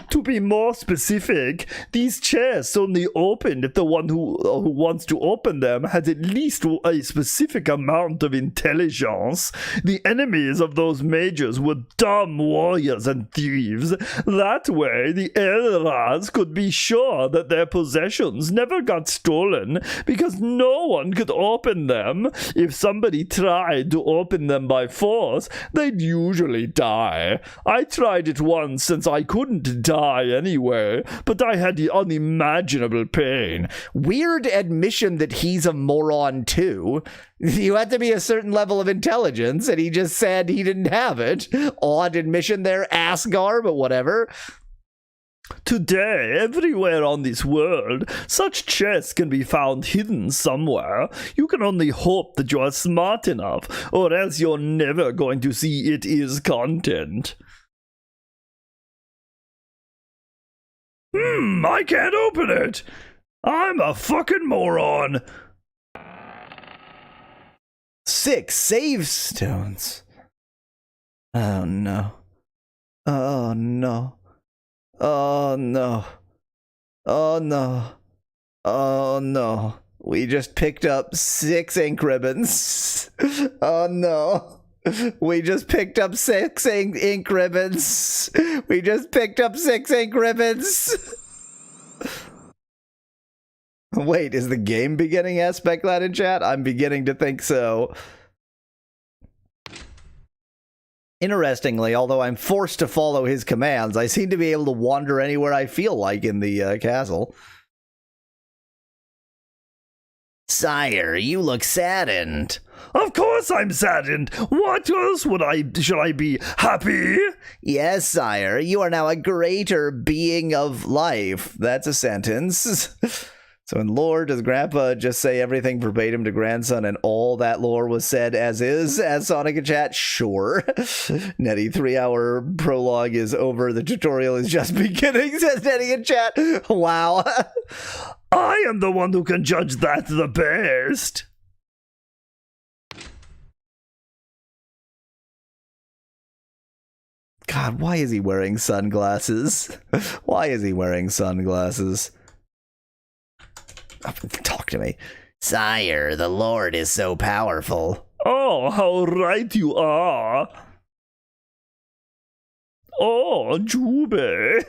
[SPEAKER 2] To be more specific, these chests only open if the one who wants to open them has at least a specific amount of intelligence. The enemies of those mages were dumb warriors and thieves. That way, the Elras could be sure that their possessions never got stolen because no one could open them. If somebody tried to open them by force, they'd usually die. I tried it once since I couldn't die anyway, but I had the unimaginable pain.
[SPEAKER 1] Weird admission that he's a moron too. You had to be a certain level of intelligence, and he just said he didn't have it. Odd admission there, Asgar, but whatever.
[SPEAKER 2] Today, everywhere on this world, such chests can be found hidden somewhere. You can only hope that you are smart enough, or else you're never going to see it is content. I can't open it! I'm a fucking moron!
[SPEAKER 5] 6 save stones. Oh no. Oh no. Oh no. Oh no. Oh no. We just picked up 6 ink ribbons. Oh no. We just picked up 6 ink ribbons. We just picked up 6 ink ribbons. Wait, is the game beginning? Asked Speclat in chat. I'm beginning to think so. Interestingly, although I'm forced to follow his commands, I seem to be able to wander anywhere I feel like in the castle. Sire, you look saddened.
[SPEAKER 2] Of course I'm saddened. What else should I be? Happy?
[SPEAKER 5] Yes, sire. You are now a greater being of life. That's a sentence. So in lore, does Grandpa just say everything verbatim to grandson and all that lore was said as is? As Sonic in chat? Sure. Nettie, 3-hour prologue is over. The tutorial is just beginning, says Nettie in chat. Wow.
[SPEAKER 2] I am the one who can judge that the best.
[SPEAKER 5] God, why is he wearing sunglasses? Why is he wearing sunglasses? Talk to me. Sire, the Lord is so powerful.
[SPEAKER 2] Oh, how right you are. Oh, Jube.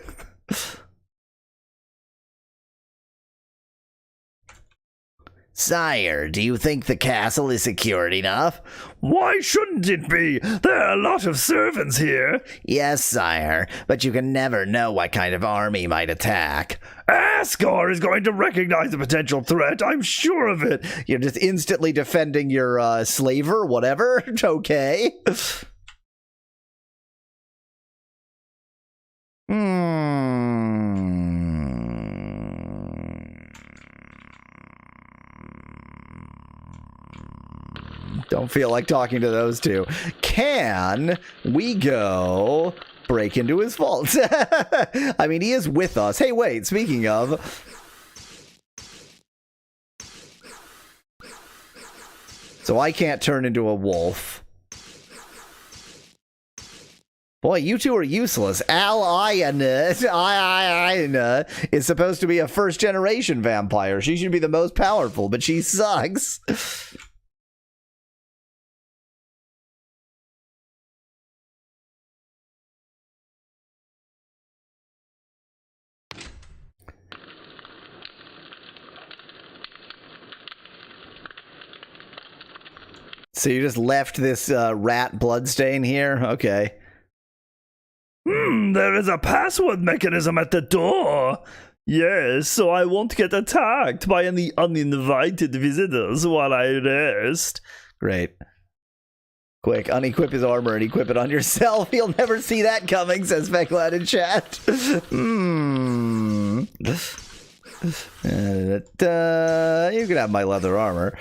[SPEAKER 5] Sire, do you think the castle is secured enough?
[SPEAKER 2] Why shouldn't it be? There are a lot of servants here.
[SPEAKER 5] Yes, sire, but you can never know what kind of army might attack.
[SPEAKER 2] Asgore is going to recognize a potential threat, I'm sure of it.
[SPEAKER 5] You're just instantly defending your slaver, whatever? Okay. Don't feel like talking to those two. Can we go break into his vault? I mean, he is with us. Hey, wait, speaking of... So I can't turn into a wolf. Boy, you two are useless. Al-Ayana is supposed to be a first-generation vampire. She should be the most powerful, but she sucks. So you just left this rat bloodstain here? Okay.
[SPEAKER 2] There is a password mechanism at the door. Yes, so I won't get attacked by any uninvited visitors while I rest.
[SPEAKER 5] Great. Quick, unequip his armor and equip it on yourself. You'll never see that coming, says Speclat in chat. You can have my leather armor.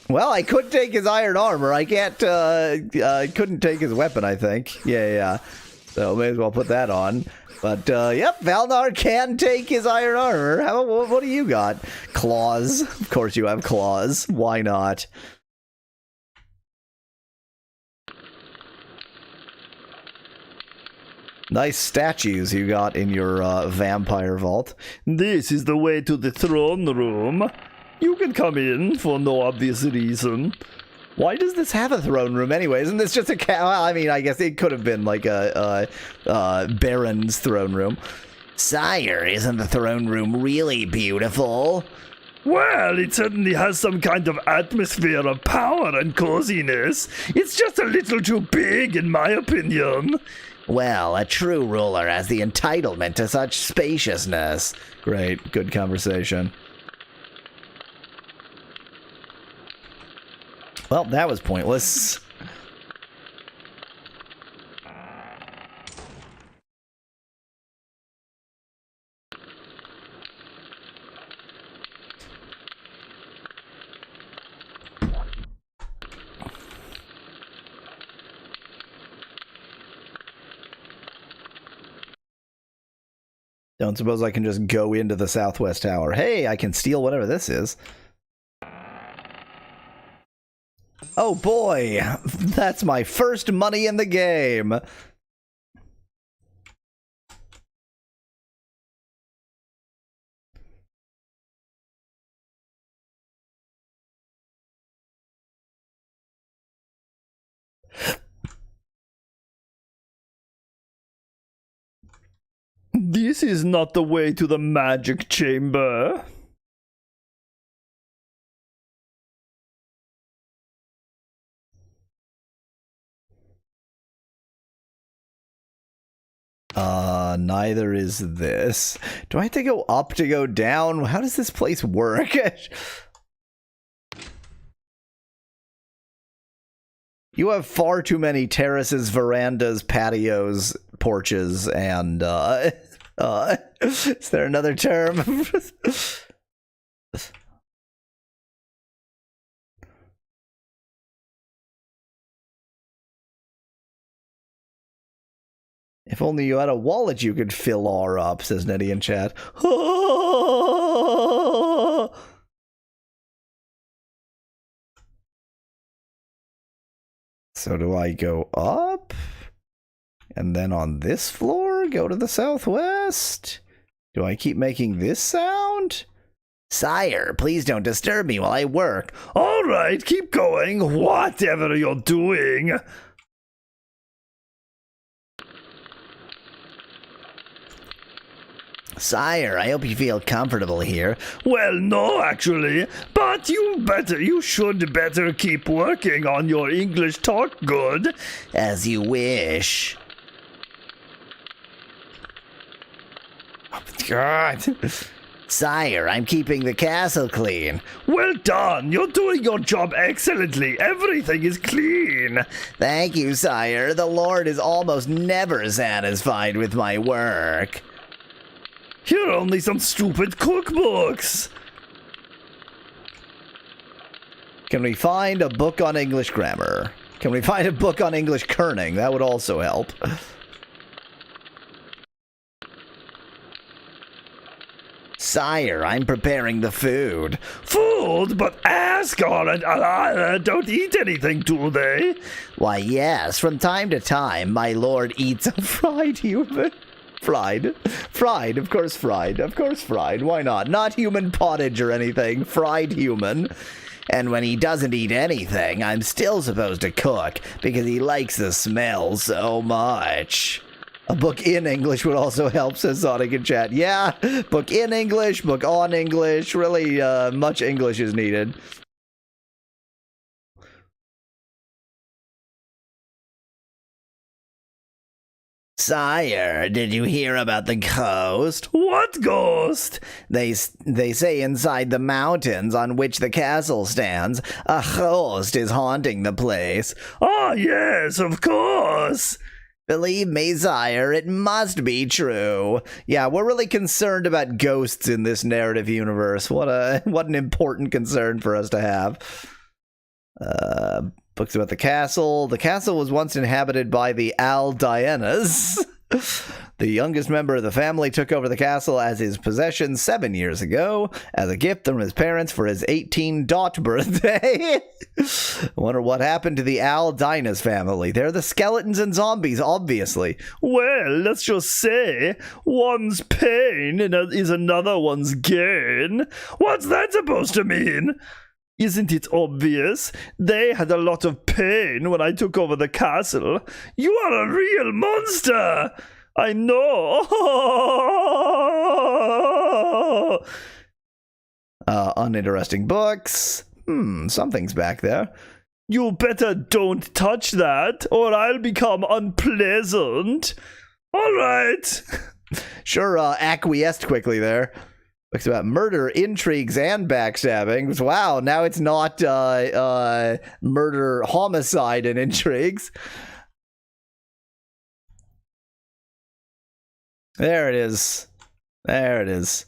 [SPEAKER 5] Well, I could take his iron armor. I can't, I couldn't take his weapon, I think. Yeah. So may as well put that on. But, yep, Valnar can take his iron armor. What do you got? Claws. Of course you have claws. Why not? Nice statues you got in your, vampire vault.
[SPEAKER 2] This is the way to the throne room. You can come in for no obvious reason.
[SPEAKER 5] Why does this have a throne room anyway? Isn't this just a well, I mean, I guess it could have been like a Baron's throne room. Sire, isn't the throne room really beautiful?
[SPEAKER 2] Well, it certainly has some kind of atmosphere of power and coziness. It's just a little too big, in my opinion.
[SPEAKER 5] Well, a true ruler has the entitlement to such spaciousness. Great, good conversation. Well, that was pointless.
[SPEAKER 1] Don't suppose I can just go into the Southwest Tower. Hey, I can steal whatever this is. Oh boy, that's my first money in the game.
[SPEAKER 2] This is not the way to the magic chamber.
[SPEAKER 1] Neither is this. Do I have to go up to go down? How does this place work? You have far too many terraces, verandas, patios, porches, and, is there another term? If only you had a wallet you could fill R up, says Nettie in chat. So do I go up? And then on this floor, go to the southwest? Do I keep making this sound? Sire, please don't disturb me while I work.
[SPEAKER 2] All right, keep going, whatever you're doing.
[SPEAKER 1] Sire, I hope you feel comfortable here.
[SPEAKER 2] Well, no, actually, but you should better keep working on your English talk good.
[SPEAKER 1] As you wish.
[SPEAKER 2] Oh, God.
[SPEAKER 1] Sire, I'm keeping the castle clean.
[SPEAKER 2] Well done, you're doing your job excellently. Everything is clean.
[SPEAKER 1] Thank you, sire. The Lord is almost never satisfied with my work.
[SPEAKER 2] Here are only some stupid cookbooks.
[SPEAKER 1] Can we find a book on English grammar? Can we find a book on English kerning? That would also help. Sire, I'm preparing the food.
[SPEAKER 2] Food? But Asgard and Alana don't eat anything, do they?
[SPEAKER 1] Why, yes. From time to time, my lord eats a fried human. Fried, of course fried. Why not? Not human pottage or anything. Fried human. And when he doesn't eat anything, I'm still supposed to cook because he likes the smell so much. A book in English would also help, says Sonic in chat. Yeah, book in English, book on English. Really, much English is needed. Sire, did you hear about the ghost?
[SPEAKER 2] What ghost?
[SPEAKER 1] They say inside the mountains on which the castle stands, a ghost is haunting the place.
[SPEAKER 2] Ah, yes, of course.
[SPEAKER 1] Believe me, sire, it must be true. Yeah, we're really concerned about ghosts in this narrative universe. What an important concern for us to have. Books about the castle. The castle was once inhabited by the Aldienas. The youngest member of the family took over the castle as his possession 7 years ago as a gift from his parents for his 18th birthday. I wonder what happened to the Aldienas family. They're the skeletons and zombies, obviously.
[SPEAKER 2] Well, let's just say one's pain is another one's gain. What's that supposed to mean? Isn't it obvious? They had a lot of pain when I took over the castle. You are a real monster! I know!
[SPEAKER 1] Uninteresting books. Something's back there.
[SPEAKER 2] You better don't touch that, or I'll become unpleasant. All right.
[SPEAKER 1] Sure, acquiesced quickly there. Books about murder, intrigues, and backstabbing. Wow, now it's not murder, homicide, and intrigues. There it is. There it is.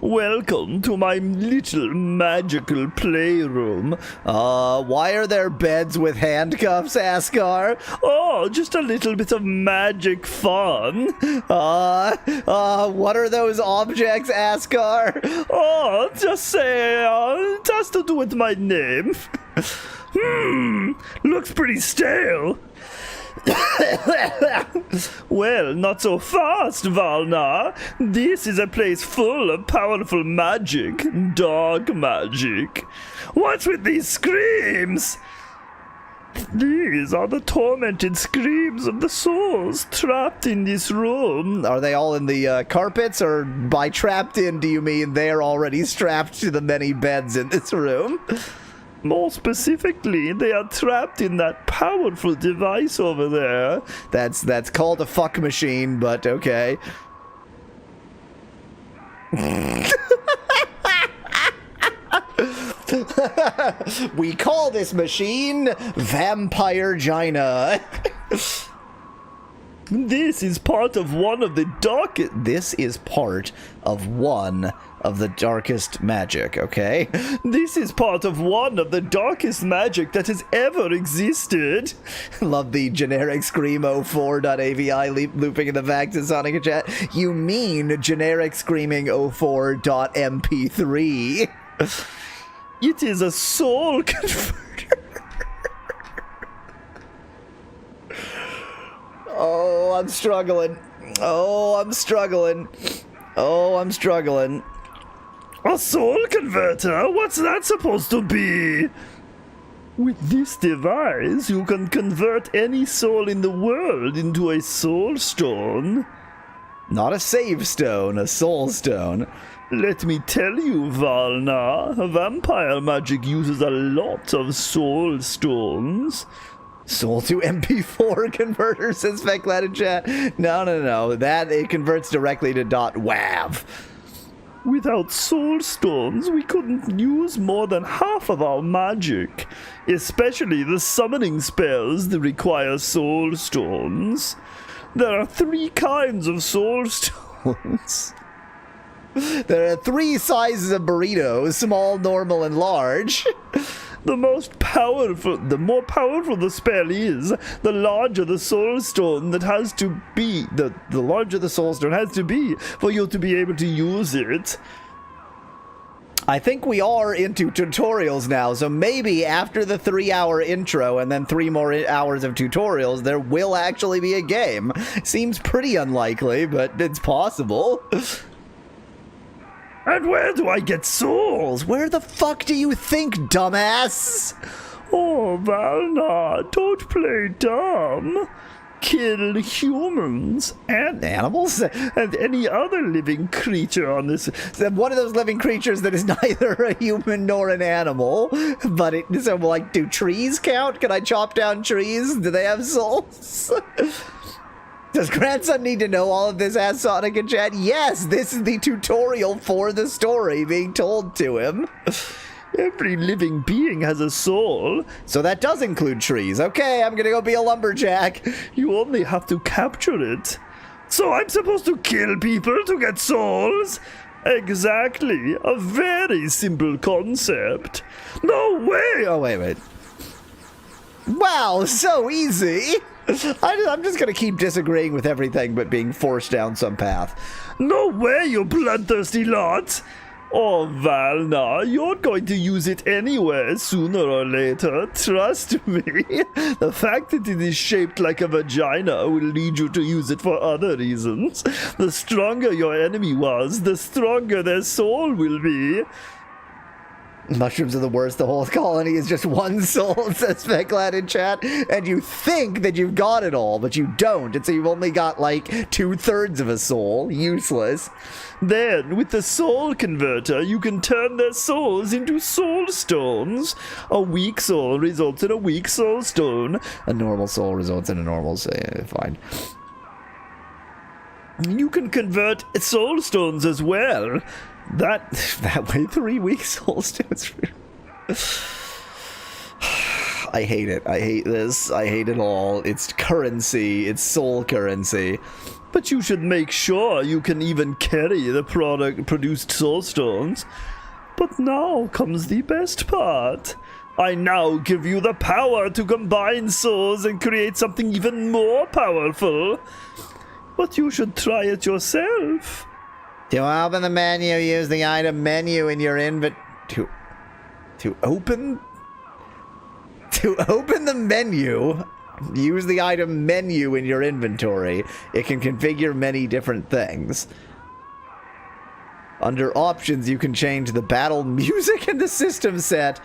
[SPEAKER 2] Welcome to my little magical playroom.
[SPEAKER 1] Why are there beds with handcuffs, Askar?
[SPEAKER 2] Oh, just a little bit of magic fun.
[SPEAKER 1] What are those objects, Askar?
[SPEAKER 2] Oh, just say, it has to do with my name. Looks pretty stale. Well, not so fast, Valna. This is a place full of powerful magic, dark magic. What's with these screams? These are the tormented screams of the souls trapped in this room.
[SPEAKER 1] Are they all in the carpets, or by trapped in, do you mean they're already strapped to the many beds in this room?
[SPEAKER 2] More specifically, they are trapped in that powerful device over there.
[SPEAKER 1] That's called a fuck machine, but okay. We call this machine Vampire Gina.
[SPEAKER 2] This is part of one of the darkest...
[SPEAKER 1] This is part of one of the darkest magic, okay?
[SPEAKER 2] This is part of one of the darkest magic that has ever existed.
[SPEAKER 1] Love the generic screamo4.avi looping in the back to Sonic chat. You mean generic screaming 04.mp3.
[SPEAKER 2] It is a soul converter.
[SPEAKER 1] Oh, I'm struggling.
[SPEAKER 2] A soul converter? What's that supposed to be? With this device, you can convert any soul in the world into a soul stone.
[SPEAKER 1] Not a save stone, a soul stone.
[SPEAKER 2] Let me tell you, Valna, vampire magic uses a lot of soul stones.
[SPEAKER 1] Soul to MP4 converter, says Fecklad in chat. No. That, it converts directly to .wav.
[SPEAKER 2] Without soul stones, we couldn't use more than half of our magic. Especially the summoning spells that require soul stones. There are 3 kinds of soul stones.
[SPEAKER 1] There are 3 sizes of burritos, small, normal, and large.
[SPEAKER 2] The more powerful the spell is, the larger the soul stone that has to be. The larger the soul stone has to be for you to be able to use it.
[SPEAKER 1] I think we are into tutorials now, so maybe after the 3-hour intro and then 3 more hours of tutorials, there will actually be a game. Seems pretty unlikely, but it's possible.
[SPEAKER 2] And where do I get souls?
[SPEAKER 1] Where the fuck do you think, dumbass?
[SPEAKER 2] Oh, Valna, don't play dumb. Kill humans and
[SPEAKER 1] animals
[SPEAKER 2] and any other living creature on this.
[SPEAKER 1] One of those living creatures that is neither a human nor an animal. But so like, do trees count? Can I chop down trees? Do they have souls? Does grandson need to know all of this, asked Sonic in chat? Yes, this is the tutorial for the story being told to him.
[SPEAKER 2] Every living being has a soul.
[SPEAKER 1] So that does include trees. Okay, I'm gonna go be a lumberjack.
[SPEAKER 2] You only have to capture it. So I'm supposed to kill people to get souls? Exactly. A very simple concept. No way!
[SPEAKER 1] Oh, wait. Wow, so easy. I'm just gonna keep disagreeing with everything but being forced down some path.
[SPEAKER 2] No way, you bloodthirsty lot! Oh, Valna, you're going to use it anyway, sooner or later. Trust me. The fact that it is shaped like a vagina will lead you to use it for other reasons. The stronger your enemy was, the stronger their soul will be.
[SPEAKER 1] Mushrooms are the worst. The whole colony is just one soul, says Fecklad in chat. And you think that you've got it all, but you don't. And so you've only got like 2/3 of a soul. Useless.
[SPEAKER 2] Then, with the soul converter, you can turn their souls into soul stones. A weak soul results in a weak soul stone.
[SPEAKER 1] A normal soul results in a normal soul. Fine.
[SPEAKER 2] You can convert soul stones as well. That way 3 week soul stones.
[SPEAKER 1] I hate it. I hate this. I hate it all. It's currency. It's soul currency.
[SPEAKER 2] But you should make sure you can even carry the produced soul stones. But now comes the best part. I now give you the power to combine souls and create something even more powerful. But you should try it yourself.
[SPEAKER 1] To open the menu, use the item menu in your To open the menu, use the item menu in your inventory. It can configure many different things. Under options, you can change the battle music in the system set.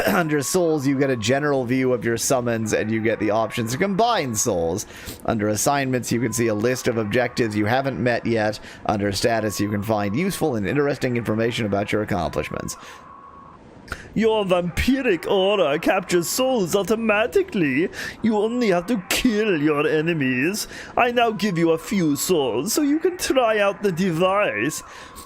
[SPEAKER 1] Under souls, you get a general view of your summons, and you get the options to combine souls. Under assignments, you can see a list of objectives you haven't met yet. Under status, you can find useful and interesting information about your accomplishments.
[SPEAKER 2] Your vampiric aura captures souls automatically. You only have to kill your enemies. I now give you a few souls so you can try out the device.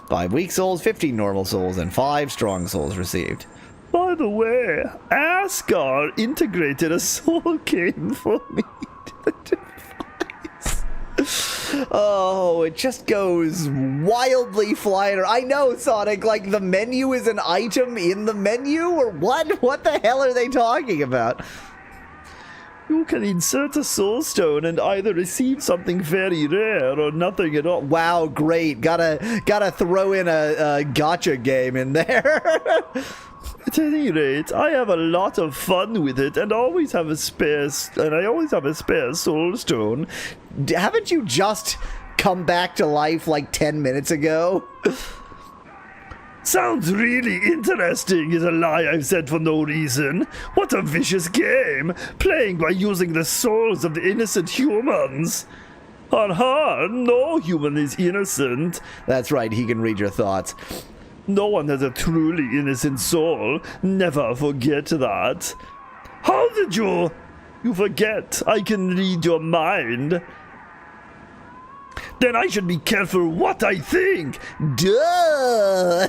[SPEAKER 1] 5 weak souls, 15 normal souls, and 5 strong souls received.
[SPEAKER 2] By the way, Ascar integrated a soul game for me to the device.
[SPEAKER 1] Oh, it just goes wildly flying. I know, Sonic, like the menu is an item in the menu, or what? What the hell are they talking about?
[SPEAKER 2] You can insert a soul stone and either receive something very rare or nothing at all.
[SPEAKER 1] Wow, great. Gotta throw in a gotcha game in there.
[SPEAKER 2] At any rate, I have a lot of fun with it and always have a spare soul stone.
[SPEAKER 1] Haven't you just come back to life like 10 minutes ago?
[SPEAKER 2] Sounds really interesting is a lie I've said for no reason. What a vicious game, playing by using the souls of the innocent humans. Ha, no human is innocent.
[SPEAKER 1] That's right, he can read your thoughts.
[SPEAKER 2] No one has a truly innocent soul. Never forget that. How did you forget I can read your mind? Then I should be careful what I think.
[SPEAKER 1] Duh!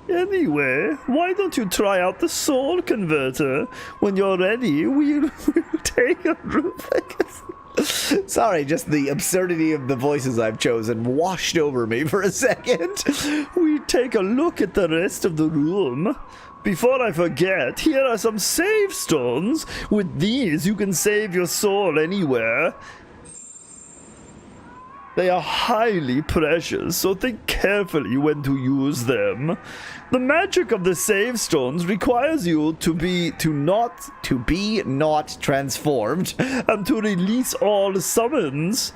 [SPEAKER 2] Anyway, why don't you try out the soul converter? When you're ready, we'll take a look.
[SPEAKER 1] Sorry, just the absurdity of the voices I've chosen washed over me for a second.
[SPEAKER 2] We take a look at the rest of the room. Before I forget, here are some save stones. With these, you can save your soul anywhere. They are highly precious, so think carefully when to use them. The magic of the save stones requires you to be not transformed and to release all summons.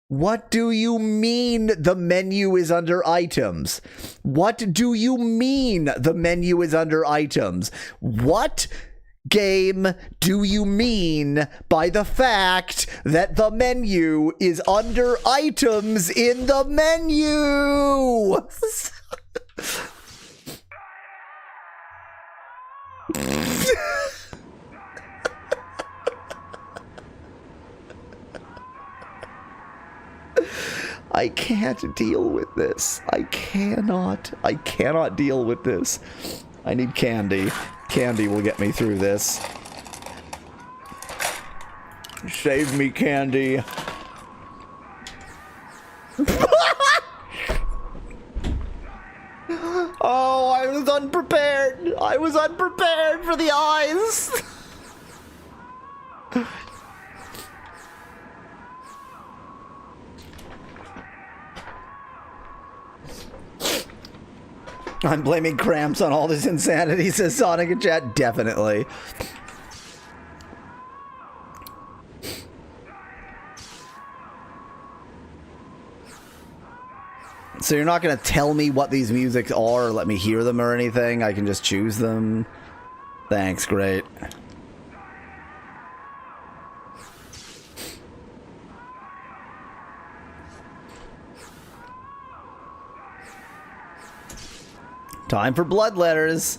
[SPEAKER 1] What do you mean the menu is under items? What do you mean the menu is under items? What game do you mean by the fact that the menu is under items in the menu? I can't deal with this. I cannot deal with this. I need candy. Candy will get me through this. Save me, candy. Oh, I was unprepared. I was unprepared for the eyes. I'm blaming cramps on all this insanity, says Sonic in chat. Definitely. So you're not going to tell me what these musics are or let me hear them or anything? I can just choose them? Thanks, great. Time for blood letters.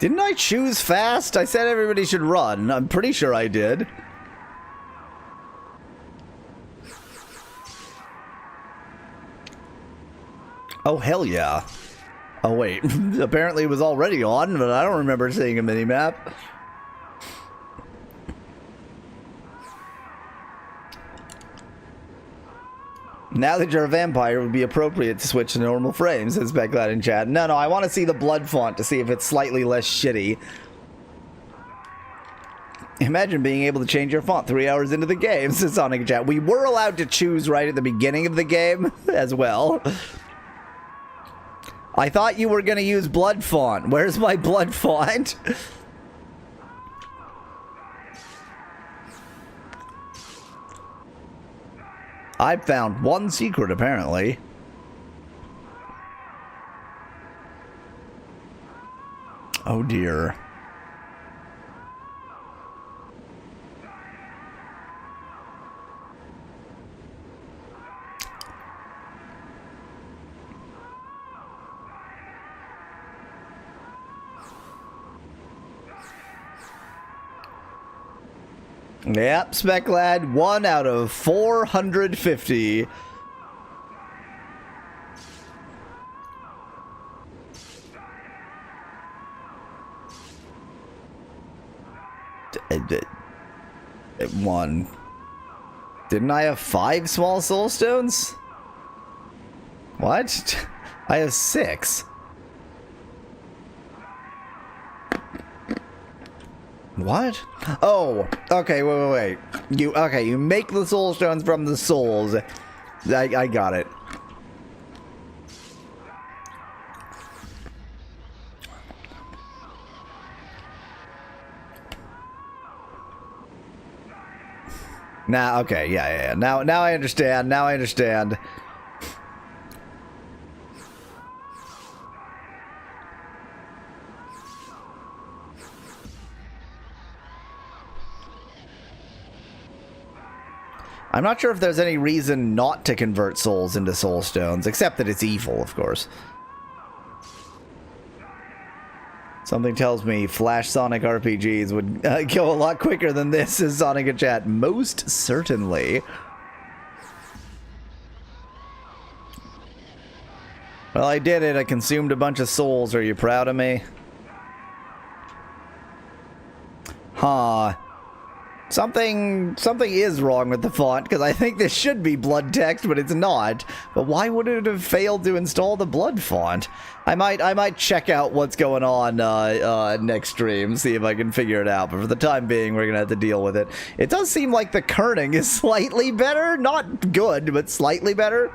[SPEAKER 1] Didn't I choose fast? I said everybody should run. I'm pretty sure I did. Oh, hell yeah. Oh, wait. Apparently it was already on, but I don't remember seeing a mini-map. Now that you're a vampire, it would be appropriate to switch to normal frames, says Becklad in chat. No, I want to see the blood font to see if it's slightly less shitty. Imagine being able to change your font 3 hours into the game, says Sonic in chat. We were allowed to choose right at the beginning of the game as well. I thought you were going to use blood font. Where's my blood font? I found one secret, apparently. Oh, dear. Yep, Speclad, 1 out of 450. One. Didn't I have 5 small soul stones? What? I have 6. What? Oh, okay, wait. You make the soul stones from the souls. I got it. Now, okay, yeah. Now I understand. I'm not sure if there's any reason not to convert souls into soul stones, except that it's evil, of course. Something tells me Flash Sonic RPGs would go a lot quicker than this, is Sonic in chat. Most certainly. Well, I did it. I consumed a bunch of souls. Are you proud of me? Huh. Something is wrong with the font, because I think this should be blood text, but it's not. But why would it have failed to install the blood font? I might check out what's going on next stream, see if I can figure it out. But for the time being, we're gonna have to deal with it. It does seem like the kerning is slightly better, not good, but slightly better.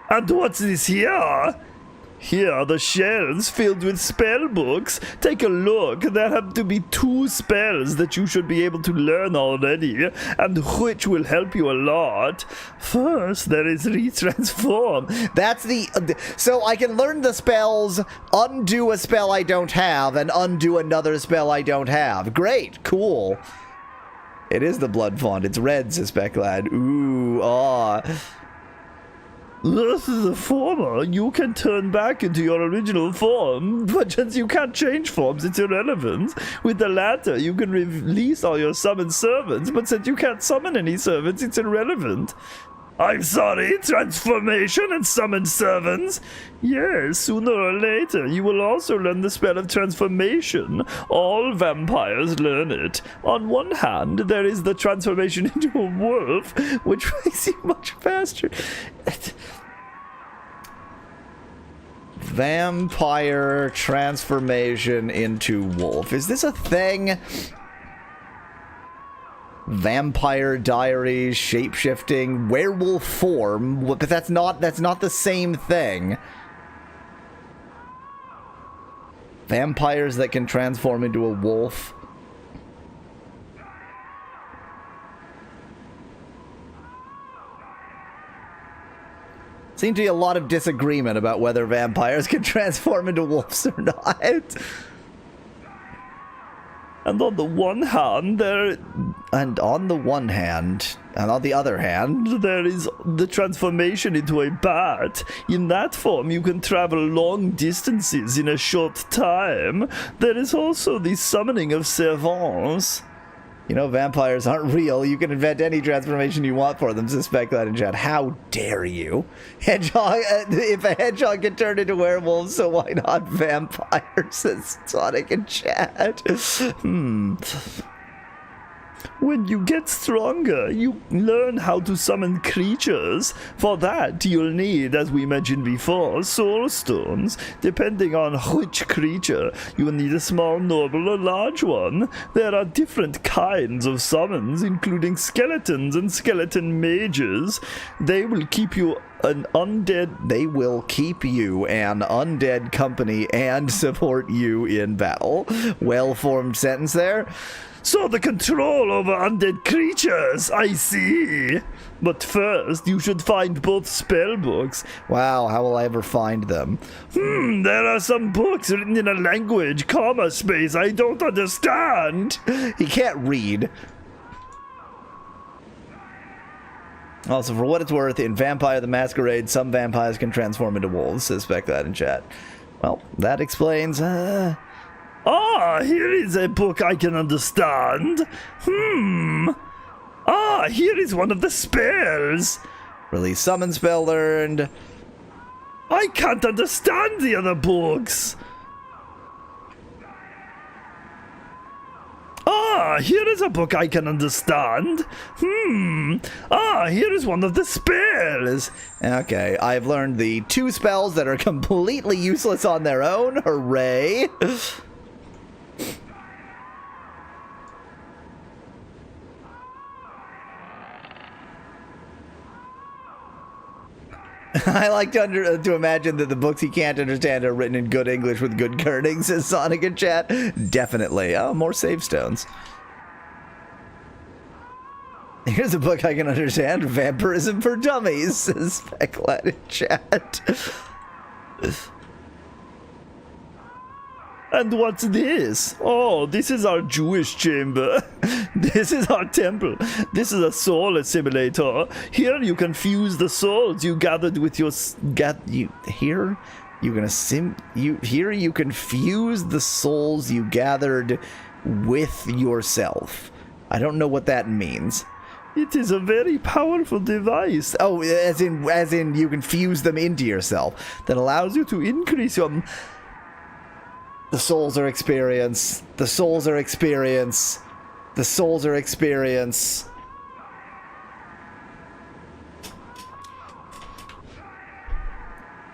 [SPEAKER 2] And what's this here? Here are the shelves filled with spell books. Take a look. There have to be 2 spells that you should be able to learn already, and which will help you a lot. First, there is retransform.
[SPEAKER 1] That's the... So I can learn the spells, undo a spell I don't have, and undo another spell I don't have. Great. Cool. It is the blood font. It's red, suspect lad. Ooh, ah.
[SPEAKER 2] This is the former. You can turn back into your original form, but since you can't change forms, it's irrelevant. With the latter, you can release all your summoned servants, but since you can't summon any servants, it's irrelevant. I'm sorry, transformation and summoned servants? Yes, sooner or later, you will also learn the spell of transformation. All vampires learn it. On one hand, there is the transformation into a wolf, which makes you much faster.
[SPEAKER 1] Vampire transformation into wolf. Is this a thing? Vampire diaries, shape-shifting, werewolf form, but that's not the same thing. Vampires that can transform into a wolf. Seems to be a lot of disagreement about whether vampires can transform into wolves or not.
[SPEAKER 2] And on the one hand,
[SPEAKER 1] And on the other hand,
[SPEAKER 2] there is the transformation into a bat. In that form, you can travel long distances in a short time. There is also the summoning of servants.
[SPEAKER 1] You know, vampires aren't real. You can invent any transformation you want for them. Suspect that in chat. How dare you? Hedgehog, if a hedgehog can turn into werewolves, so why not vampires? Says Sonic in chat.
[SPEAKER 2] When you get stronger, you learn how to summon creatures. For that, you'll need, as we mentioned before, soul stones. Depending on which creature, you will need a small, normal, or large one. There are different kinds of summons, including skeletons and skeleton mages. They will keep you an undead company and support you in battle. Well-formed sentence there. So the control over undead creatures, I see. But first, you should find both spell books.
[SPEAKER 1] Wow, how will I ever find them?
[SPEAKER 2] There are some books written in a language, comma space, I don't understand.
[SPEAKER 1] He can't read. Also, for what it's worth, in Vampire the Masquerade, some vampires can transform into wolves. Suspect that in chat. Well, that explains,
[SPEAKER 2] here is a book I can understand. Here is one of the spells.
[SPEAKER 1] Release summon spell learned.
[SPEAKER 2] I can't understand the other books. Here is a book I can understand. Here is one of the spells.
[SPEAKER 1] Okay, I've learned the 2 spells that are completely useless on their own. Hooray. I like to imagine that the books he can't understand are written in good English with good kerning, says Sonic in chat. Definitely. Oh, more save stones. Here's a book I can understand. Vampirism for Dummies, says Specklat in chat.
[SPEAKER 2] And what's this? Oh, this is our Jewish chamber. This is our temple. This is a soul assimilator. Here you can fuse the souls you gathered with your here you can fuse the souls you gathered with yourself. I don't know what that means. It is a very powerful device.
[SPEAKER 1] Oh, as in you can fuse them into yourself.
[SPEAKER 2] That allows you to increase your...
[SPEAKER 1] The souls are experience. The souls are experience. The souls are experience.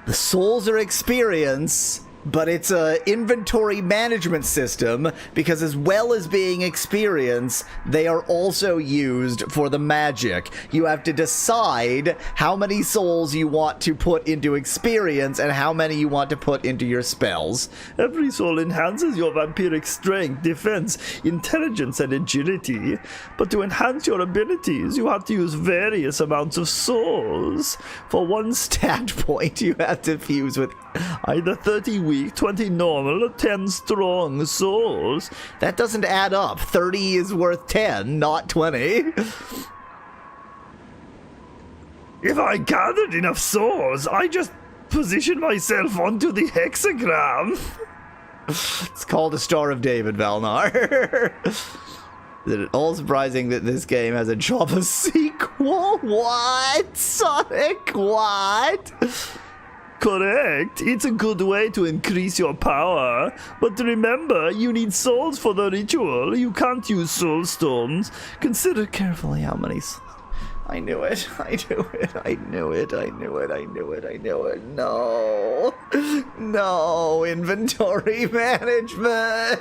[SPEAKER 1] The souls are experience, but it's a inventory management system because as well as being experience, they are also used for the magic. You have to decide how many souls you want to put into experience and how many you want to put into your spells.
[SPEAKER 2] Every soul enhances your vampiric strength, defense, intelligence, and agility. But to enhance your abilities, you have to use various amounts of souls. For one stat point, you have to fuse with either 30 weak, 20 normal, or 10 strong souls.
[SPEAKER 1] That doesn't add up. 30 is worth 10, not 20.
[SPEAKER 2] If I gathered enough souls, I just position myself onto the hexagram.
[SPEAKER 1] It's called a Star of David, Valnar. Is it all surprising that this game has a Java sequel? What? Sonic? What?
[SPEAKER 2] Correct. It's a good way to increase your power. But remember, you need souls for the ritual. You can't use soul stones. Consider carefully how many...
[SPEAKER 1] I knew it. I knew it. I knew it. I knew it. I knew it. I knew it. No. No. Inventory management.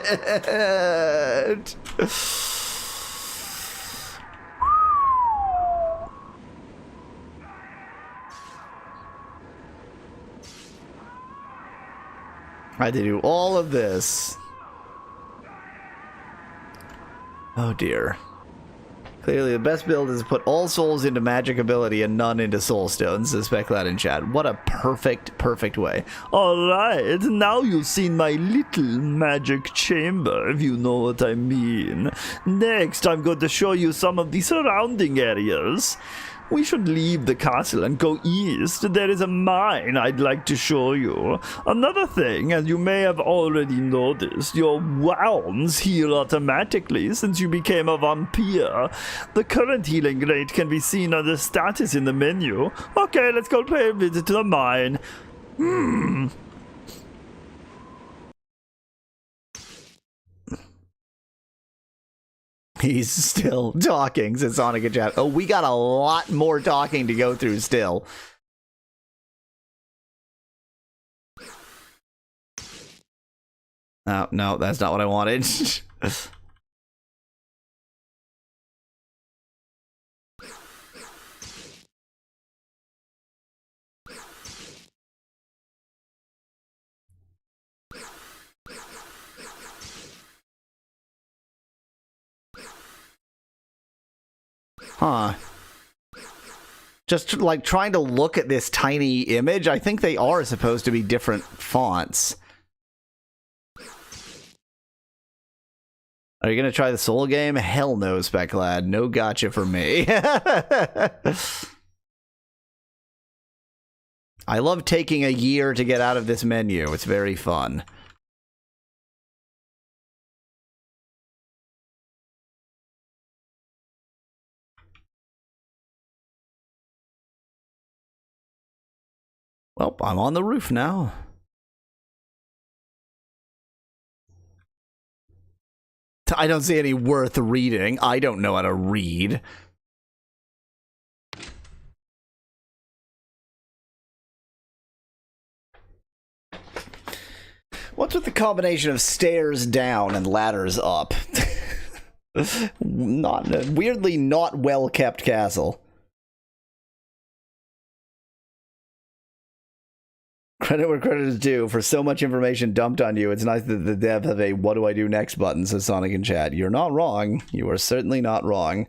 [SPEAKER 1] I had to do all of this. Oh dear. Clearly, the best build is to put all souls into magic ability and none into soul stones, says Specklad in chat. What a perfect way.
[SPEAKER 2] Alright, now you've seen my little magic chamber, if you know what I mean. Next, I'm going to show you some of the surrounding areas. We should leave the castle and go east. There is a mine I'd like to show you. Another thing, as you may have already noticed, your wounds heal automatically since you became a vampire. The current healing rate can be seen under status in the menu. Okay, let's go pay a visit to the mine.
[SPEAKER 1] He's still talking, says Sonic in chat. Oh, we got a lot more talking to go through still. Oh, no, that's not what I wanted. Huh. Just like trying to look at this tiny image, I think they are supposed to be different fonts. Are you gonna try the soul game? Hell no, Specklad. No gotcha for me. I love taking a year to get out of this menu. It's very fun. Well, I'm on the roof now. I don't see any worth reading. I don't know how to read. What's with the combination of stairs down and ladders up? Weirdly not well-kept castle. Credit where credit is due. For so much information dumped on you, it's nice that the devs have a what do I do next button, says Sonic in chat. You're not wrong. You are certainly not wrong.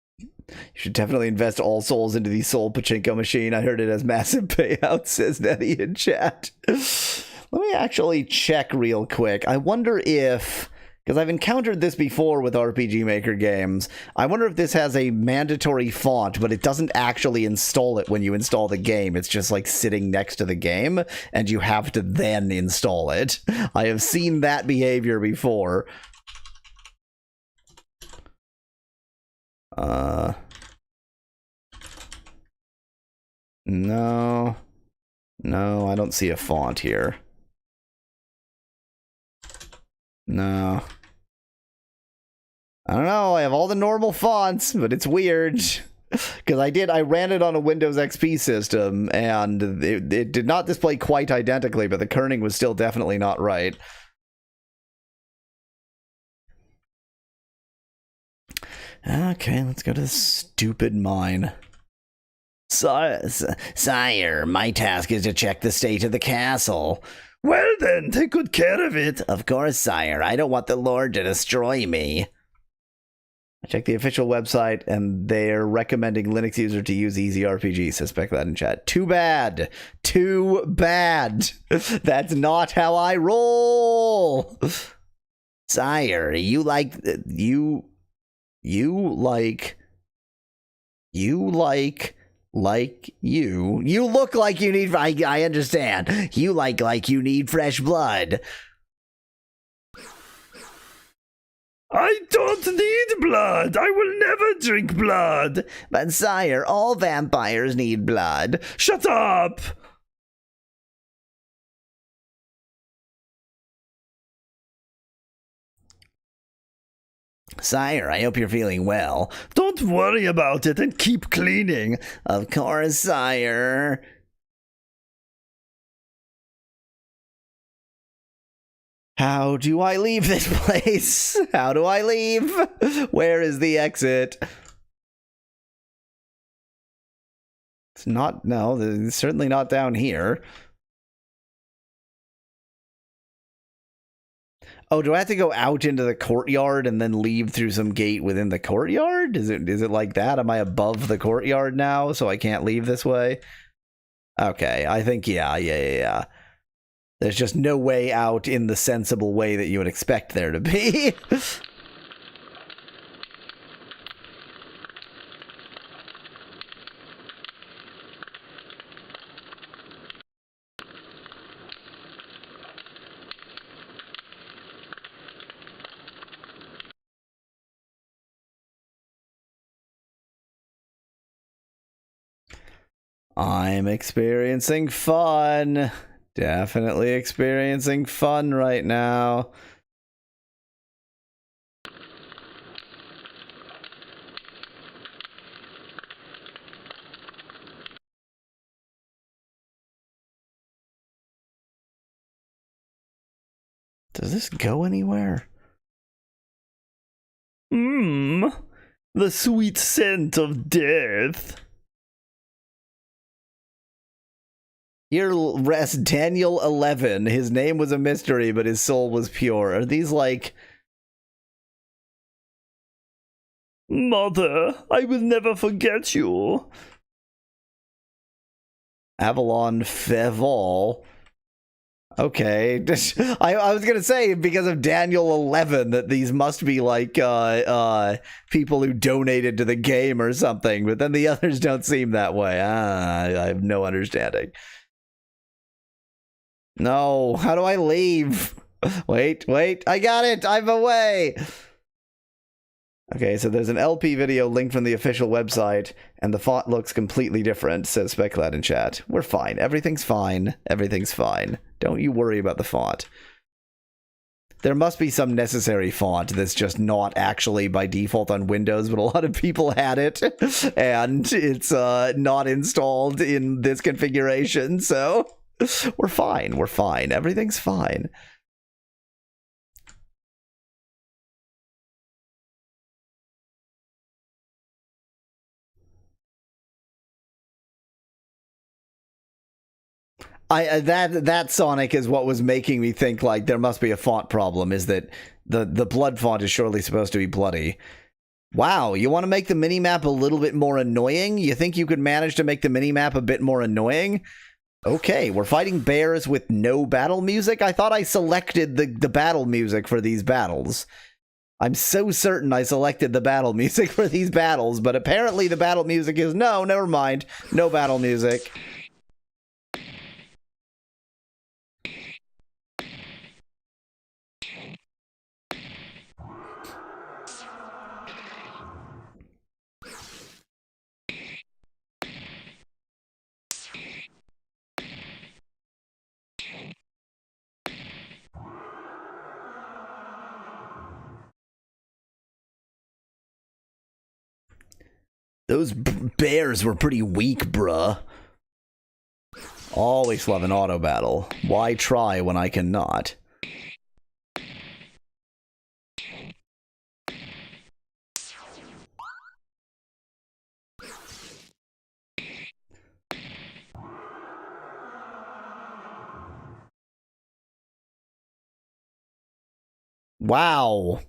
[SPEAKER 1] You should definitely invest all souls into the soul pachinko machine. I heard it has massive payouts, says Nettie in chat. Let me actually check real quick. I wonder if... because I've encountered this before with RPG Maker games. I wonder if this has a mandatory font, but it doesn't actually install it when you install the game. It's just like sitting next to the game, and you have to then install it. I have seen that behavior before. No. No, I don't see a font here. No. I don't know, I have all the normal fonts, but it's weird. Because I ran it on a Windows XP system, and it did not display quite identically, but the kerning was still definitely not right. Okay, let's go to the stupid mine. Sire, my task is to check the state of the castle.
[SPEAKER 2] Well then, take good care of it.
[SPEAKER 1] Of course, sire. I don't want the Lord to destroy me. I checked the official website, and they're recommending Linux user to use EasyRPG, says Specklad in chat. Too bad. Too bad. That's not how I roll. Sire, you look like you need, I understand. You like you need fresh blood.
[SPEAKER 2] I don't need blood. I will never drink blood.
[SPEAKER 1] But sire, all vampires need blood.
[SPEAKER 2] Shut up.
[SPEAKER 1] Sire, I hope you're feeling well.
[SPEAKER 2] Don't worry about it and keep cleaning.
[SPEAKER 1] Of course, sire. How do I leave this place? How do I leave? Where is the exit? It's not, no, it's certainly not down here. Oh, do I have to go out into the courtyard and then leave through some gate within the courtyard? Is it like that? Am I above the courtyard now, so I can't leave this way? Okay, I think, yeah. There's just no way out in the sensible way that you would expect there to be. I'm experiencing fun. Definitely experiencing fun right now. Does this go anywhere?
[SPEAKER 2] The sweet scent of death.
[SPEAKER 1] Here rests Daniel 11. His name was a mystery, but his soul was pure. Are these like...
[SPEAKER 2] Mother, I will never forget you.
[SPEAKER 1] Avalon Feval. Okay. I was gonna say, because of Daniel 11, that these must be like people who donated to the game or something, but then the others don't seem that way. I have no understanding. No, how do I leave? Wait, I got it! I'm away! Okay, so there's an LP video linked from the official website, and the font looks completely different, says Speclad in chat. We're fine. Everything's fine. Everything's fine. Don't you worry about the font. There must be some necessary font that's just not actually by default on Windows, but a lot of people had it, and it's not installed in this configuration, so... We're fine. We're fine. Everything's fine. That Sonic is what was making me think like there must be a font problem. Is that the blood font is surely supposed to be bloody? Wow, you want to make the minimap a little bit more annoying? You think you could manage to make the minimap a bit more annoying? Okay, we're fighting bears with no battle music? I thought I selected the battle music for these battles. I'm so certain I selected the battle music for these battles, but apparently the battle music is no, never mind. No battle music. Those bears were pretty weak, bruh. Always love an auto battle. Why try when I cannot? Wow.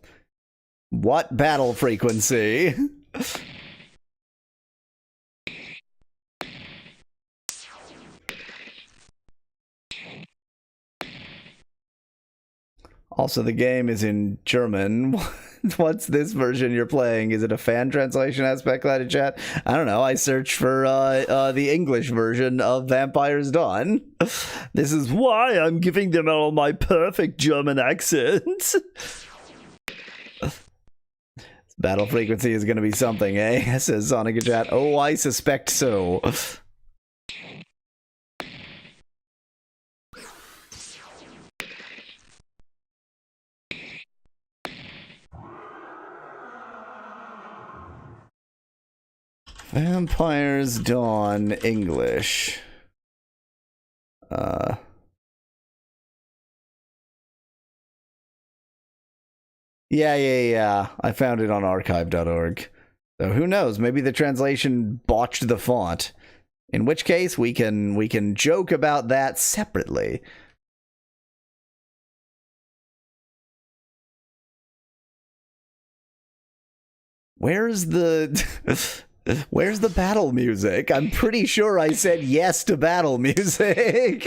[SPEAKER 1] What battle frequency? Also, the game is in German. What's this version you're playing? Is it a fan translation aspect in chat? I don't know. I searched for the English version of Vampire's Dawn. This is why I'm giving them all my perfect German accent. Battle frequency is going to be something, eh? Says Sonic in chat. Oh, I suspect so. Vampire's Dawn English. Yeah. I found it on archive.org. So who knows? Maybe the translation botched the font. In which case, we can joke about that separately. Where's the where's the battle music? I'm pretty sure I said yes to battle music.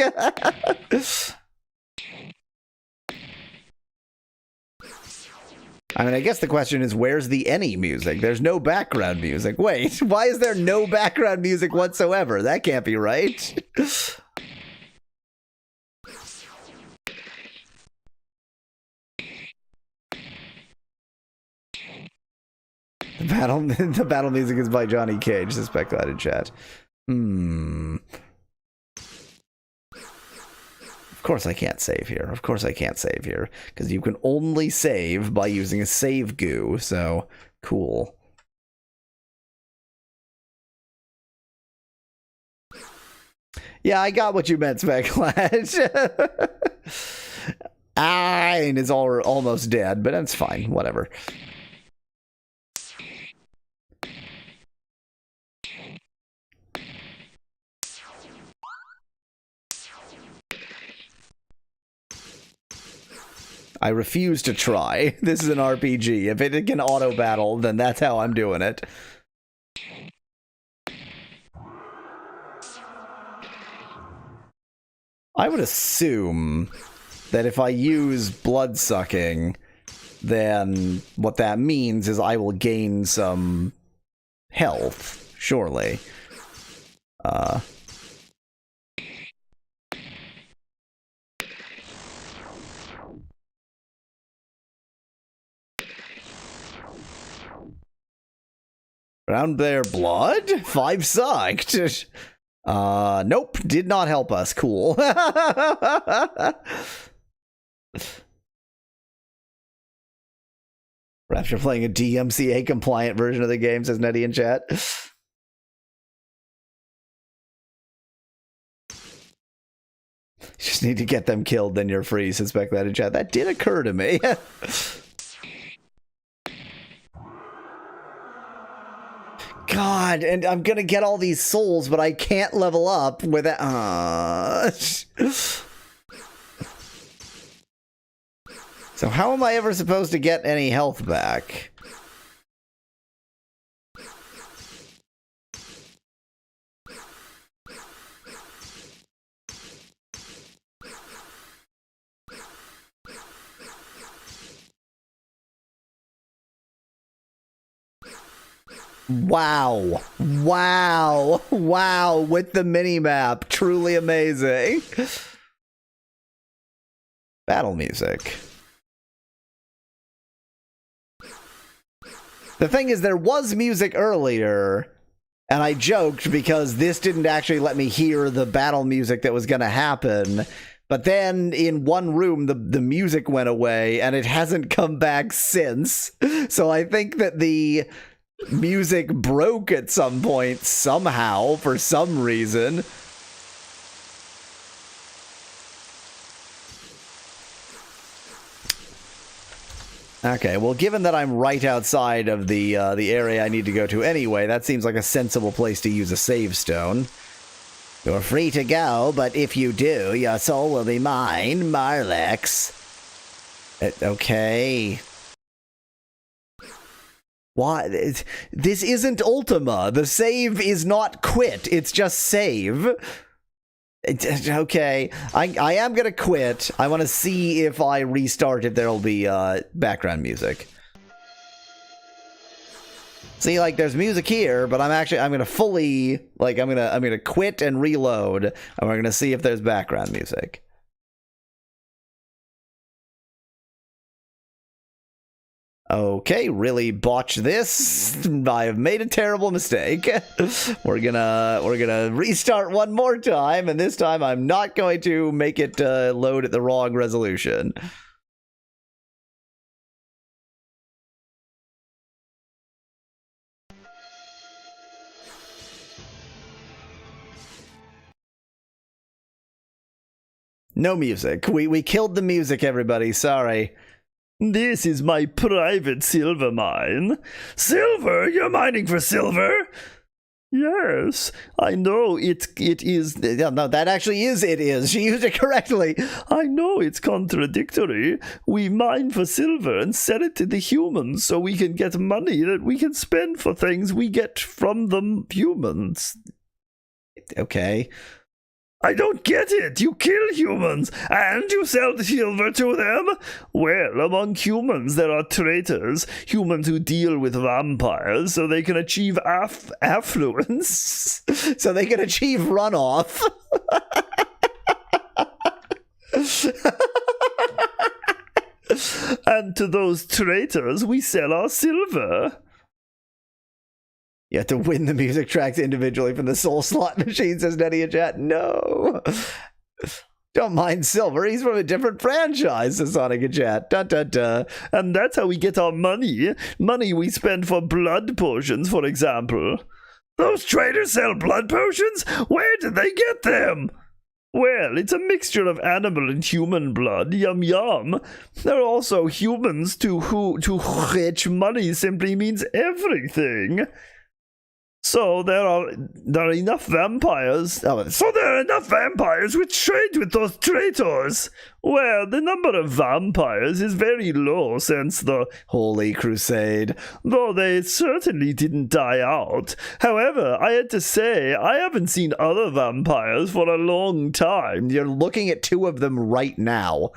[SPEAKER 1] I mean, I guess the question is, where's the any music? There's no background music. Wait, why is there no background music whatsoever? That can't be right. The battle music is by Johnny Cage, suspect that in chat. Of course I can't save here. Of course I can't save here. Because you can only save by using a save goo, so cool. Yeah, I got what you meant, Specklash. Ein is almost dead, but that's fine. Whatever. I refuse to try. This is an RPG. If it can auto battle, then that's how I'm doing it. I would assume that if I use blood sucking, then what that means is I will gain some health, surely. Around their blood? 5 sucked. Nope, did not help us. Cool. Perhaps you're playing a DMCA compliant version of the game, says Nettie in chat. Just need to get them killed, then you're free. Suspect that in chat. That did occur to me. God, and I'm gonna get all these souls, but I can't level up without. So how am I ever supposed to get any health back? Wow. Wow. Wow. With the minimap. Truly amazing. Battle music. The thing is, there was music earlier, and I joked because this didn't actually let me hear the battle music that was going to happen. But then in one room, the music went away, and it hasn't come back since. So I think that the music broke at some point, somehow, for some reason. Okay, well, given that I'm right outside of the area I need to go to anyway, that seems like a sensible place to use a save stone. You're free to go, but if you do, your soul will be mine, Marlex. Okay. Why? This isn't Ultima. The save is not quit. It's just save. Okay, I am gonna quit. I want to see if I restart if there'll be background music. See, like, there's music here, but I'm gonna fully, like, I'm gonna quit and reload, and we're gonna see if there's background music. Okay, really botch this. I have made a terrible mistake. We're gonna restart one more time, and this time I'm not going to make it load at the wrong resolution. No music. We killed the music, everybody. Sorry.
[SPEAKER 2] This is my private silver mine. Silver? You're mining for silver? Yes, I know it is.
[SPEAKER 1] No, that actually is it is. She used it correctly.
[SPEAKER 2] I know it's contradictory. We mine for silver and sell it to the humans so we can get money that we can spend for things we get from the humans.
[SPEAKER 1] Okay.
[SPEAKER 2] I don't get it. You kill humans and you sell the silver to them? Well, among humans there are traitors, humans who deal with vampires so they can achieve affluence.
[SPEAKER 1] So they can achieve runoff.
[SPEAKER 2] And to those traitors we sell our silver.
[SPEAKER 1] You have to win the music tracks individually from the soul slot machine, says Nettie in chat. No. Don't mind Silver. He's from a different franchise, says Sonic in chat. Dun, dun, dun.
[SPEAKER 2] And that's how we get our money. Money we spend for blood potions, for example. Those traders sell blood potions? Where did they get them? Well, it's a mixture of animal and human blood. Yum yum. There are also humans to which money simply means everything. So there are enough vampires. So there are enough vampires which trade with those traitors. Well, the number of vampires is very low since the
[SPEAKER 1] Holy Crusade,
[SPEAKER 2] though they certainly didn't die out. However, I had to say, I haven't seen other vampires for a long time.
[SPEAKER 1] You're looking at two of them right now.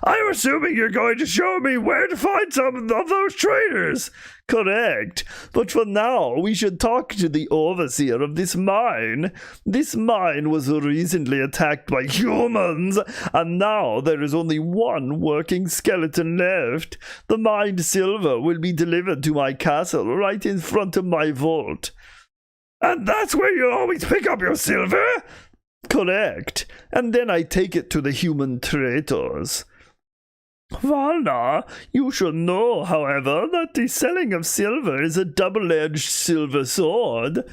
[SPEAKER 2] I'm assuming you're going to show me where to find some of those traitors. Correct. But for now, we should talk to the overseer of this mine. This mine was recently attacked by humans, and now there is only one working skeleton left. The mined silver will be delivered to my castle right in front of my vault. And that's where you always pick up your silver? Correct. And then I take it to the human traitors. Valna, you should know, however, that the selling of silver is a double-edged silver sword.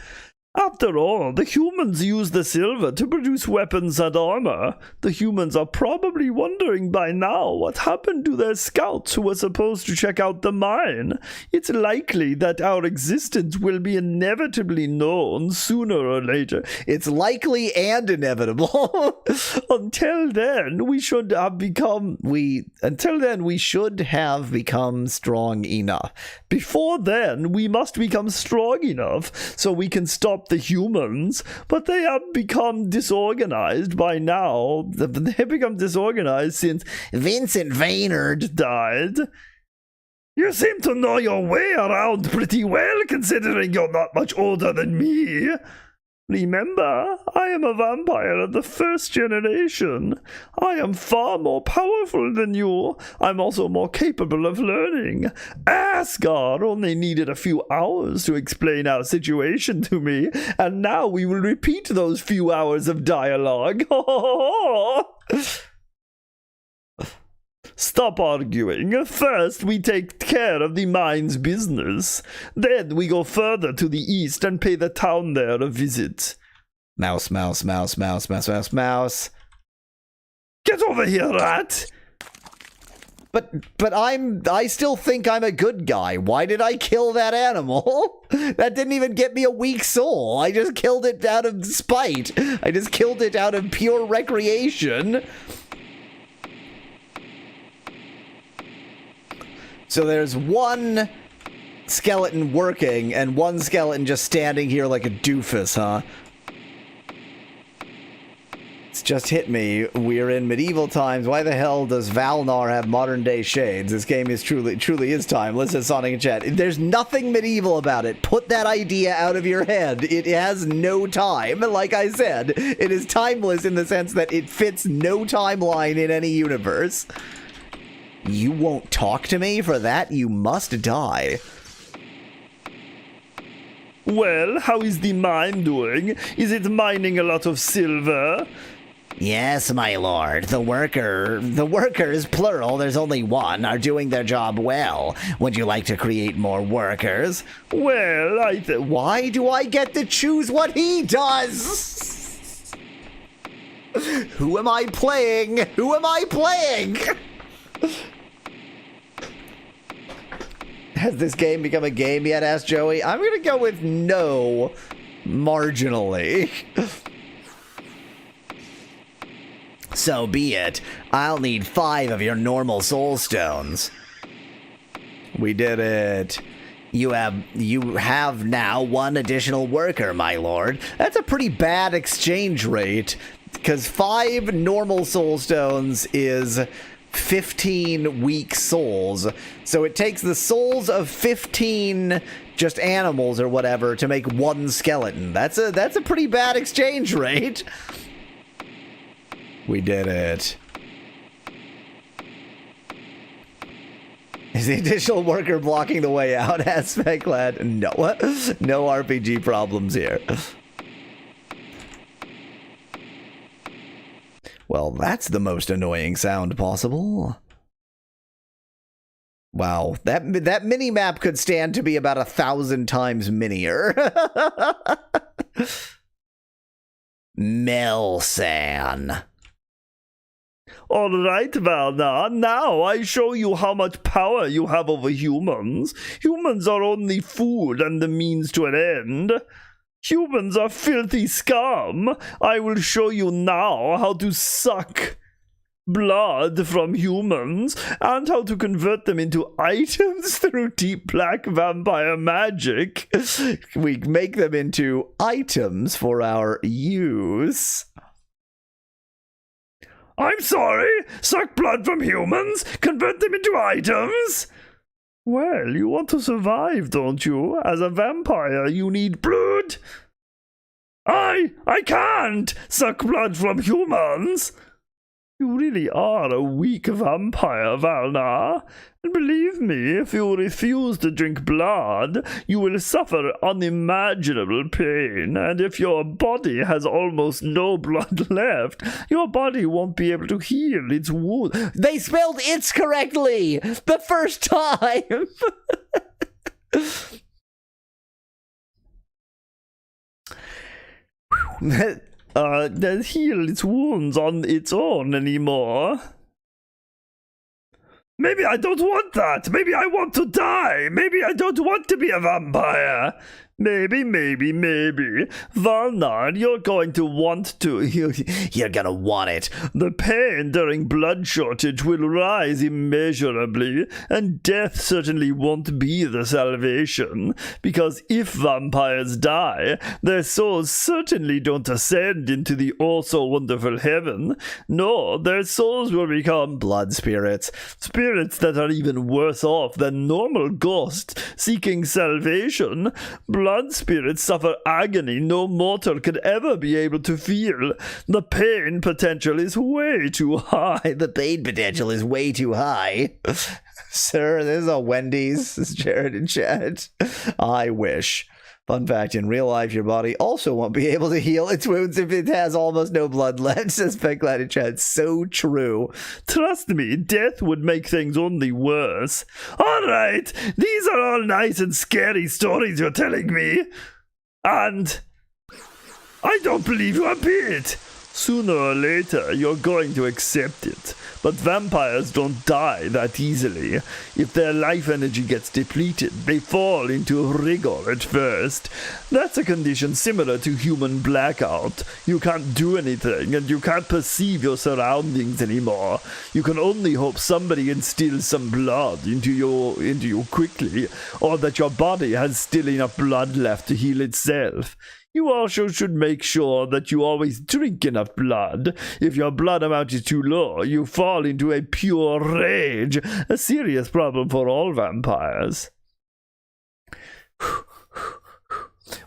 [SPEAKER 2] After all, the humans use the silver to produce weapons and armor. The humans are probably wondering by now what happened to their scouts who were supposed to check out the mine. It's likely that our existence will be inevitably known sooner or later.
[SPEAKER 1] It's likely and inevitable.
[SPEAKER 2] Until then, we should have become
[SPEAKER 1] strong enough.
[SPEAKER 2] Before then, we must become strong enough so we can stop the humans, but they have become disorganized by now. They have become disorganized since Vincent Vaynard died. You seem to know your way around pretty well, considering you're not much older than me. Remember, I am a vampire of the first generation. I am far more powerful than you. I'm also more capable of learning. Asgard only needed a few hours to explain our situation to me, and now we will repeat those few hours of dialogue. Stop arguing. First, we take care of the mine's business. Then we go further to the east and pay the town there a visit.
[SPEAKER 1] Mouse, mouse, mouse, mouse, mouse, mouse, mouse.
[SPEAKER 2] Get over here, rat!
[SPEAKER 1] But I still think I'm a good guy. Why did I kill that animal? That didn't even get me a weak soul. I just killed it out of spite. I just killed it out of pure recreation. So there's one skeleton working and one skeleton just standing here like a doofus, huh? It's just hit me. We're in medieval times. Why the hell does Valnar have modern day shades? This game is truly is timeless, as Sonic in chat. There's nothing medieval about it. Put that idea out of your head. It has no time. Like I said, it is timeless in the sense that it fits no timeline in any universe. You won't talk to me? For that, you must die.
[SPEAKER 2] Well, how is the mine doing? Is it mining a lot of silver?
[SPEAKER 1] Yes, my lord. The workers, plural, there's only one, are doing their job well. Would you like to create more workers?
[SPEAKER 2] Well,
[SPEAKER 1] why do I get to choose what he does? Who am I playing? Who am I playing? Has this game become a game yet? Asked Joey. I'm gonna go with no, Marginally. So be it. I'll need 5 of your normal soul stones. We did it. You have now 1 additional worker, my lord. That's a pretty bad exchange rate, because 5 normal soul stones is 15 weak souls. So it takes the souls of 15 just animals or whatever to make 1 skeleton. That's a pretty bad exchange rate. We did it. Is the additional worker blocking the way out? Aspect lad. No. No RPG problems here. Well, that's the most annoying sound possible. Wow, that mini-map could stand to be about 1,000 times minier. Melsan.
[SPEAKER 2] Alright, Valna, now I show you how much power you have over humans. Humans are only food and the means to an end. Humans are filthy scum. I will show you now how to suck blood from humans and how to convert them into items through deep black vampire magic. We make them into items for our use. I'm sorry? Suck blood from humans? Convert them into items? Well, you want to survive, don't you? As a vampire, you need blood. I can't suck blood from humans. You really are a weak vampire, Valna. And believe me, if you refuse to drink blood, you will suffer unimaginable pain. And if your body has almost no blood left, your body won't be able to heal its wounds.
[SPEAKER 1] They spelled "it's" correctly the first time.
[SPEAKER 2] That heal its wounds on its own anymore. Maybe I don't want that. Maybe I want to die. Maybe I don't want to be a vampire. Maybe. Valnar, you're going to want to.
[SPEAKER 1] You're gonna want it.
[SPEAKER 2] The pain during blood shortage will rise immeasurably, and death certainly won't be the salvation. Because if vampires die, their souls certainly don't ascend into the oh-so-wonderful heaven. No, their souls will become blood spirits. Spirits that are even worse off than normal ghosts seeking salvation. Blood spirits suffer agony no mortal could ever be able to feel. The pain potential is way too high.
[SPEAKER 1] The pain potential is way too high. Sir, this is a Wendy's. This is Jared in chat. I wish. Fun fact, in real life, your body also won't be able to heal its wounds if it has almost no blood left, says Peglad in chat. So true.
[SPEAKER 2] Trust me, death would make things only worse. Alright, these are all nice and scary stories you're telling me. And I don't believe you a bit. Sooner or later, you're going to accept it. But vampires don't die that easily. If their life energy gets depleted, they fall into rigor at first. That's a condition similar to human blackout. You can't do anything, and you can't perceive your surroundings anymore. You can only hope somebody instills some blood into you quickly, or that your body has still enough blood left to heal itself. You also should make sure that you always drink enough blood. If your blood amount is too low, you fall into a pure rage, a serious problem for all vampires.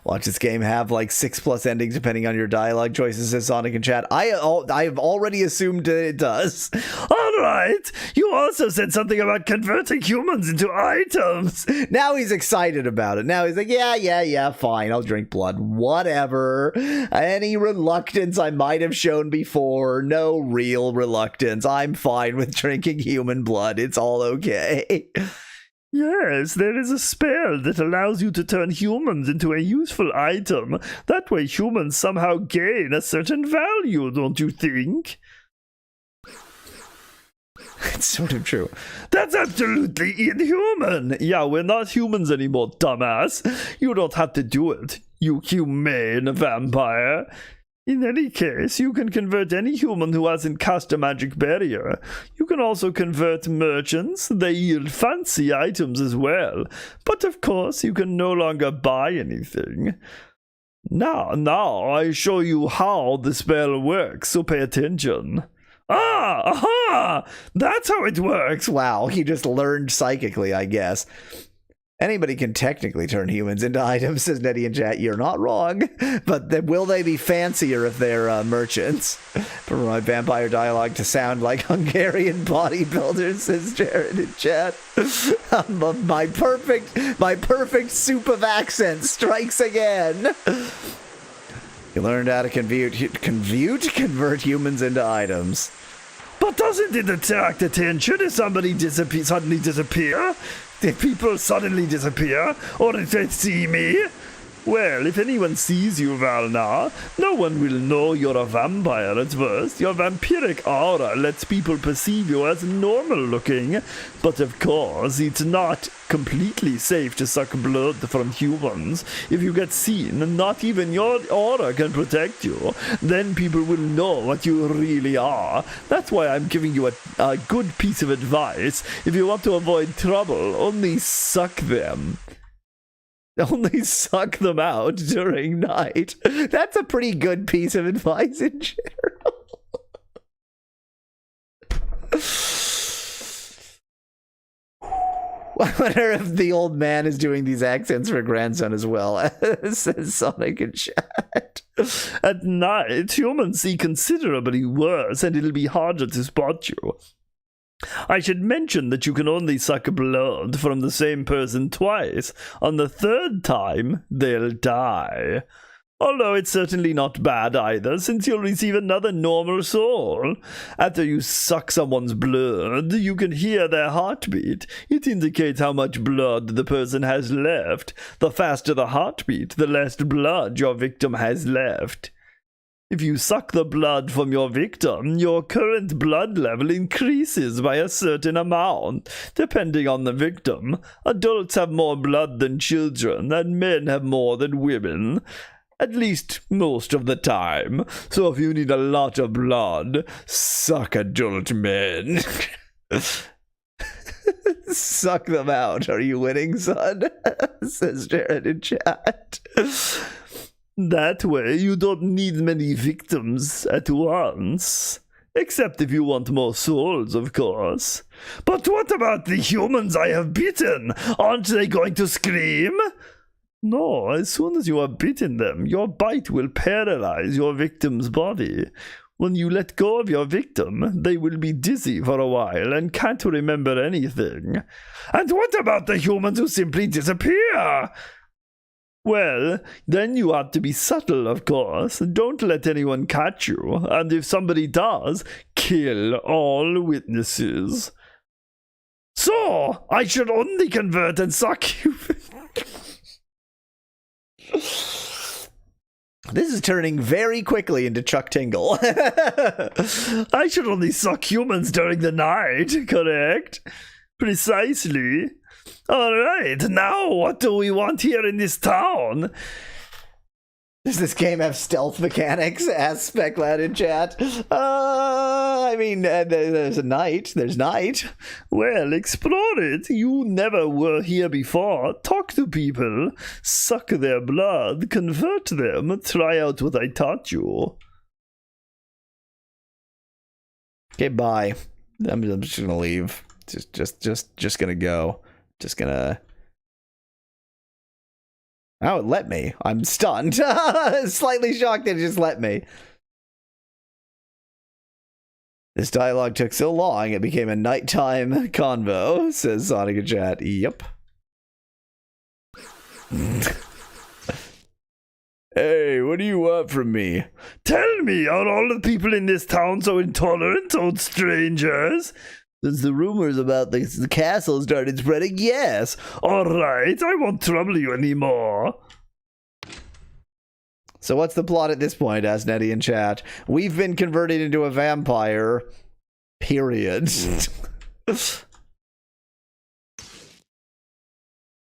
[SPEAKER 1] Watch this game have like 6+ endings depending on your dialogue choices, says Sonic in chat. I've already assumed that it does.
[SPEAKER 2] Alright, you also said something about converting humans into items.
[SPEAKER 1] Now he's excited about it. Now he's like, yeah, fine, I'll drink blood. Whatever. Any reluctance I might have shown before, no real reluctance. I'm fine with drinking human blood. It's all okay.
[SPEAKER 2] Yes, there is a spell that allows you to turn humans into a useful item. That way humans somehow gain a certain value, don't you think?
[SPEAKER 1] It's sort of true.
[SPEAKER 2] That's absolutely inhuman! Yeah, we're not humans anymore, dumbass. You don't have to do it. you humane vampire. In any case, you can convert any human who hasn't cast a magic barrier. You can also convert merchants. They yield fancy items as well. But of course, you can no longer buy anything. Now I show you how the spell works, so pay attention. Aha! That's how it works!
[SPEAKER 1] Wow, he just learned psychically, I guess. Anybody can technically turn humans into items, says Nettie in chat. You're not wrong. But will they be fancier if they're merchants? For my vampire dialogue to sound like Hungarian bodybuilders, says Jared in chat. My perfect soup of accents strikes again. You learned how to convert humans into items.
[SPEAKER 2] But doesn't it attract attention if somebody suddenly disappear? If people suddenly disappear, or if they see me? Well, if anyone sees you, Valna, no one will know you're a vampire at first. Your vampiric aura lets people perceive you as normal looking. But of course, it's not completely safe to suck blood from humans. If you get seen, not even your aura can protect you. Then people will know what you really are. That's why I'm giving you a good piece of advice. If you want to avoid trouble, only suck them. Only suck them out during night.
[SPEAKER 1] That's a pretty good piece of advice in general. I wonder if the old man is doing these accents for grandson as well, says Sonic in chat.
[SPEAKER 2] At night, humans see considerably worse, and it'll be harder to spot you. I should mention that you can only suck blood from the same person twice. On the third time, they'll die. Although it's certainly not bad either, since you'll receive another normal soul. After you suck someone's blood, you can hear their heartbeat. It indicates how much blood the person has left. The faster the heartbeat, the less blood your victim has left. If you suck the blood from your victim, your current blood level increases by a certain amount, depending on the victim. Adults have more blood than children, and men have more than women. At least most of the time. So if you need a lot of blood, suck adult men.
[SPEAKER 1] Suck them out. Are you winning, son? Says Jared in chat.
[SPEAKER 2] That way, you don't need many victims at once. Except if you want more souls, of course. But what about the humans I have bitten? Aren't they going to scream? No, as soon as you have bitten them, your bite will paralyze your victim's body. When you let go of your victim, they will be dizzy for a while and can't remember anything. And what about the humans who simply disappear? Well, then you have to be subtle, of course. Don't let anyone catch you, and if somebody does, kill all witnesses. So, I should only convert and suck you.
[SPEAKER 1] This is turning very quickly into Chuck Tingle.
[SPEAKER 2] I should only suck humans during the night, correct? Precisely. Alright, now what do we want here in this town?
[SPEAKER 1] Does this game have stealth mechanics? Ask Speclad in chat. I mean, there's night.
[SPEAKER 2] Well, explore it. You never were here before. Talk to people. Suck their blood. Convert them. Try out what I taught you.
[SPEAKER 1] Okay, bye. I'm just gonna leave. Just gonna go. Just gonna... Oh, it let me. I'm stunned. Slightly shocked that it just let me. This dialogue took so long, it became a nighttime convo, says Sonic in chat. Yep.
[SPEAKER 5] Hey, what do you want from me?
[SPEAKER 2] Tell me, are all the people in this town so intolerant, old strangers?
[SPEAKER 5] Since the rumors about the castle started spreading, yes.
[SPEAKER 2] Alright, I won't trouble you anymore.
[SPEAKER 1] So what's the plot at this point, asked Nettie in chat. We've been converted into a vampire. Period.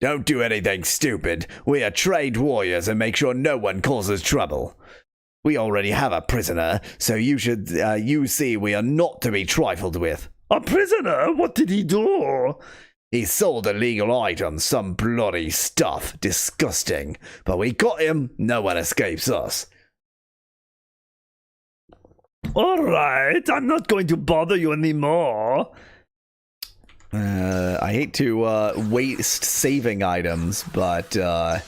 [SPEAKER 5] Don't do anything stupid. We are trained warriors and make sure no one causes trouble. We already have a prisoner, so you see we are not to be trifled with.
[SPEAKER 2] A prisoner? What did he do?
[SPEAKER 5] He sold illegal items, some bloody stuff. Disgusting. But we got him. No one escapes us.
[SPEAKER 2] All right, I'm not going to bother you anymore.
[SPEAKER 1] I hate to waste saving items, but I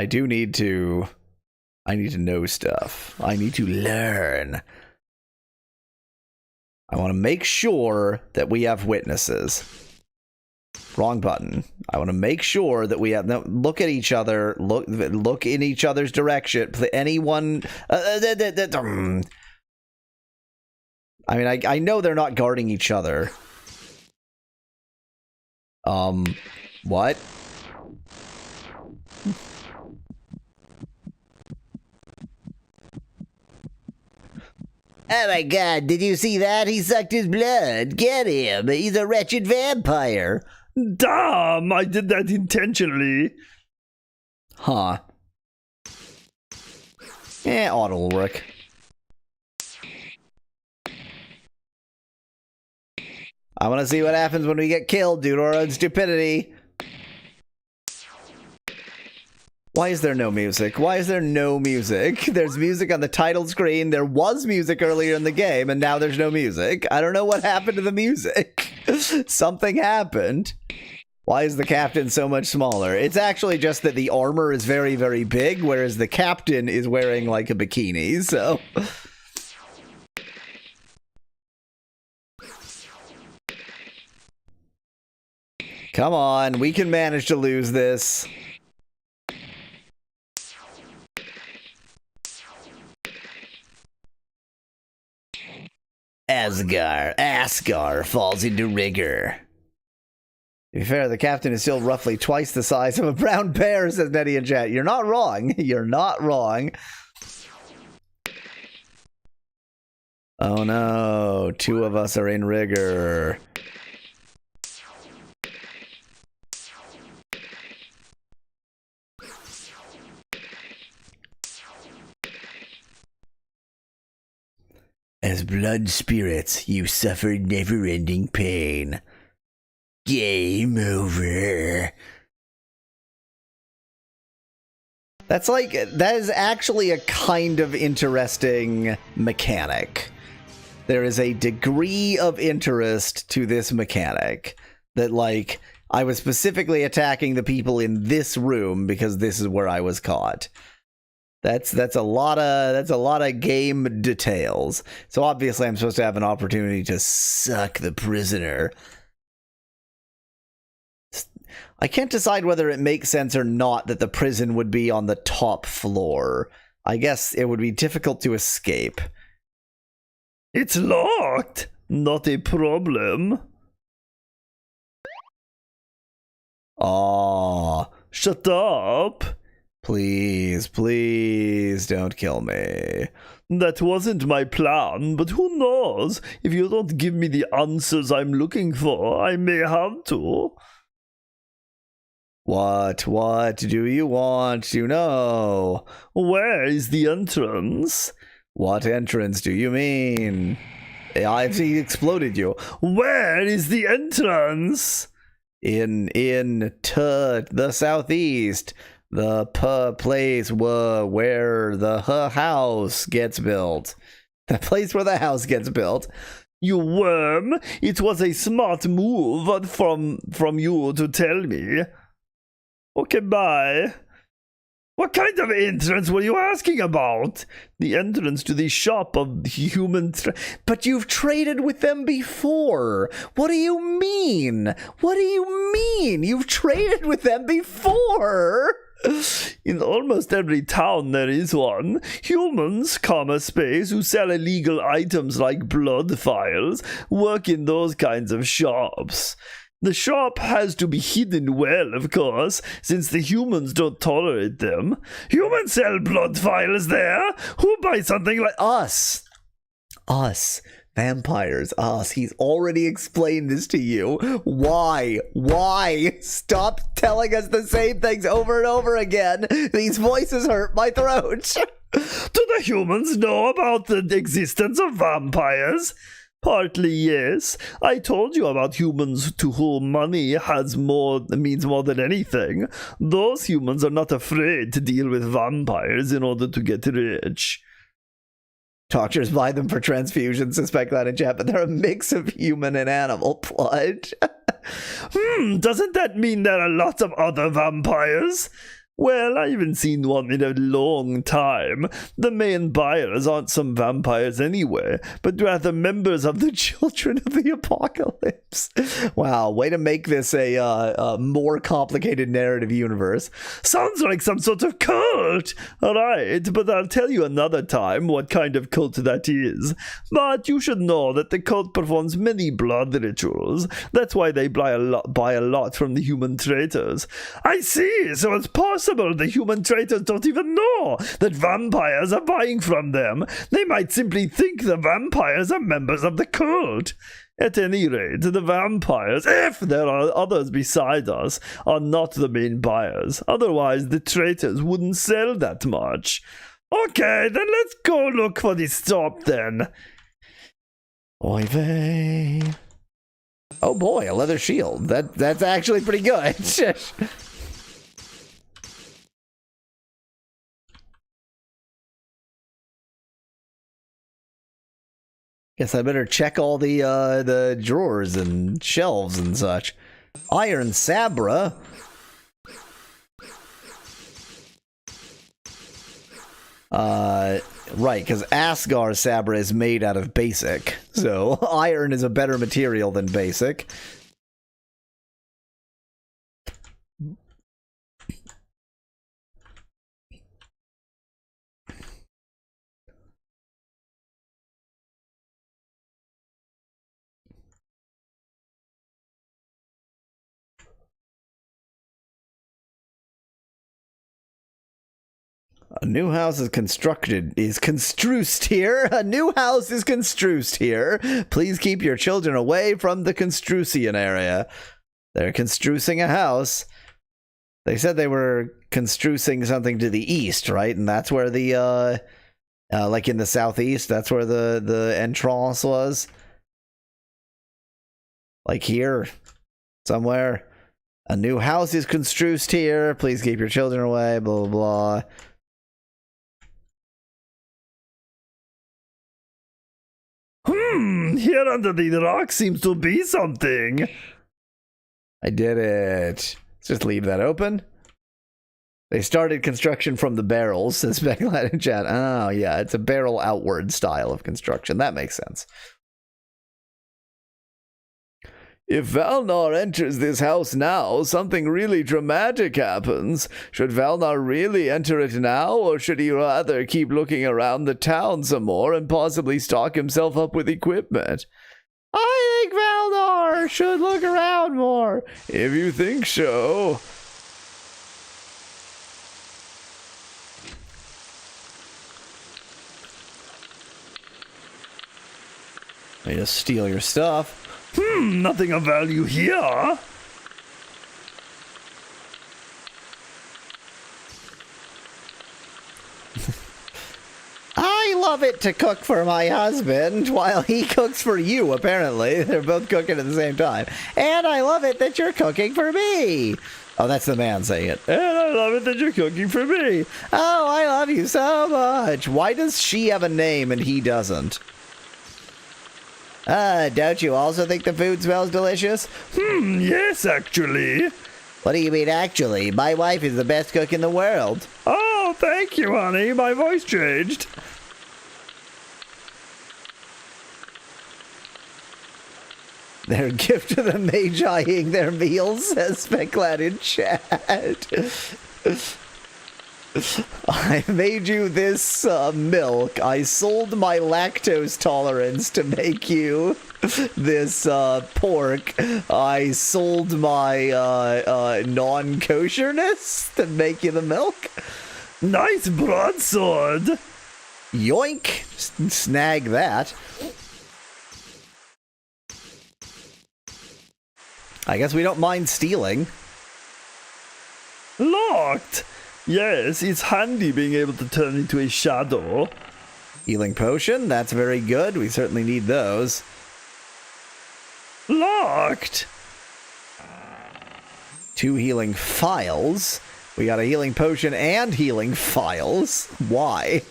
[SPEAKER 1] need to know stuff. I need to learn. I want to make sure that we have witnesses. Wrong button. I want to make sure that we have. No, look at each other. Look in each other's direction. Anyone. I mean, I know they're not guarding each other. What?
[SPEAKER 15] Oh my god, did you see that? He sucked his blood. Get him. He's a wretched vampire.
[SPEAKER 2] Damn, I did that intentionally.
[SPEAKER 1] Huh. Auto will work. I want to see what happens when we get killed due to our own stupidity. Why is there no music? Why is there no music? There's music on the title screen. There was music earlier in the game, and now there's no music. I don't know what happened to the music. Something happened. Why is the captain so much smaller? It's actually just that the armor is very, very big, whereas the captain is wearing like a bikini, so... Come on, we can manage to lose this.
[SPEAKER 15] Asgar falls into rigor.
[SPEAKER 1] To be fair, the captain is still roughly twice the size of a brown bear, says Nettie in chat. You're not wrong. You're not wrong. Oh no, 2 of us are in rigor.
[SPEAKER 15] As blood spirits, you suffer never-ending pain. Game over.
[SPEAKER 1] That is actually a kind of interesting mechanic. There is a degree of interest to this mechanic that, like, I was specifically attacking the people in this room because this is where I was caught. That's a lot of game details. So obviously I'm supposed to have an opportunity to suck the prisoner. I can't decide whether it makes sense or not that the prison would be on the top floor. I guess it would be difficult to escape.
[SPEAKER 2] It's locked. Not a problem.
[SPEAKER 1] Aw,
[SPEAKER 2] shut up.
[SPEAKER 1] Please, please don't kill me.
[SPEAKER 2] That wasn't my plan, but who knows? If you don't give me the answers I'm looking for, I may have to.
[SPEAKER 1] What do you want to know?
[SPEAKER 2] Where is the entrance?
[SPEAKER 1] What entrance do you mean? I've exploded you.
[SPEAKER 2] Where is the entrance?
[SPEAKER 1] In to the southeast. The place where the house gets built. The place where the house gets built.
[SPEAKER 2] You worm! It was a smart move from you to tell me. Okay, bye. What kind of entrance were you asking about? The entrance to the shop of human...
[SPEAKER 1] But you've traded with them before. What do you mean? What do you mean? You've traded with them before.
[SPEAKER 2] In almost every town there is one. Humans, space, who sell illegal items like blood vials, work in those kinds of shops. The shop has to be hidden well, of course, since the humans don't tolerate them. Humans sell blood vials there. Who buys something like
[SPEAKER 1] us? Vampires, us. He's already explained this to you. Why? Stop telling us the same things over and over again. These voices hurt my throat.
[SPEAKER 2] Do the humans know about the existence of vampires? Partly, yes. I told you about humans to whom money means more than anything. Those humans are not afraid to deal with vampires in order to get rich.
[SPEAKER 1] Doctors buy them for transfusions, suspect that in chat, but they're a mix of human and animal blood.
[SPEAKER 2] Doesn't that mean there are lots of other vampires? Well, I haven't seen one in a long time. The main buyers aren't some vampires anyway, but rather members of the Children of the Apocalypse. Wow, way to make this a more complicated narrative universe. Sounds like some sort of cult. Alright, but I'll tell you another time what kind of cult that is. But you should know that the cult performs many blood rituals. That's why they buy a lot from the human traitors. I see, so it's possible the human traitors don't even know that vampires are buying from them. They might simply think the vampires are members of the cult. At any rate, the vampires, if there are others beside us, are not the main buyers. Otherwise, the traitors wouldn't sell that much. Okay, then let's go look for the stop then.
[SPEAKER 1] Oy vey. Oh boy, a leather shield. That's actually pretty good. Guess I better check all the drawers and shelves and such. Iron Sabra. Right, because Asgar Sabra is made out of basic, so iron is a better material than basic. A new house is construced here. A new house is construced here. Please keep your children away from the Construcian area. They're construcing a house. They said they were construcing something to the east, right? And that's where the, like in the southeast, that's where the entrance was. Like here, somewhere. A new house is construced here. Please keep your children away, blah, blah, blah.
[SPEAKER 2] Here under the rock seems to be something.
[SPEAKER 1] I did it. Let's just leave that open. They started construction from the barrels, says Speculate in chat. Oh, yeah, it's a barrel outward style of construction. That makes sense.
[SPEAKER 5] If Valnar enters this house now, something really dramatic happens. Should Valnar really enter it now, or should he rather keep looking around the town some more and possibly stock himself up with equipment?
[SPEAKER 1] I think Valnar should look around more.
[SPEAKER 5] If you think so.
[SPEAKER 1] They just steal your stuff.
[SPEAKER 2] Nothing of value here.
[SPEAKER 1] I love it to cook for my husband while he cooks for you, apparently. They're both cooking at the same time. And I love it that you're cooking for me. Oh, that's the man saying it.
[SPEAKER 2] And I love it that you're cooking for me.
[SPEAKER 1] Oh, I love you so much. Why does she have a name and he doesn't? Don't you also think the food smells delicious?
[SPEAKER 2] Yes, actually.
[SPEAKER 1] What do you mean, actually? My wife is the best cook in the world.
[SPEAKER 2] Oh, thank you, honey. My voice changed.
[SPEAKER 1] Their gift to the Magi-ing their meals, says Specklad in chat. I made you this milk. I sold my lactose tolerance to make you this pork. I sold my non-kosherness to make you the milk.
[SPEAKER 2] Nice broadsword.
[SPEAKER 1] Yoink. Snag that. I guess we don't mind stealing.
[SPEAKER 2] Locked! Yes, it's handy being able to turn into a shadow.
[SPEAKER 1] Healing potion, that's very good. We certainly need those.
[SPEAKER 2] Locked!
[SPEAKER 1] 2 healing files. We got a healing potion and healing files. Why?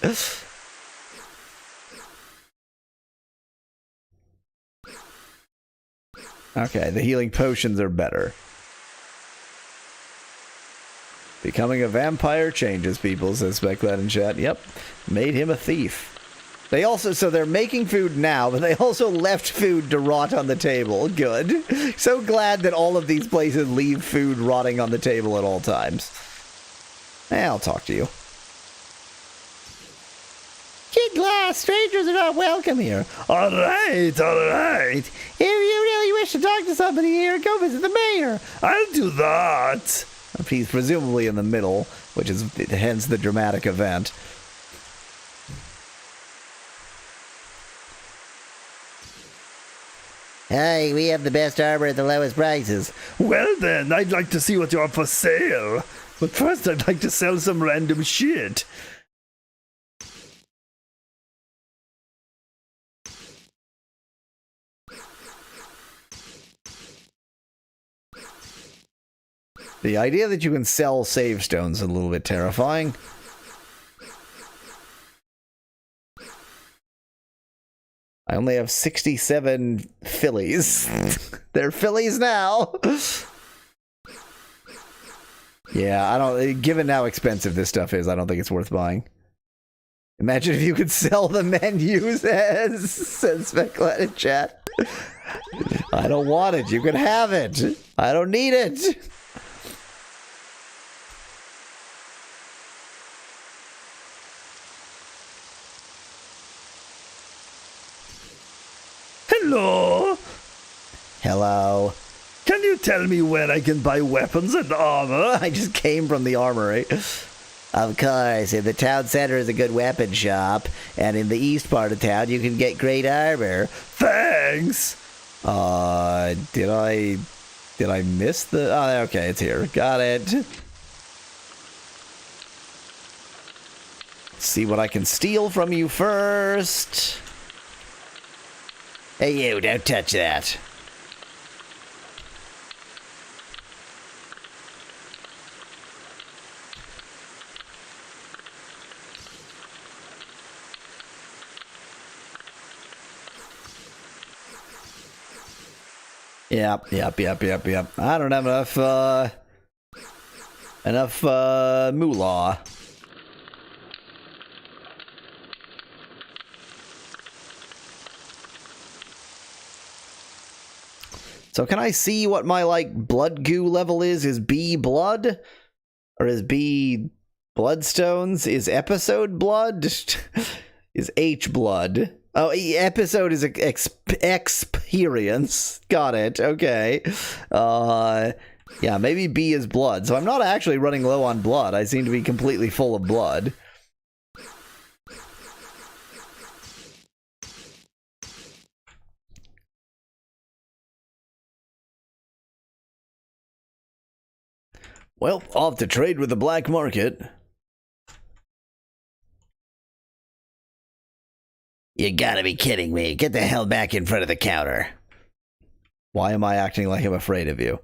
[SPEAKER 1] Okay, the healing potions are better. Becoming a vampire changes people, says Specklad in chat. Yep, made him a thief. They also, so they're making food now, but they also left food to rot on the table. Good. So glad that all of these places leave food rotting on the table at all times. I'll talk to you. Kid Glass, strangers are not welcome here.
[SPEAKER 2] All right.
[SPEAKER 1] If you really wish to talk to somebody here, go visit the mayor.
[SPEAKER 2] I'll do that.
[SPEAKER 1] He's presumably in the middle, which is hence the dramatic event.
[SPEAKER 15] Hey, we have the best armor at the lowest prices.
[SPEAKER 2] Well then, I'd like to see what you have for sale. But first I'd like to sell some random shit.
[SPEAKER 1] The idea that you can sell save stones is a little bit terrifying. I only have 67 fillies. They're fillies now. Yeah, I don't. Given how expensive this stuff is, I don't think it's worth buying. Imagine if you could sell the menus as says Specklad in chat. I don't want it. You can have it. I don't need it.
[SPEAKER 2] Hello?
[SPEAKER 1] Hello.
[SPEAKER 2] Can you tell me where I can buy weapons and armor?
[SPEAKER 1] I just came from the armory.
[SPEAKER 15] Of course, in the town center is a good weapon shop, and in the east part of town you can get great armor.
[SPEAKER 2] Thanks!
[SPEAKER 1] Did I miss the... Oh, okay, it's here. Got it. Let's see what I can steal from you first.
[SPEAKER 15] Hey you, don't touch that.
[SPEAKER 1] Yep. I don't have enough moolah. So can I see what my, like, blood goo level is? Is B blood? Or is B bloodstones? Is episode blood? Is H blood? Oh, episode is experience. Got it. Okay. Yeah, maybe B is blood. So I'm not actually running low on blood. I seem to be completely full of blood. Well, I'll have to trade with the black market.
[SPEAKER 15] You gotta be kidding me. Get the hell back in front of the counter.
[SPEAKER 1] Why am I acting like I'm afraid of you?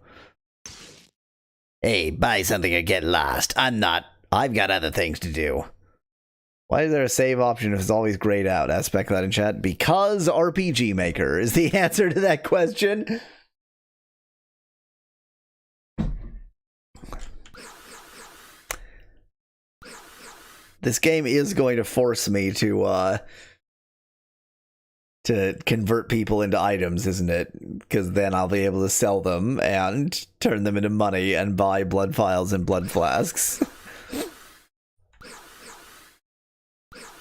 [SPEAKER 15] Hey, buy something or get lost. I'm not. I've got other things to do.
[SPEAKER 1] Why is there a save option if it's always grayed out? Ask that in chat. Because RPG Maker is the answer to that question. This game is going to force me to convert people into items, isn't it? Because then I'll be able to sell them and turn them into money and buy blood vials and blood flasks.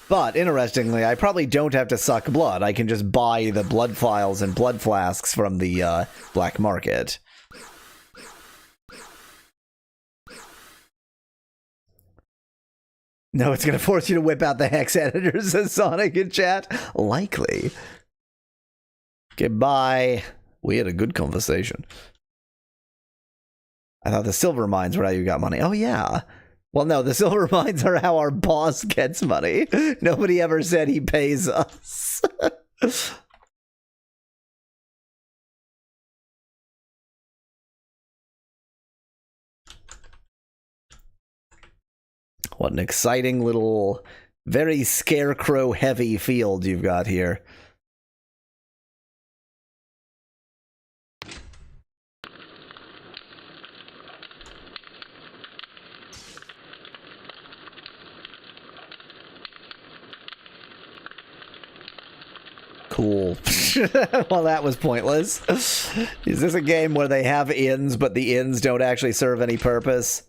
[SPEAKER 1] But, interestingly, I probably don't have to suck blood. I can just buy the blood vials and blood flasks from the black market. No, it's going to force you to whip out the hex editor, says Sonic in chat. Likely. Goodbye. We had a good conversation. I thought the silver mines were how you got money. Oh, yeah. Well, no, the silver mines are how our boss gets money. Nobody ever said he pays us. What an exciting little, very scarecrow-heavy field you've got here. Cool. Well, that was pointless. Is this a game where they have inns, but the inns don't actually serve any purpose?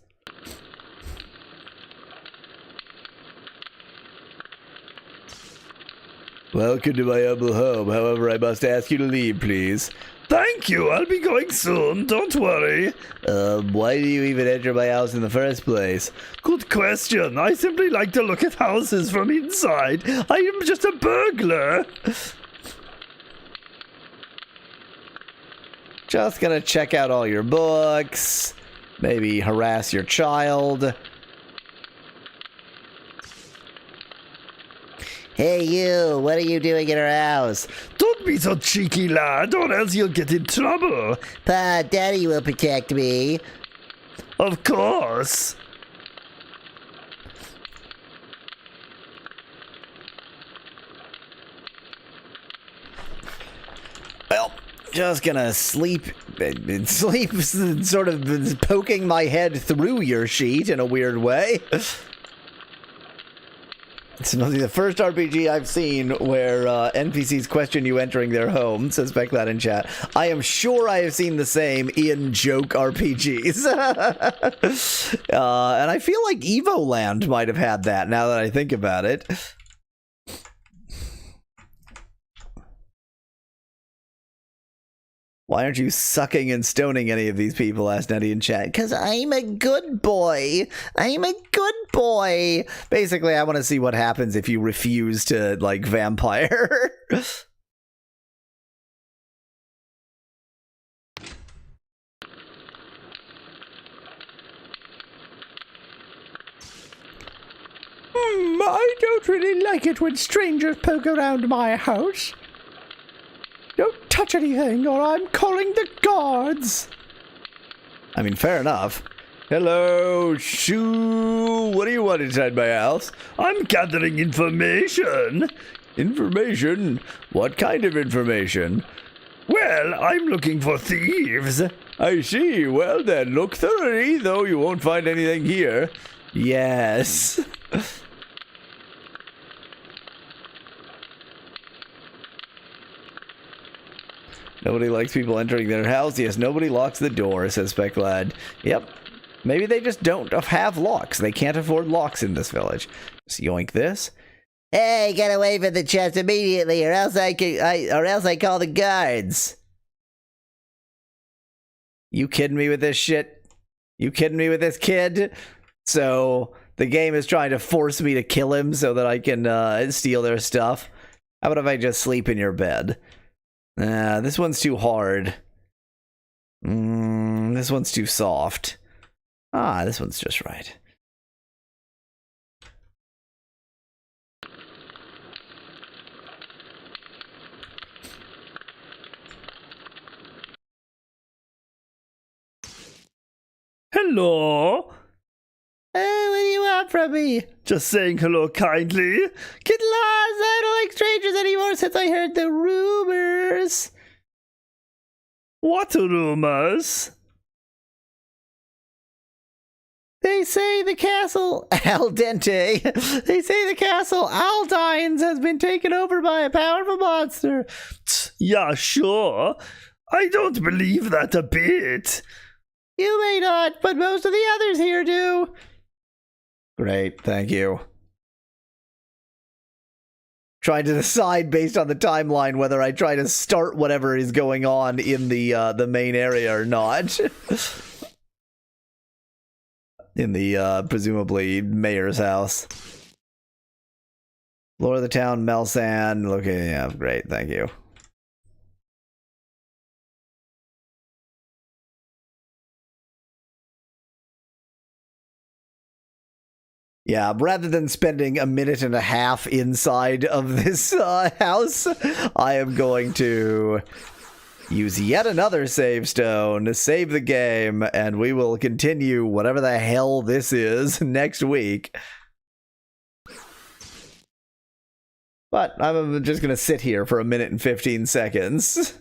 [SPEAKER 1] Welcome to my humble home. However, I must ask you to leave, please.
[SPEAKER 2] Thank you. I'll be going soon. Don't worry.
[SPEAKER 1] Why do you even enter my house in the first place?
[SPEAKER 2] Good question. I simply like to look at houses from inside. I am just a burglar.
[SPEAKER 1] Just gonna check out all your books. Maybe harass your child.
[SPEAKER 15] Hey, you, what are you doing in our house?
[SPEAKER 2] Don't be so cheeky, lad, or else you'll get in trouble.
[SPEAKER 15] Pa, Daddy will protect me.
[SPEAKER 2] Of course.
[SPEAKER 1] Well, just gonna sleep sort of poking my head through your sheet in a weird way. It's the first RPG I've seen where NPCs question you entering their home, says Becklad in chat. I am sure I have seen the same in joke RPGs. And I feel like Evoland might have had that, now that I think about it. Why aren't you sucking and stoning any of these people, asked Nettie in chat. Because I'm a good boy. I'm a good boy. Basically, I want to see what happens if you refuse to, like, vampire.
[SPEAKER 2] I don't really like it when strangers poke around my house. Don't touch anything or I'm calling the guards.
[SPEAKER 1] I mean, fair enough. Hello, Shoo. What do you want inside my house?
[SPEAKER 2] I'm gathering information.
[SPEAKER 1] Information? What kind of information?
[SPEAKER 2] Well, I'm looking for thieves.
[SPEAKER 1] I see. Well then, look thoroughly, though you won't find anything here. Yes. Nobody likes people entering their house. Yes, nobody locks the door, says Specklad. Yep. Maybe they just don't have locks. They can't afford locks in this village. Just yoink this.
[SPEAKER 15] Hey, get away from the chest immediately, or else I call the guards.
[SPEAKER 1] You kidding me with this shit? You kidding me with this kid? So the game is trying to force me to kill him so that I can steal their stuff. How about if I just sleep in your bed? This one's too hard. This one's too soft. This one's just right.
[SPEAKER 2] Hello.
[SPEAKER 15] Hey, what do you want from me?
[SPEAKER 2] Just saying hello kindly.
[SPEAKER 15] Get lost! I don't like strangers anymore since I heard the rumors.
[SPEAKER 2] What rumors?
[SPEAKER 15] They say the castle al dente. They say the castle Aldines has been taken over by a powerful monster.
[SPEAKER 2] Yeah, sure. I don't believe that a bit.
[SPEAKER 15] You may not, but most of the others here do.
[SPEAKER 1] Great, thank you. Trying to decide based on the timeline whether I try to start whatever is going on in the main area or not. In the presumably mayor's house. Lord of the town, Melsan. Okay, yeah, great, thank you. Yeah, rather than spending a minute and a half inside of this house, I am going to use yet another save stone to save the game, and we will continue whatever the hell this is next week. But I'm just going to sit here for a minute and 15 seconds.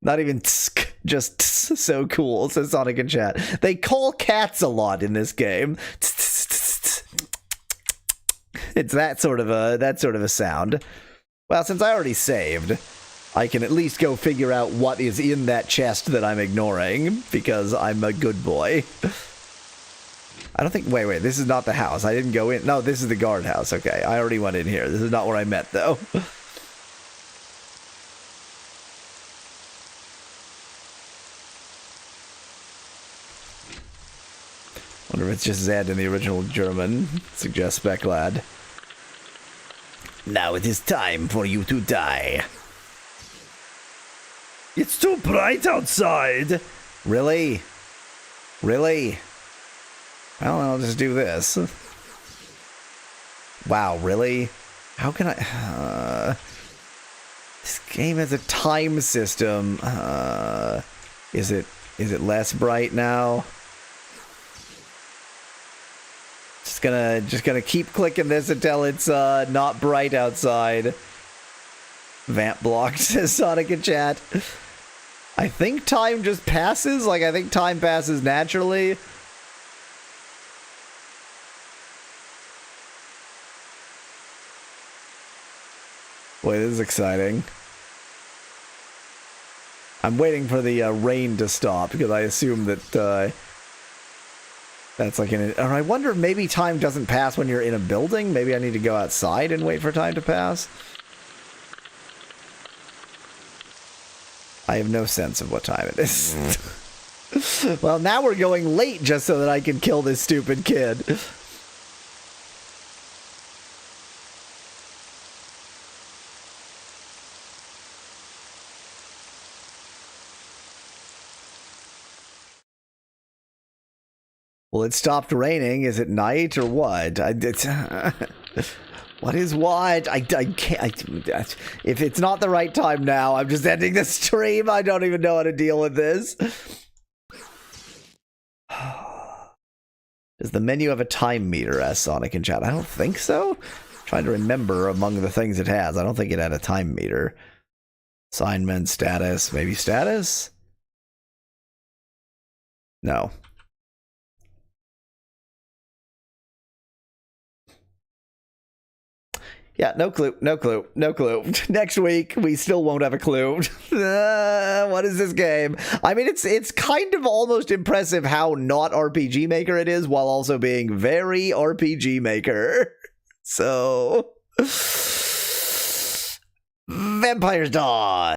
[SPEAKER 1] Not even tsk, just tsk, so cool, says Sonic in chat. They call cats a lot in this game. It's that sort of a sound. Well, since I already saved, I can at least go figure out what is in that chest that I'm ignoring, because I'm a good boy. I don't think... Wait, this is not the house. I didn't go in... No, this is the guardhouse. Okay, I already went in here. This is not where I met, though. Wonder if it's just Zed in the original German, suggests Specklad. Now it is time for you to die.
[SPEAKER 2] It's too bright outside.
[SPEAKER 1] Really? Really? Well, I'll just do this. Wow, really? How can I... this game has a time system. Is it less bright now? Just gonna keep clicking this until it's not bright outside. Vamp blocked, says Sonic in chat. I think time just passes. Like, I think time passes naturally. Boy, this is exciting. I'm waiting for the rain to stop because I assume that that's like or I wonder if maybe time doesn't pass when you're in a building. Maybe I need to go outside and wait for time to pass. I have no sense of what time it is. Well, now we're going late just so that I can kill this stupid kid. Well, it stopped raining. Is it night or what? What is what? I can't. If it's not the right time now, I'm just ending the stream. I don't even know how to deal with this. Does the menu have a time meter, asks Sonic in chat? I don't think so. I'm trying to remember among the things it has. I don't think it had a time meter. Assignment, status, maybe status? No. Yeah, no clue, no clue, no clue. Next week, we still won't have a clue. What is this game? I mean, it's kind of almost impressive how not RPG Maker it is, while also being very RPG Maker. So... Vampire's Dawn!